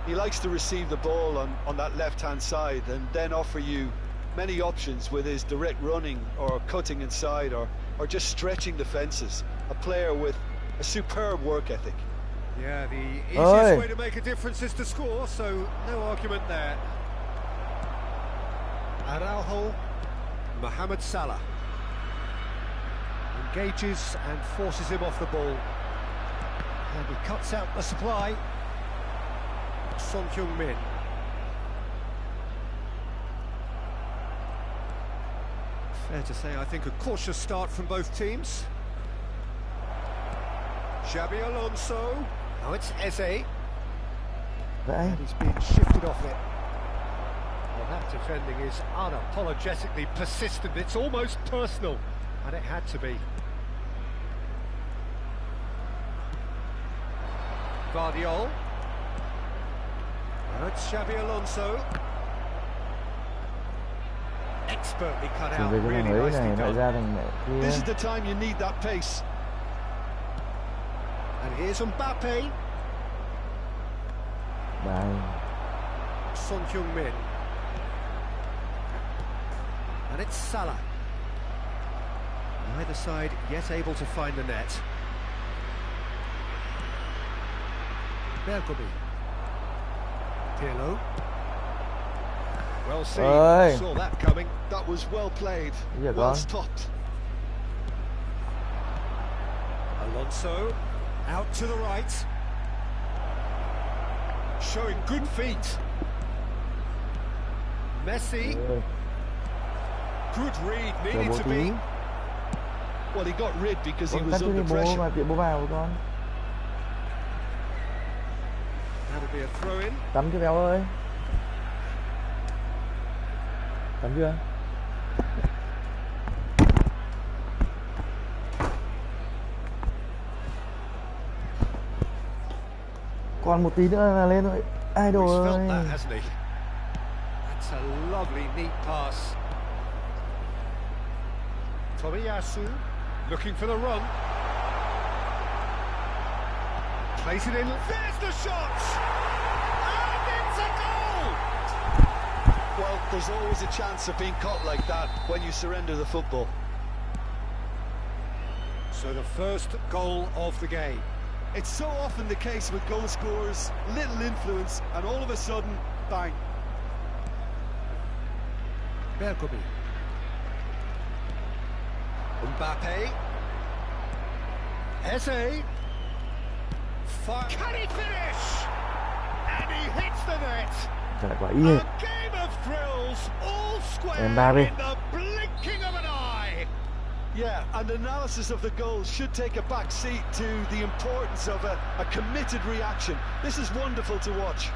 He likes to receive the ball on that left-hand side and then offer you many options with his direct running or cutting inside or just stretching defences. A player with a superb work ethic. Yeah, the easiest way to make a difference is to score, so no argument there. Araujo, Mohamed Salah. Engages and forces him off the ball. And he cuts out the supply. Son Heung-min. Fair to say, I think, a cautious start from both teams. Xabi Alonso. Now it's Eze. And he's been shifted off it. Well, that defending is unapologetically persistent. It's almost personal. And it had to be. Guardiola. Now it's Xabi Alonso. Expertly cut out, really nicely done. This is the time you need that pace. And here's Mbappe. Đấy. Son Heung-min. And it's Salah. Neither side yet able to find the net. Bergomi. Pirlo. Well seen, Ơi. saw that coming. That was well played, Dạ well con. stopped. Alonso, out to the right. Showing good feet. Messi. Good read, Chờ needed bố to tí. be. Well, he got rid because he Con was cắt under cho bố pressure. và tiện bố vào với con. That'll be a throw in. Tắm chưa béo ơi? Tắm chưa? Còn một tí nữa là lên rồi. Idol He's ơi. felt that, hasn't he? That's a lovely, neat pass. Tomiyasu looking for the run. Plays it in. There's the shot! And it's a goal! Well, there's always a chance of being caught like that when you surrender the football. So the first goal of the game. It's so often the case with goal scorers, little influence, and all of a sudden, bang. Bergomi. Mbappe. Eze. Can he finish? And he hits the net. Trời quả A y. game of thrills, all square Mbappe. in the blinking of an eye. Yeah, and analysis of the goal should take a back seat to the importance of a committed reaction. This is wonderful to watch.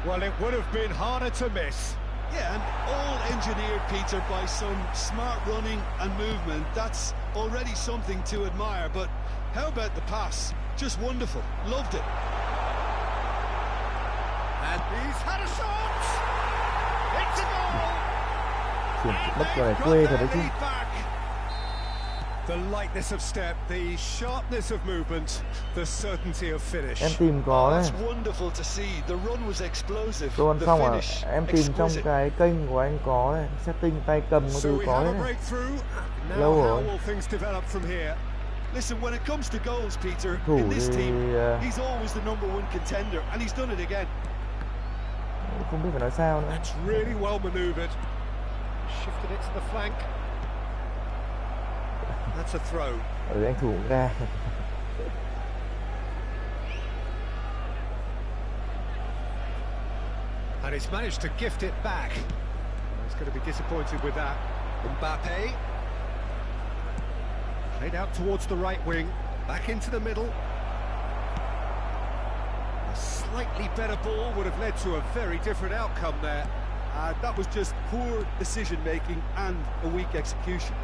Well, it would have been harder to miss. Yeah, and all engineered, Peter, by some smart running and movement. That's already something to admire, but how about the pass? Just wonderful. Loved it. And he's had a shot! It's a goal! Chuyển bất ngờ này quê thật đấy chứ. Lead back. The lightness of step, the sharpness of movement, the certainty of finish. Em tìm có đấy. That's wonderful to see. The run was explosive. Tôn The Phong à, finish em tìm trong exquisite. cái kênh của anh có đấy. Setting tay cầm có So thứ we có have đấy a này. breakthrough. Now Lâu how rồi. will things develop from here? Listen, when it comes to goals, Peter, Thủ in this thì team, he's always the number one contender, and he's done it again. không biết phải nói sao nữa. It's really well manoeuvred. Shifted it to the flank. That's a throw. Anh thủ cũng ra. And he's managed to gift it back. He's going to be disappointed with that. Mbappe. Played out towards the right wing. Back into the middle. A slightly better ball would have led to a very different outcome there. That was just poor decision-making and a weak execution.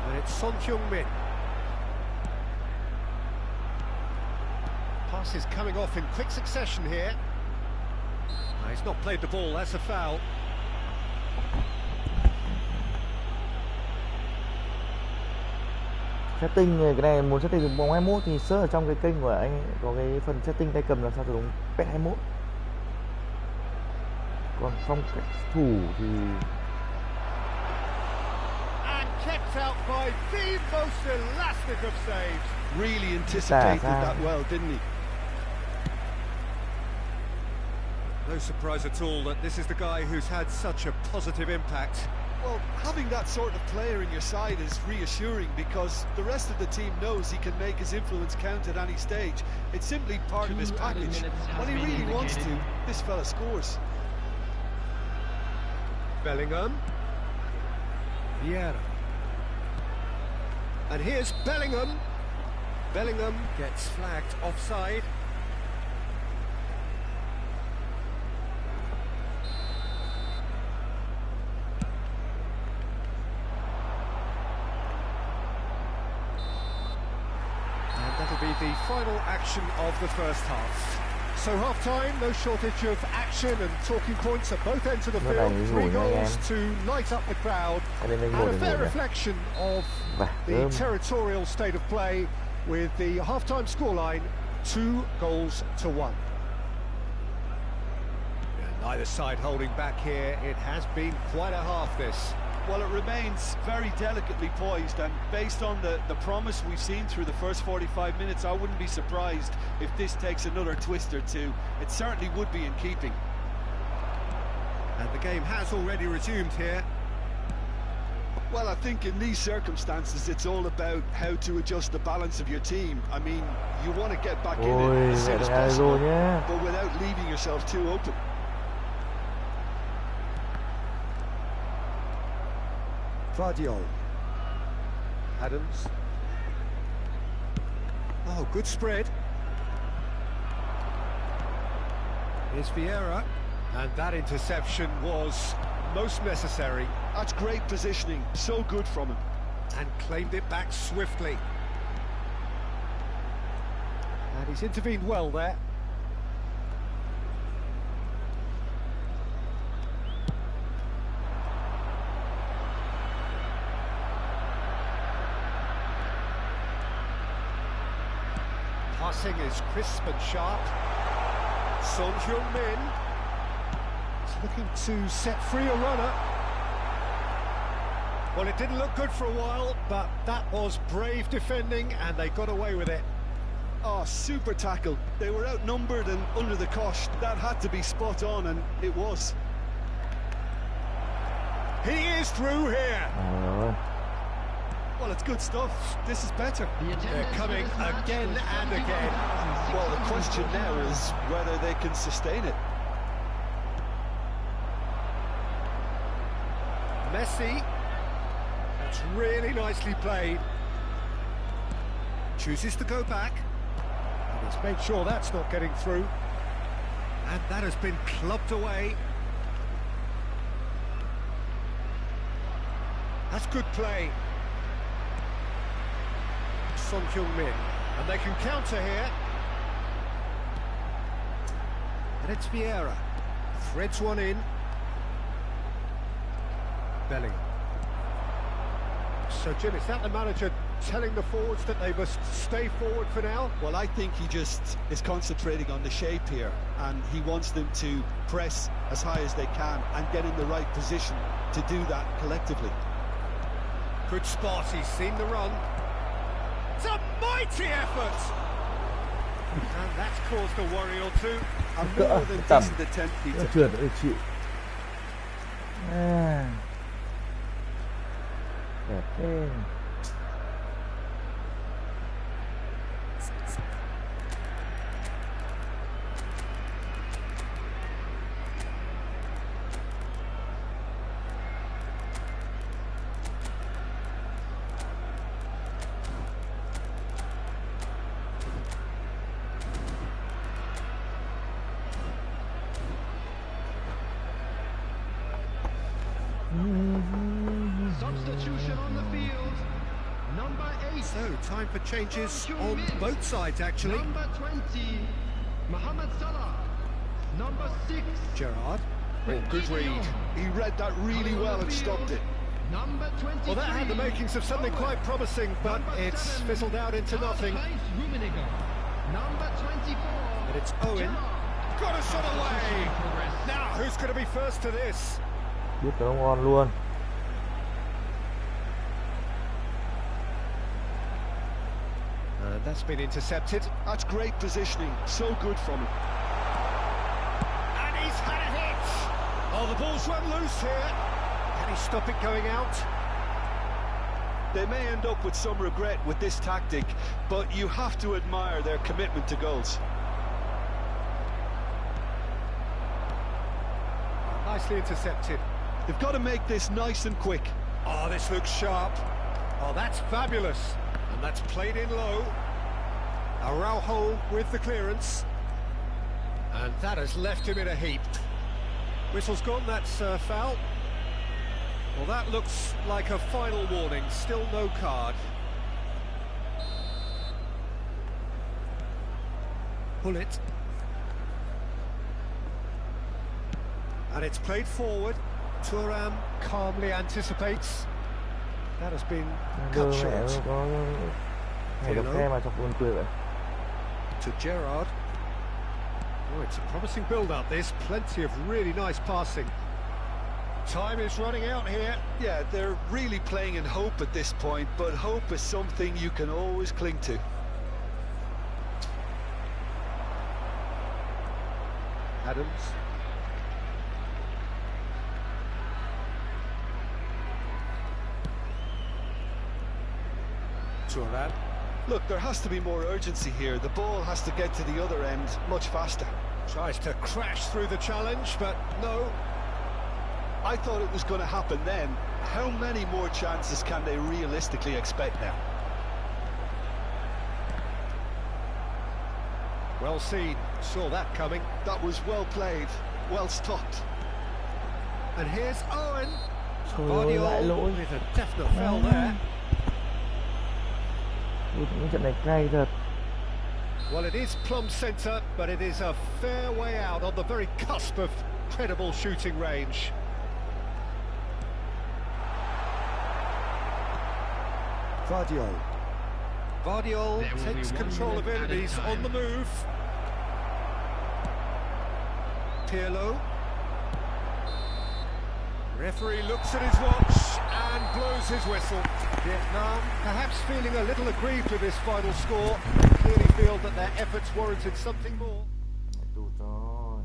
And it's Son Heung-min. Passes coming off in quick succession here. He's not played the ball, that's a foul. Setting cái này muốn setting được bóng 21 thì search ở trong cái kênh của anh có cái phần setting tay cầm làm sao cho đúng PES 21. Còn phong cách thủ thì And kept out by the most elastic of saves. Really anticipated ra. that well, didn't he? No surprise at all that this is the guy who's had such a positive impact. Well, having that sort of player in your side is reassuring because the rest of the team knows he can make his influence count at any stage. It's simply part of his package. When he really wants to, this fella scores. Bellingham. Vieira. And here's Bellingham. Bellingham gets flagged offside. That'll be the final action of the first half. So half-time, no shortage of action and talking points at both ends of the field. 3 goals to light up the crowd. And a fair reflection of the territorial state of play with the half-time scoreline 2-1. Neither side holding back here. It has been quite a half, this. Well, it remains very delicately poised, and based on the promise we've seen through the first 45 minutes, I wouldn't be surprised if this takes another twist or two. It certainly would be in keeping. And the game has already resumed here. Well, I think in these circumstances, it's all about how to adjust the balance of your team. I mean, you want to get back in it as soon as possible, but without leaving yourself too open. Adams. Oh, good spread. Here's Vieira. And that interception was most necessary. That's great positioning, so good from him. And claimed it back swiftly. And he's intervened well there. Passing is crisp and sharp. Son Heung-min is looking to set free a runner. Well, it didn't look good for a while, but that was brave defending, and they got away with it. Oh, super tackle. They were outnumbered and under the cosh. That had to be spot on, and it was. He is through here. Well, it's good stuff. This is better. They're coming again and again. Well, the question now is whether they can sustain it. Messi. That's really nicely played. Chooses to go back. And he's made sure that's not getting through. And that has been clubbed away. That's good play. Son Heung-min. And they can counter here. And it's Vieira. Threads one in. Bellingham. So, Jim, is that the manager telling the forwards that they must stay forward for now? Well, I think he just is concentrating on the shape here, and he wants them to press as high as they can and get in the right position to do that collectively. Good spot, he's seen the run. It's a mighty effort! And that's caused a worry or two. A more than decent attempt, Peter. Substitution on the field. Number 8. So, time for changes on both sides, actually. Number 20, Mohamed Salah. Number 6, Gerrard. Oh, good read. He read that really well and stopped it. Number 23. Well, that had the makings of something quite promising, but it's fizzled out into nothing. Number 24. And it's Owen. Got a shot away. Now, who's going to be first to this? Biết nó ngon luôn. That's been intercepted. That's great positioning. So good from him. And he's had a hit. Oh, the ball's run loose here. Can he stop it going out? They may end up with some regret with this tactic, but you have to admire their commitment to goals. Nicely intercepted. They've got to make this nice and quick. Oh, this looks sharp. Oh, that's fabulous. And that's played in low. Araujo with the clearance. And that has left him in a heap. Whistle's gone, that's foul. Well, that looks like a final warning. Still no card. Pull it. And it's played forward. Thuram calmly anticipates. That has been cut short. Này đọc khe mà chọc buồn cười vậy. To Gerrard. Oh, it's a promising build-up, this. Plenty of really nice passing. Time is running out here. Yeah, they're really playing in hope at this point, but hope is something you can always cling to. Adams. Turan. Look, there has to be more urgency here. The ball has to get to the other end much faster. Tries to crash through the challenge, but no. I thought it was going to happen then. How many more chances can they realistically expect now? Well seen, saw that coming. That was well played, well stopped. And here's Owen. Trời ơi, lại lỗi. With a definite foul there. Những trận này cay thật. Well, it is plumb centre, but it is a fair way out on the very cusp of credible shooting range. Vardiol takes control of enemies on the move. Pirlo. Referee looks at his watch and blows his whistle. Vietnam perhaps feeling a little aggrieved with this final score. They clearly feel that their efforts warranted something more. Tụt rồi.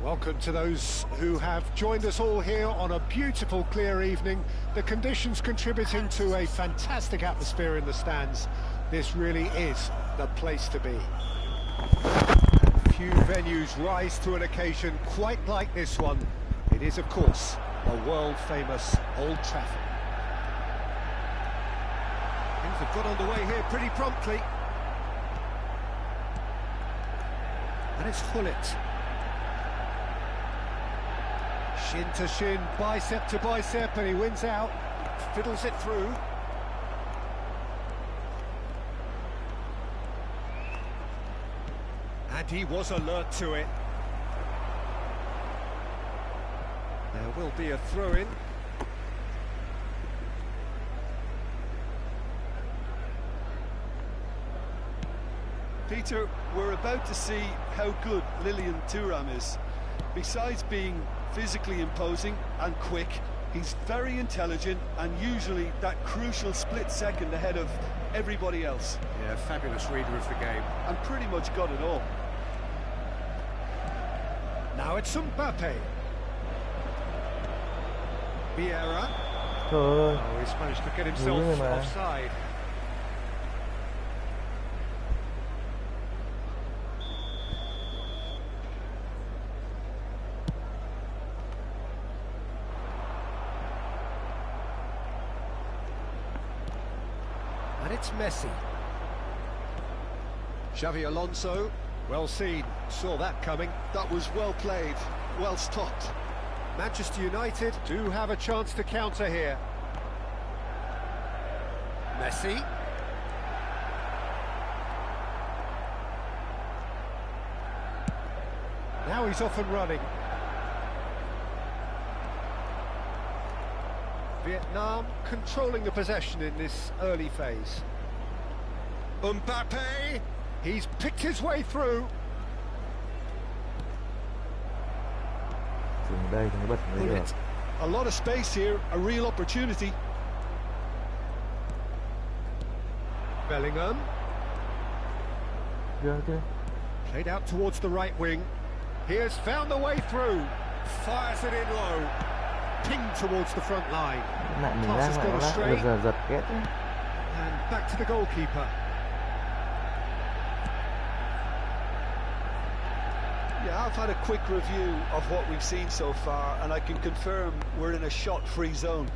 Welcome to those who have joined us all here on a beautiful, clear evening. The conditions contributing to a fantastic atmosphere in the stands. This really is the place to be. Few venues rise to an occasion quite like this one. It is, of course, the world-famous Old Trafford. Things have got underway here pretty promptly. And it's Hullet. Shin to shin, bicep to bicep, and he wins out, fiddles it through. And he was alert to it. There will be a throw-in. Peter, we're about to see how good Lilian Thuram is. Besides being physically imposing and quick, he's very intelligent and usually that crucial split second ahead of everybody else. Yeah, fabulous reader of the game. And pretty much got it all. Now it's Mbappe. Vieira. Trời ơi. Oh, he's managed to get himself offside. And it's Messi. Xavi Alonso. Well seen, saw that coming. That was well played, well stopped. Manchester United do have a chance to counter here. Messi. Now he's off and running. Vietnam controlling the possession in this early phase. Mbappe, he's picked his way through. Đây thì bật mới được. A lot of space here, a real opportunity. Bellingham. Chưa chưa. Played out towards the right wing. He has found the way through. Fires it in low. Pinged towards the front line. Lại mình Pass has đang gone lại astray. giật kết. And back to the goalkeeper. Yeah, I've had a quick review of what we've seen so far, and I can confirm we're in a shot-free zone.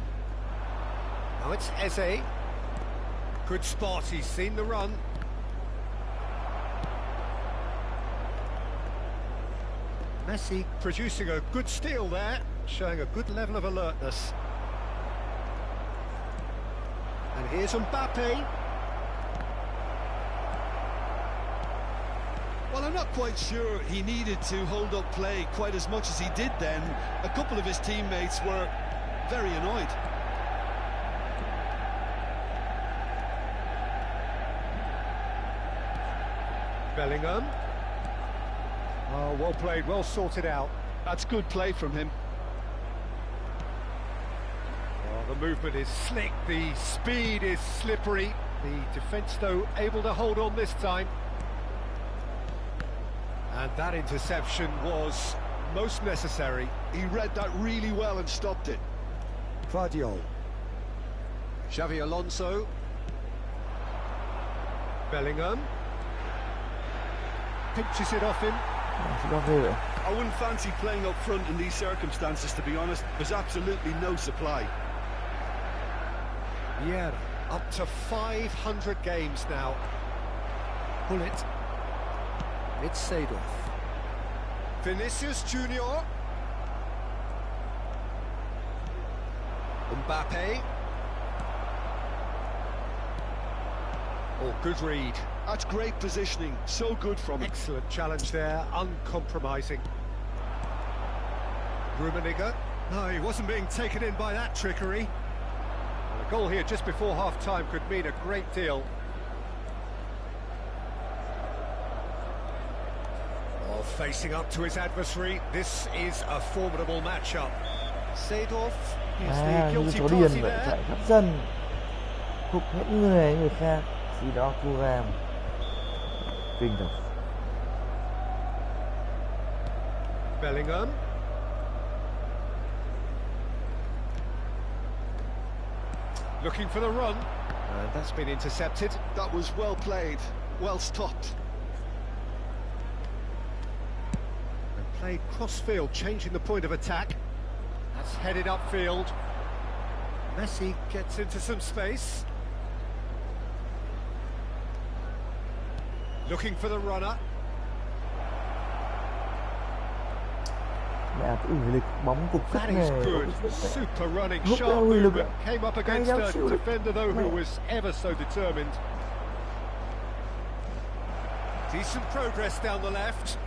Now it's Eze. Good spot, he's seen the run. Messi producing a good steal there, showing a good level of alertness. And here's Mbappe. Well, I'm not quite sure he needed to hold up play quite as much as he did then. A couple of his teammates were very annoyed. Bellingham. Oh, well played, well sorted out. That's good play from him. Oh, the movement is slick, the speed is slippery. The defence, though, able to hold on this time. And that interception was most necessary. He read that really well and stopped it. Guardiola. Xavi Alonso. Bellingham. Pinches it off him. I wouldn't fancy playing up front in these circumstances, to be honest. There's absolutely no supply. Yeah, up to 500 games now. Pull it. It's Seedorf. Vinicius Junior. Mbappe. Oh, good read. That's great positioning, so good from him. Excellent challenge there, uncompromising. Rummenigge. No, he wasn't being taken in by that trickery. Well, a goal here just before half-time could mean a great deal. Oh, facing up to his adversary, this is a formidable matchup. Seedorf is the guilty có party điền vậy, there. chạy khắp sân, thục hết người khác, gì đó thu làm. Kinh thật. Bellingham. Looking for the run. That's been intercepted. That was well played, well stopped. And played cross-field, changing the point of attack. That's headed upfield. Messi gets into some space. Looking for the runner. Mẹ uy lực bóng cục That is good. Super running, sharp movement. Came up against a defender, though, who was ever so determined. Decent progress down the left.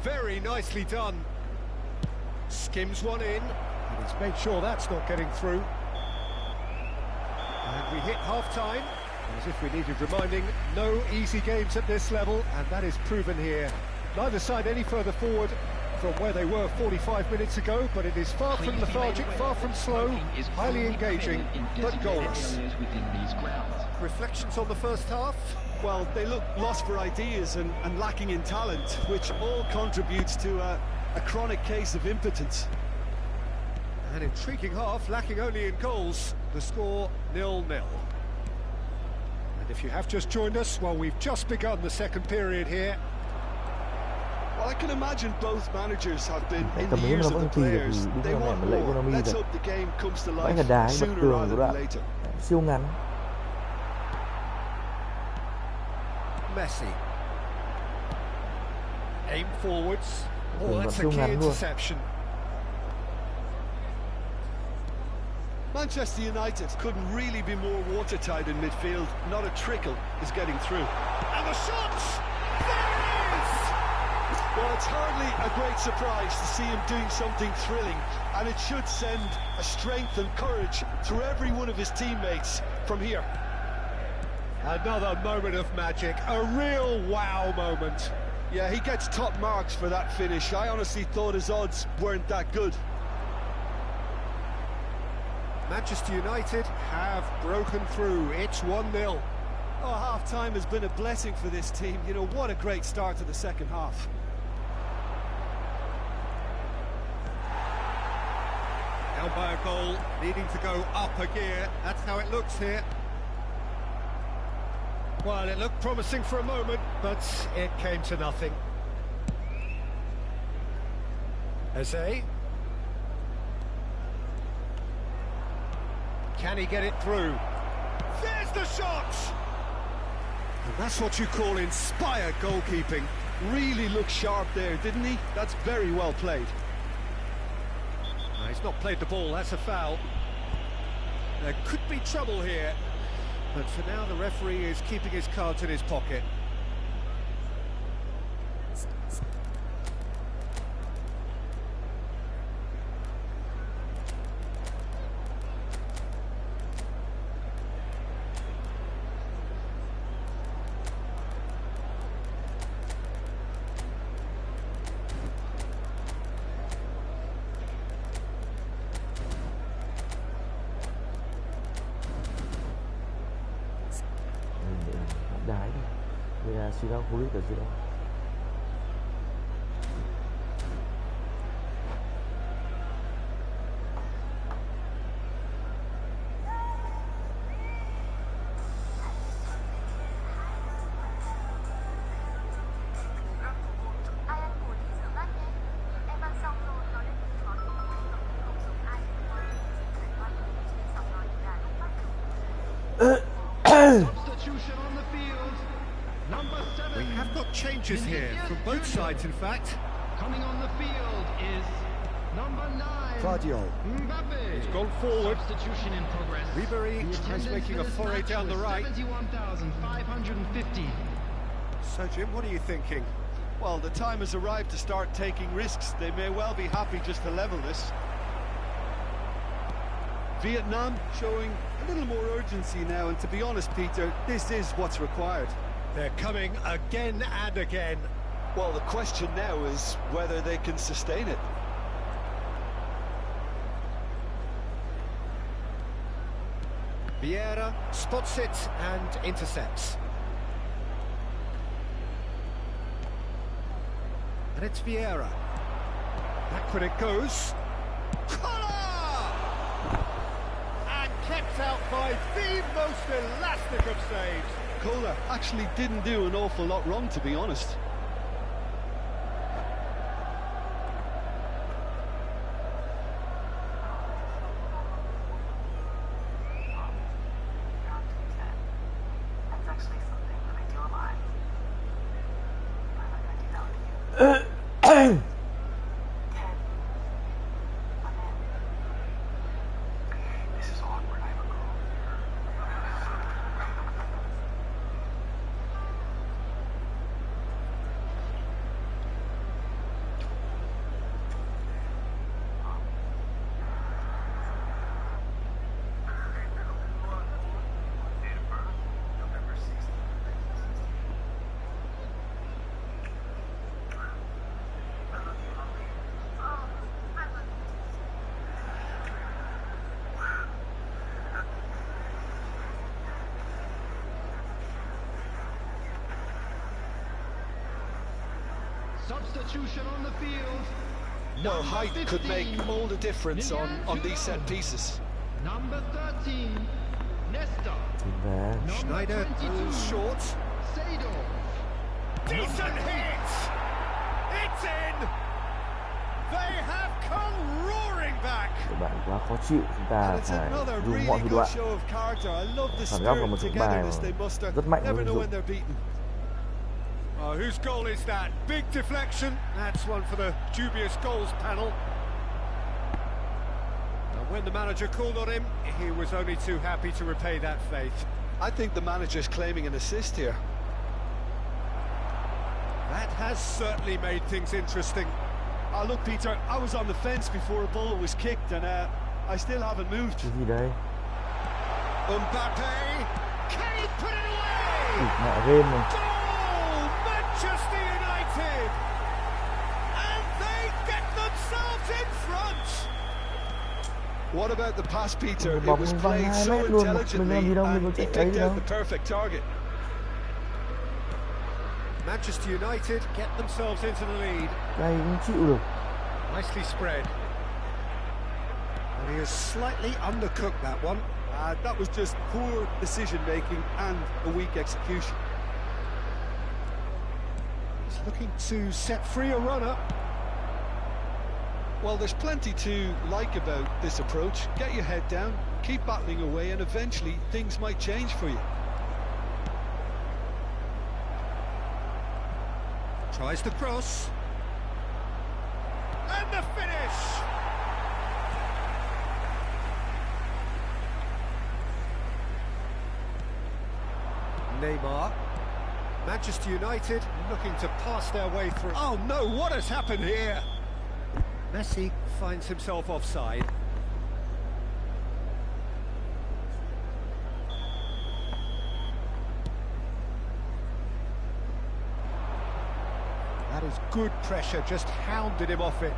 Very nicely done. Skims one in. And he's made sure that's not getting through. And we hit half-time. As if we needed reminding, no easy games at this level, and that is proven here. Neither side any further forward from where they were 45 minutes ago, but it is far from lethargic, far from slow, highly engaging, but goalless. Reflections on the first half? Well, they look lost for ideas and lacking in talent, which all contributes to a chronic case of impotence. An intriguing half, lacking only in goals. The score 0-0. And if you have just joined us, well, we've just begun the second period here. Well, I can imagine both managers have been in the ears of the players. They want more. Let's hope the game comes to life sooner rather than later. Siêu ngắn. messy. Aim forwards. Oh, Đường that's a siêu key ngắn luôn. interception. Manchester United couldn't really be more watertight in midfield. Not a trickle is getting through. And the shot! There it is! Well, it's hardly a great surprise to see him doing something thrilling, and it should send a strength and courage through every one of his teammates from here. Another moment of magic, a real wow moment. Yeah, he gets top marks for that finish. I honestly thought his odds weren't that good. Manchester United have broken through. It's 1-0. Oh, half-time has been a blessing for this team. You know, what a great start to the second half. Down by a goal, needing to go up a gear. That's how it looks here. Well, it looked promising for a moment, but it came to nothing. Eze. Can he get it through? There's the shot! And that's what you call inspired goalkeeping. Really looked sharp there, didn't he? That's very well played. No, he's not played the ball, that's a foul. There could be trouble here, but for now the referee is keeping his cards in his pocket. Đái đi. Bây giờ suy đau khối ở giữa. Substitution on the field. Number 7. We have got changes here from both sides, in fact. Coming on the field is number 9. Mbappe. He's gone forward. Substitution in progress. Ribery The is attendance making for a this foray match down the was right. 71,550. So, Jim, what are you thinking? Well, the time has arrived to start taking risks. They may well be happy just to level this. Vietnam showing a little more urgency now, and to be honest, Peter, this is what's required. They're coming again and again. Well, the question now is whether they can sustain it. Vieira spots it and intercepts. And it's Vieira. Backward it goes. Collar! And kept out by the most elastic of saves. Kohler actually didn't do an awful lot wrong, to be honest. That's actually something that I do a lot. I'm not gonna do that with you. 10. I'm in. This is awkward. I have a girl. Date of birth, November 16th, 1960. I love you, Holly. Oh, I love you too. Substitution on the field. Well, Number height could 15, make all the difference on these set Đường. pieces. Number 13, Nesta. Và Number Schneider 22, is short. Seedorf. Decent hit! It's in! They have come roaring back! các bạn quá khó chịu, chúng ta And it's phải another dùng really mọi thủ good đoạn. show of character. I love the Cảm giác là một spirit trận bài togetherness they muster. rất mạnh Never luôn know dùng. when they're beaten. Oh, whose goal is that? Big deflection. That's one for the dubious goals panel. And when the manager called on him, he was only too happy to repay that faith. I think the manager's claiming an assist here. That has certainly made things interesting. Oh, look, Peter, I was on the fence before a ball was kicked, and I still haven't moved. Cái gì đây? Mbappe, can he put it away? Mẹ game này. Goal, Manchester United, and they get themselves in front. What about the pass, Peter? It Bóng was văng played 2 so mét luôn, intelligently, mình làm gì đâu, mình có and he chạy picked ấy out đâu. the perfect target. Manchester United get themselves into the lead. Đây cũng chịu được. Nicely spread. And he has slightly undercooked that one. That was just poor decision-making and a weak execution. He's looking to set free a runner. Well, there's plenty to like about this approach. Get your head down, keep battling away, and eventually things might change for you. Tries the cross. And the finish! Neymar. Manchester United looking to pass their way through. Oh no, what has happened here? Messi finds himself offside. That is good pressure, just hounded him off it.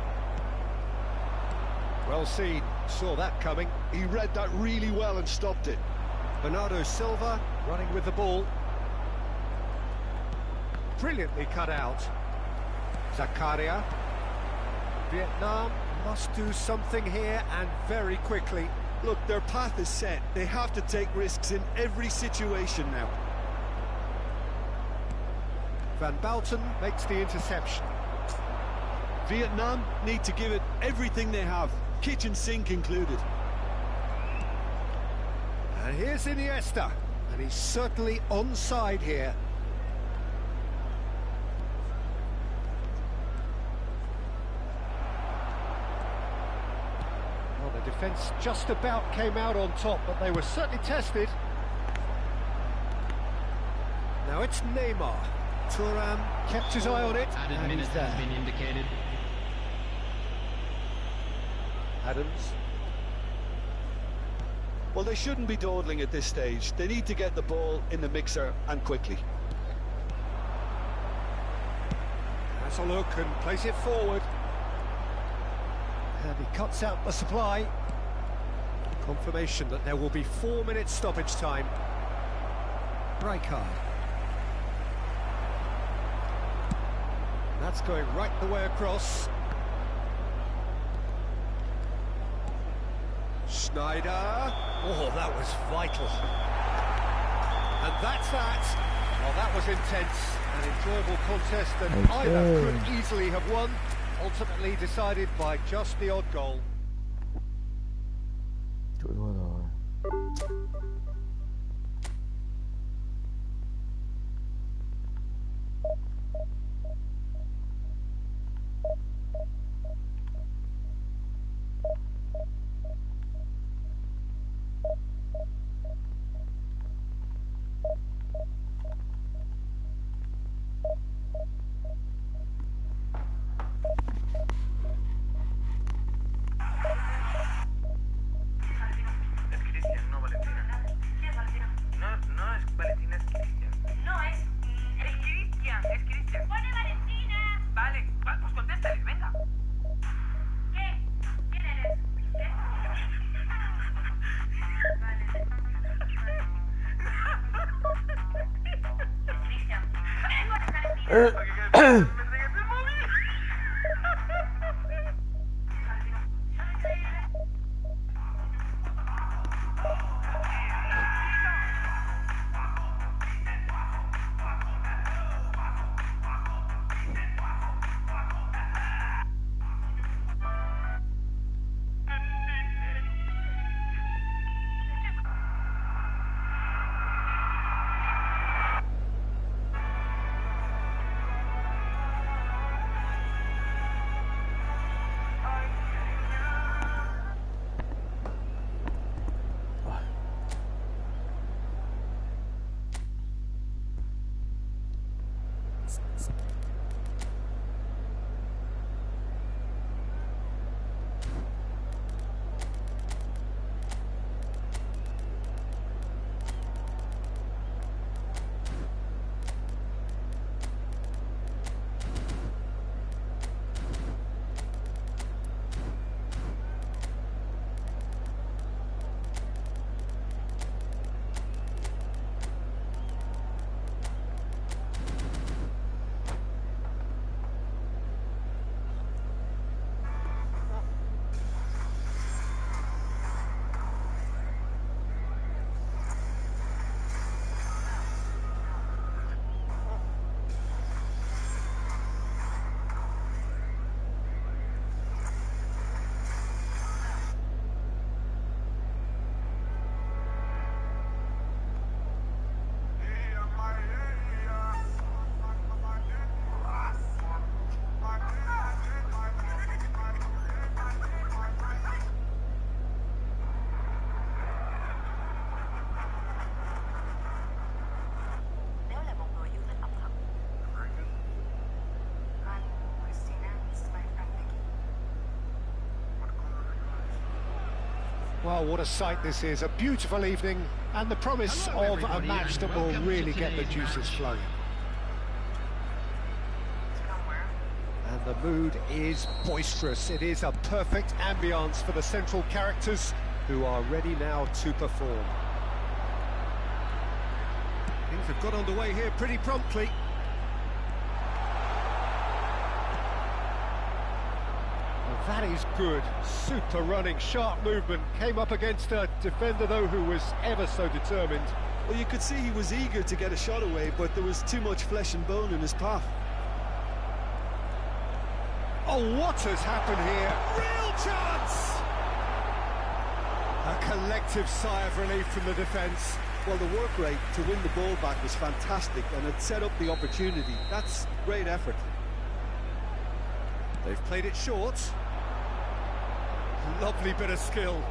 Well seen, saw that coming. He read that really well and stopped it. Bernardo Silva running with the ball. Brilliantly cut out. Zakaria. Vietnam must do something here, and very quickly. Look, their path is set. They have to take risks in every situation now. Van Bouten makes the interception. Vietnam need to give it everything they have, kitchen sink included. And here's Iniesta, and he's certainly onside here. Well, the defence just about came out on top, but they were certainly tested. Now it's Neymar. Thuram kept his eye on it, and he's there. Has been indicated. Adams. Well, they shouldn't be dawdling at this stage. They need to get the ball in the mixer, and quickly. Has a look and plays it forward. And he cuts out the supply. Confirmation that there will be 4 minutes stoppage time. Rijkaard. That's going right the way across. Schneider. Oh, that was vital. And that's that. Well, that was intense. An enjoyable contest that either could easily have won. Ultimately decided by just the odd goal. Chụi thua rồi. Nếu là một người yêu thích ẩm thực, anh, Christina, this is my friend Vicky. Well, what a sight this is. A beautiful evening and the promise Hello, of a everybody, match and that will welcome to really get the today's juices match. flowing. Somewhere. And the mood is boisterous. It is a perfect ambience for the central characters who are ready now to perform. Things have got underway here pretty promptly. Well, that is good. Super running, sharp movement. Came up against a defender, though, who was ever so determined. Well, you could see he was eager to get a shot away, but there was too much flesh and bone in his path. Oh, what has happened here? Real chance! A collective sigh of relief from the defence. Well, the work rate to win the ball back was fantastic, and it set up the opportunity. That's great effort. They've played it short. Lovely bit of skill.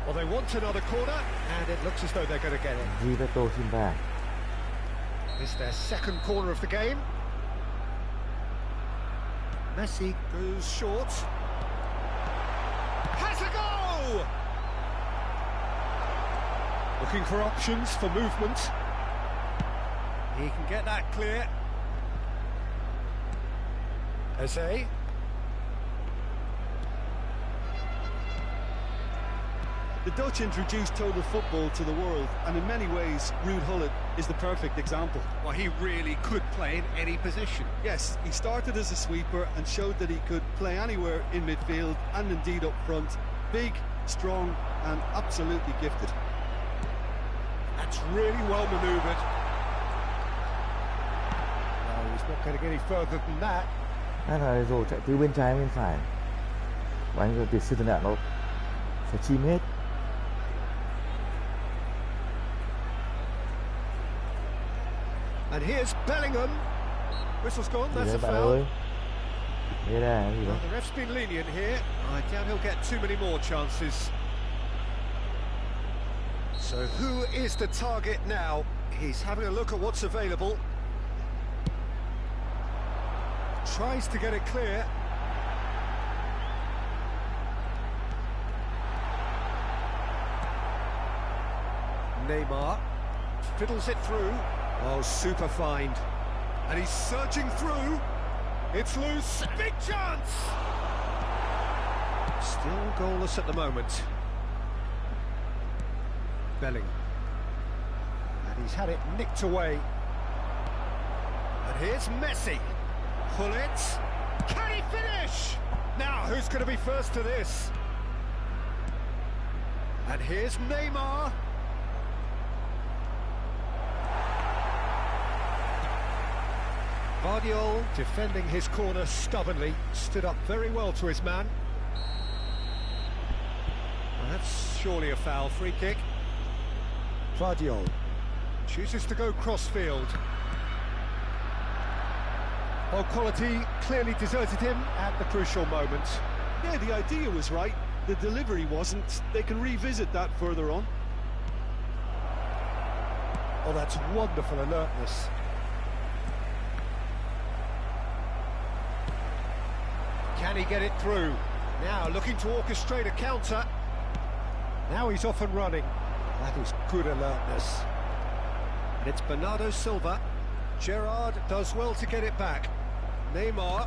Well, they want another corner, and it looks as though they're going to get it. Gilberto Silva. It's their second corner of the game. Messi goes short. Has a go! Looking for options for movement. He can get that clear. Eze. The Dutch introduced total football to the world, and in many ways, Ruud Gullit is the perfect example. Well, he really could play in any position. Yes, he started as a sweeper and showed that he could play anywhere in midfield and indeed up front. Big, strong, and absolutely gifted. That's really well manoeuvred. No, he's not getting any further than that. Đó là rồi chạy từ bên trái bên phải. Và anh rồi từ sư tấn đạn nó sẽ chim hết. And here's Bellingham. Whistle's gone, Thì that's đấy a bạn foul. ơi. Đây là cái gì đó. Well, the ref's been lenient here. I doubt he'll get too many more chances. So who is the target now? He's having a look at what's available. Tries to get it clear. Neymar fiddles it through. Oh, super find. And he's surging through. It's loose. Big chance! Still goalless at the moment. Bellingham. And he's had it nicked away. And here's Messi. Pull it. Can he finish? Now, who's going to be first to this? And here's Neymar. Guardiola defending his corner stubbornly, stood up very well to his man. Well, that's surely a foul, free kick. Guardiola chooses to go cross-field. Well, quality clearly deserted him at the crucial moment. Yeah, the idea was right. The delivery wasn't. They can revisit that further on. Oh, that's wonderful alertness. Can he get it through? Now looking to orchestrate a counter. Now he's off and running. That is good alertness. And it's Bernardo Silva. Gerrard does well to get it back. Neymar,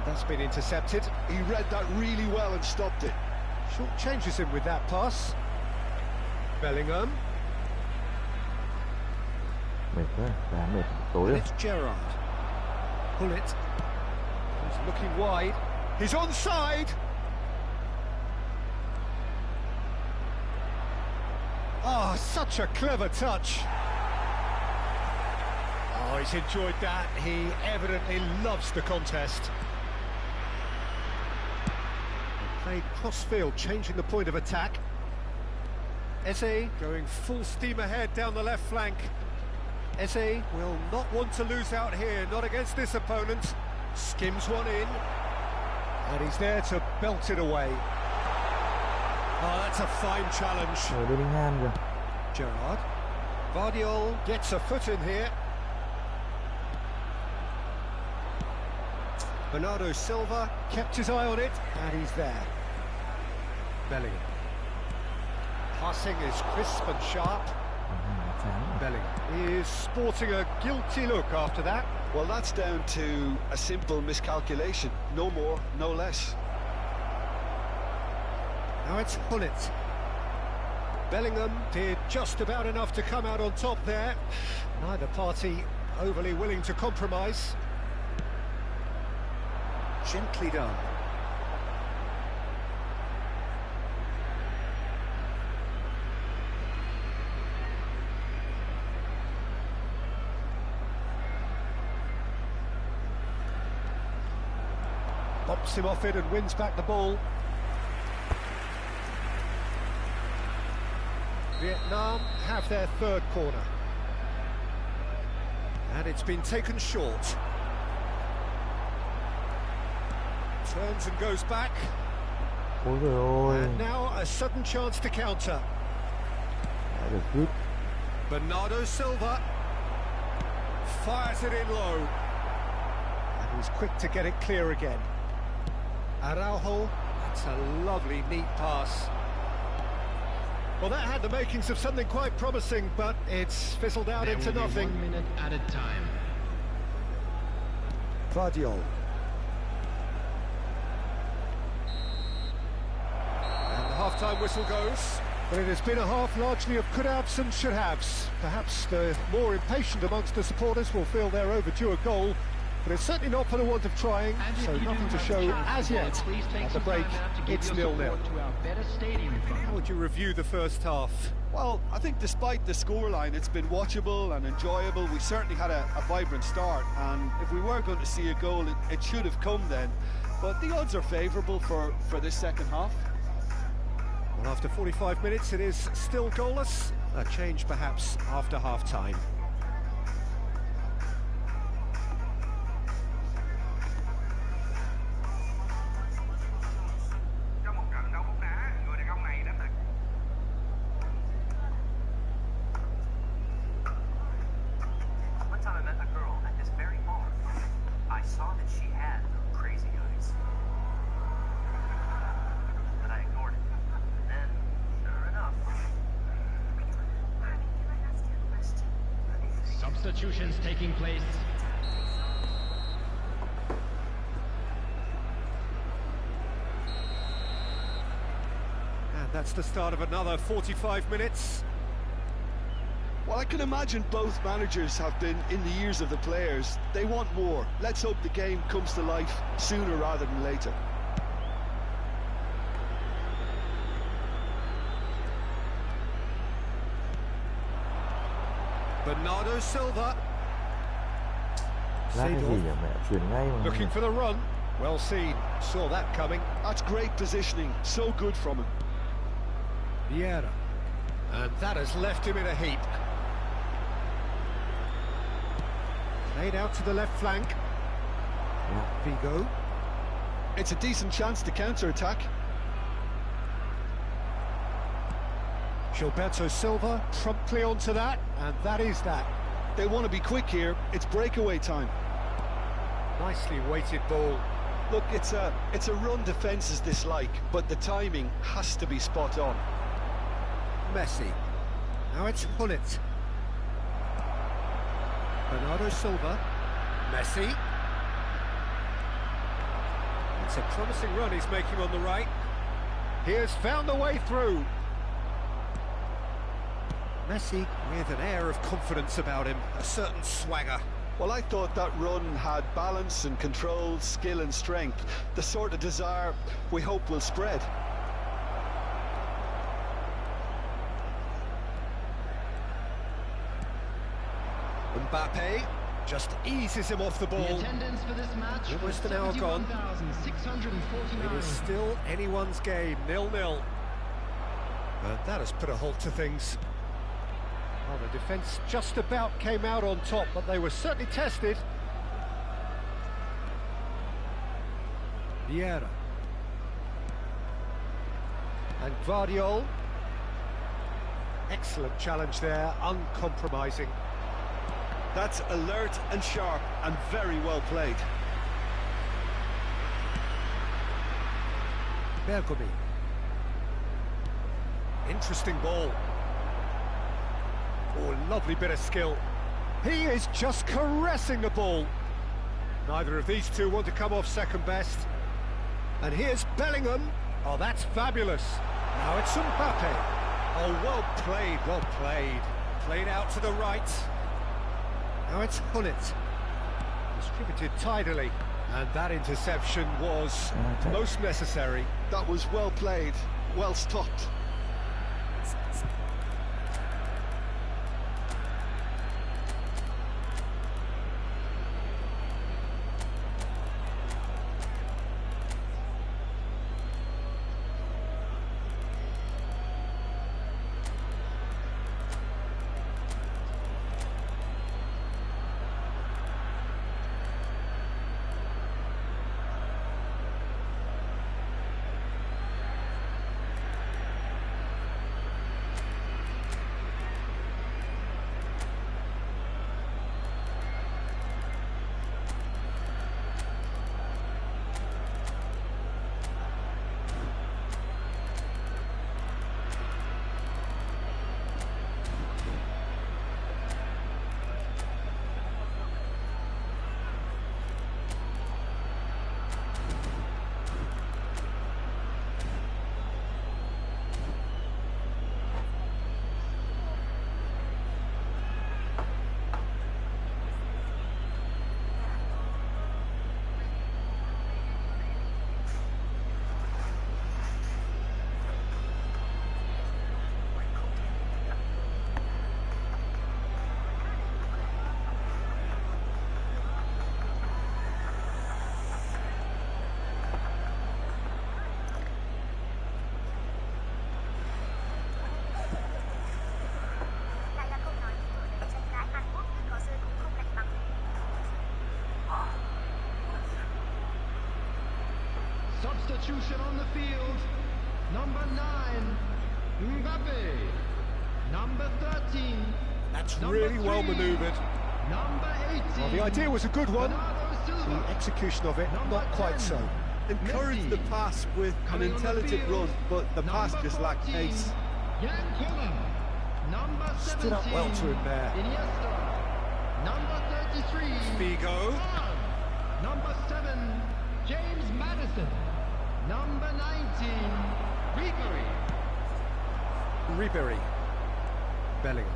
that's been intercepted. He read that really well and stopped it. Short changes him with that pass. Bellingham. Mệt quá, đá mệt tối And rồi. it's Gerrard. Pull it. He's looking wide. He's onside. Oh, such a clever touch. Oh, he's enjoyed that. He evidently loves the contest. They played cross-field, changing the point of attack. Eze going full steam ahead down the left flank. Eze will not want to lose out here, not against this opponent. Skims one in. And he's there to belt it away. Oh, that's a fine challenge. Ở Bellingham kìa. Gerrard. Vardiol gets a foot in here. Bernardo Silva kept his eye on it, and he's there. Bellingham. Passing is crisp and sharp. Bellingham is sporting a guilty look after that. Well, that's down to a simple miscalculation. No more, no less. Now it's Hullet. Bellingham did just about enough to come out on top there. Neither party overly willing to compromise. Gently done. Bops him off it and wins back the ball. Vietnam have their third corner. And it's been taken short. Turns and goes back. Ôi trời ơi. And now a sudden chance to counter. Đã được rút. Bernardo Silva fires it in low. And he's quick to get it clear again. Araujo, that's a lovely, neat pass. Well, that had the makings of something quite promising, but it's fizzled out into nothing. 1 minute at a time. Vardiol. And the half-time whistle goes. But it has been a half largely of could-haves and should-haves. Perhaps the more impatient amongst the supporters will feel they're overdue a goal, but it's certainly not for the want of trying, so nothing to show as yet. At the break, it's 0-0. How would you review the first half? Well, I think despite the scoreline, it's been watchable and enjoyable. We certainly had a vibrant start, and if we were going to see a goal, it should have come then. But the odds are favourable for this second half. Well, after 45 minutes, it is still goalless. A change, perhaps, after half-time. One time I met a girl at this very bar. I saw that she had crazy eyes. But I ignored it. And then, sure enough... Honey, can I ask you a question? Substitutions taking place. And that's the start of another 45 minutes. Well, I can imagine both managers have been in the ears of the players. They want more. Let's hope the game comes to life sooner rather than later. Bernardo Silva. Lát cái gì nhỉ mẹ, chuyển ngay mà. Looking for the run. Well seen. Saw that coming. That's great positioning. So good from him. Vieira. And that has left him in a heap. Played out to the left flank. Vigo. It's a decent chance to counter-attack. Gilberto Silva promptly onto that, and that is that. They want to be quick here. It's breakaway time. Nicely weighted ball. Look, it's a run defence's dislike, but the timing has to be spot on. Messi. Now it's Hullet. Bernardo Silva. Messi. It's a promising run he's making on the right. He has found the way through. Messi with an air of confidence about him, a certain swagger. Well, I thought that run had balance and control, skill and strength, the sort of desire we hope will spread. Mbappe just eases him off the ball. The attendance for this match was Almost an hour gone. 71,649. It is still anyone's game, 0-0. And that has put a halt to things. Well, the defence just about came out on top, but they were certainly tested. Vieira. And Guardiol. Excellent challenge there, uncompromising. That's alert and sharp and very well played. Bergomi. Interesting ball. Oh, lovely bit of skill. He is just caressing the ball. Neither of these two want to come off second best. And here's Bellingham. Oh, that's fabulous. Now it's Mbappe. Oh, well played, well played. Played out to the right. Now it's Hullet. Distributed tidily. And that interception was most necessary. That was well played, well stopped. Substitution on the field. Number 9, Mbappe. Number 13. That's Number really well 3, manoeuvred. Number 18. Well, the idea was a good one. Bernardo Silva. The execution of it, Number not quite 10. so. Encouraged the pass with an Coming on the intelligent field, run, but the pass number just lacked 14, pace. Yankola. Number 17. Stood up well to him there. Iniesta. Number 33. Figo. Juan. Number 7. James Maddison. Number 19. Ribery. Ribery. Bellingham.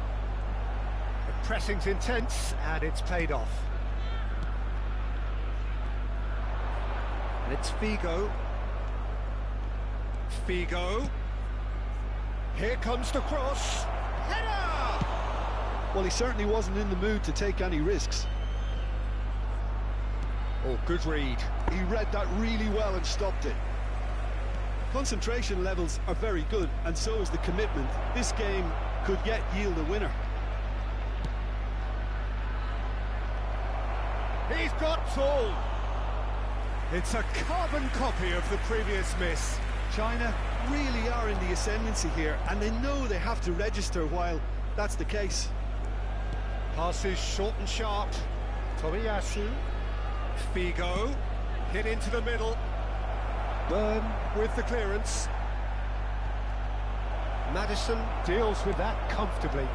The pressing's intense, and it's paid off. And it's Figo. Figo. Here comes the cross. Header! Well, he certainly wasn't in the mood to take any risks. Oh, good read. He read that really well and stopped it. Concentration levels are very good, and so is the commitment. This game could yet yield a winner. He's got tall. It's a carbon copy of the previous miss. China really are in the ascendancy here, and they know they have to register while that's the case. Passes short and sharp. Tomiyasu. Figo. Hit into the middle. Burn with the clearance. Maddison deals with that comfortably.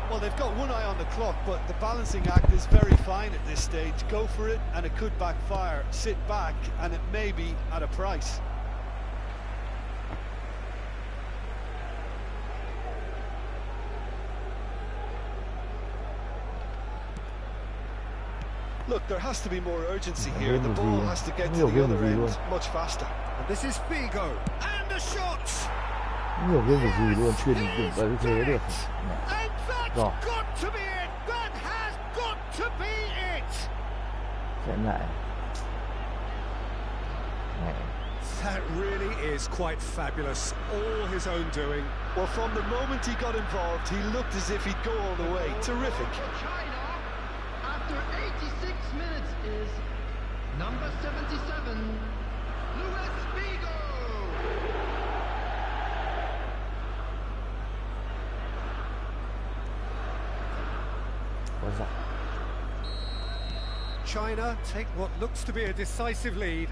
Well, they've got one eye on the clock, but the balancing act is very fine at this stage. Go for it, and it could backfire. Sit back, and it may be at a price. Look, there has to be more urgency here. The ball has to get to the other end much faster. And this is Figo. And a shot! Nhiều game được gì luôn, truyền được tới thế được. And that's Rồi. got to be it! That has got to be it! Xem lại. Này. That really is quite fabulous. All his own doing. Well, from the moment he got involved, he looked as if he'd go all the way. Terrific. China, after 86 minutes, is number 77, Luis Figo. What's that? China take what looks to be a decisive lead.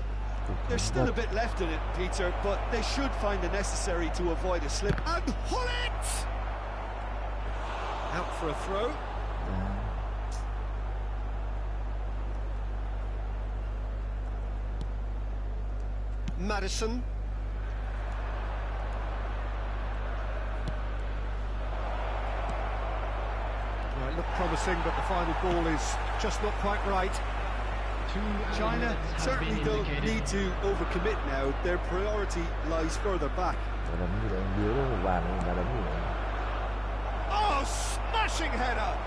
There's still a bit left in it, Peter, but they should find the necessary to avoid a slip. And Hullet! Out for a throw. Maddison. Well, it looked promising, but the final ball is just not quite right. China certainly don't need to overcommit now. Their priority lies further back. Và đấm gì đấy, biếu nó một bàn và đấm gì đấy. Oh, smashing header!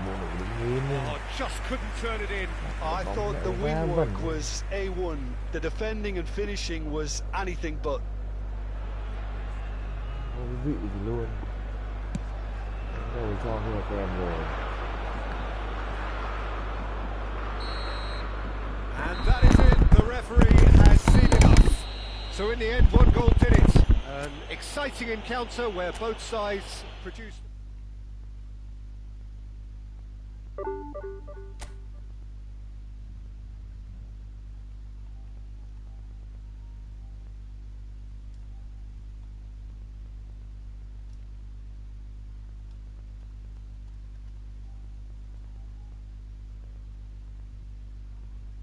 Môn này đứng nguyên lên. Oh, just couldn't turn it in. I thought the wing work was A1. The defending and finishing was anything but. Không có vị gì luôn. Rồi cho người kèm rồi. And that is it. The referee has seen enough. So in the end, one goal did it. An exciting encounter where both sides produced.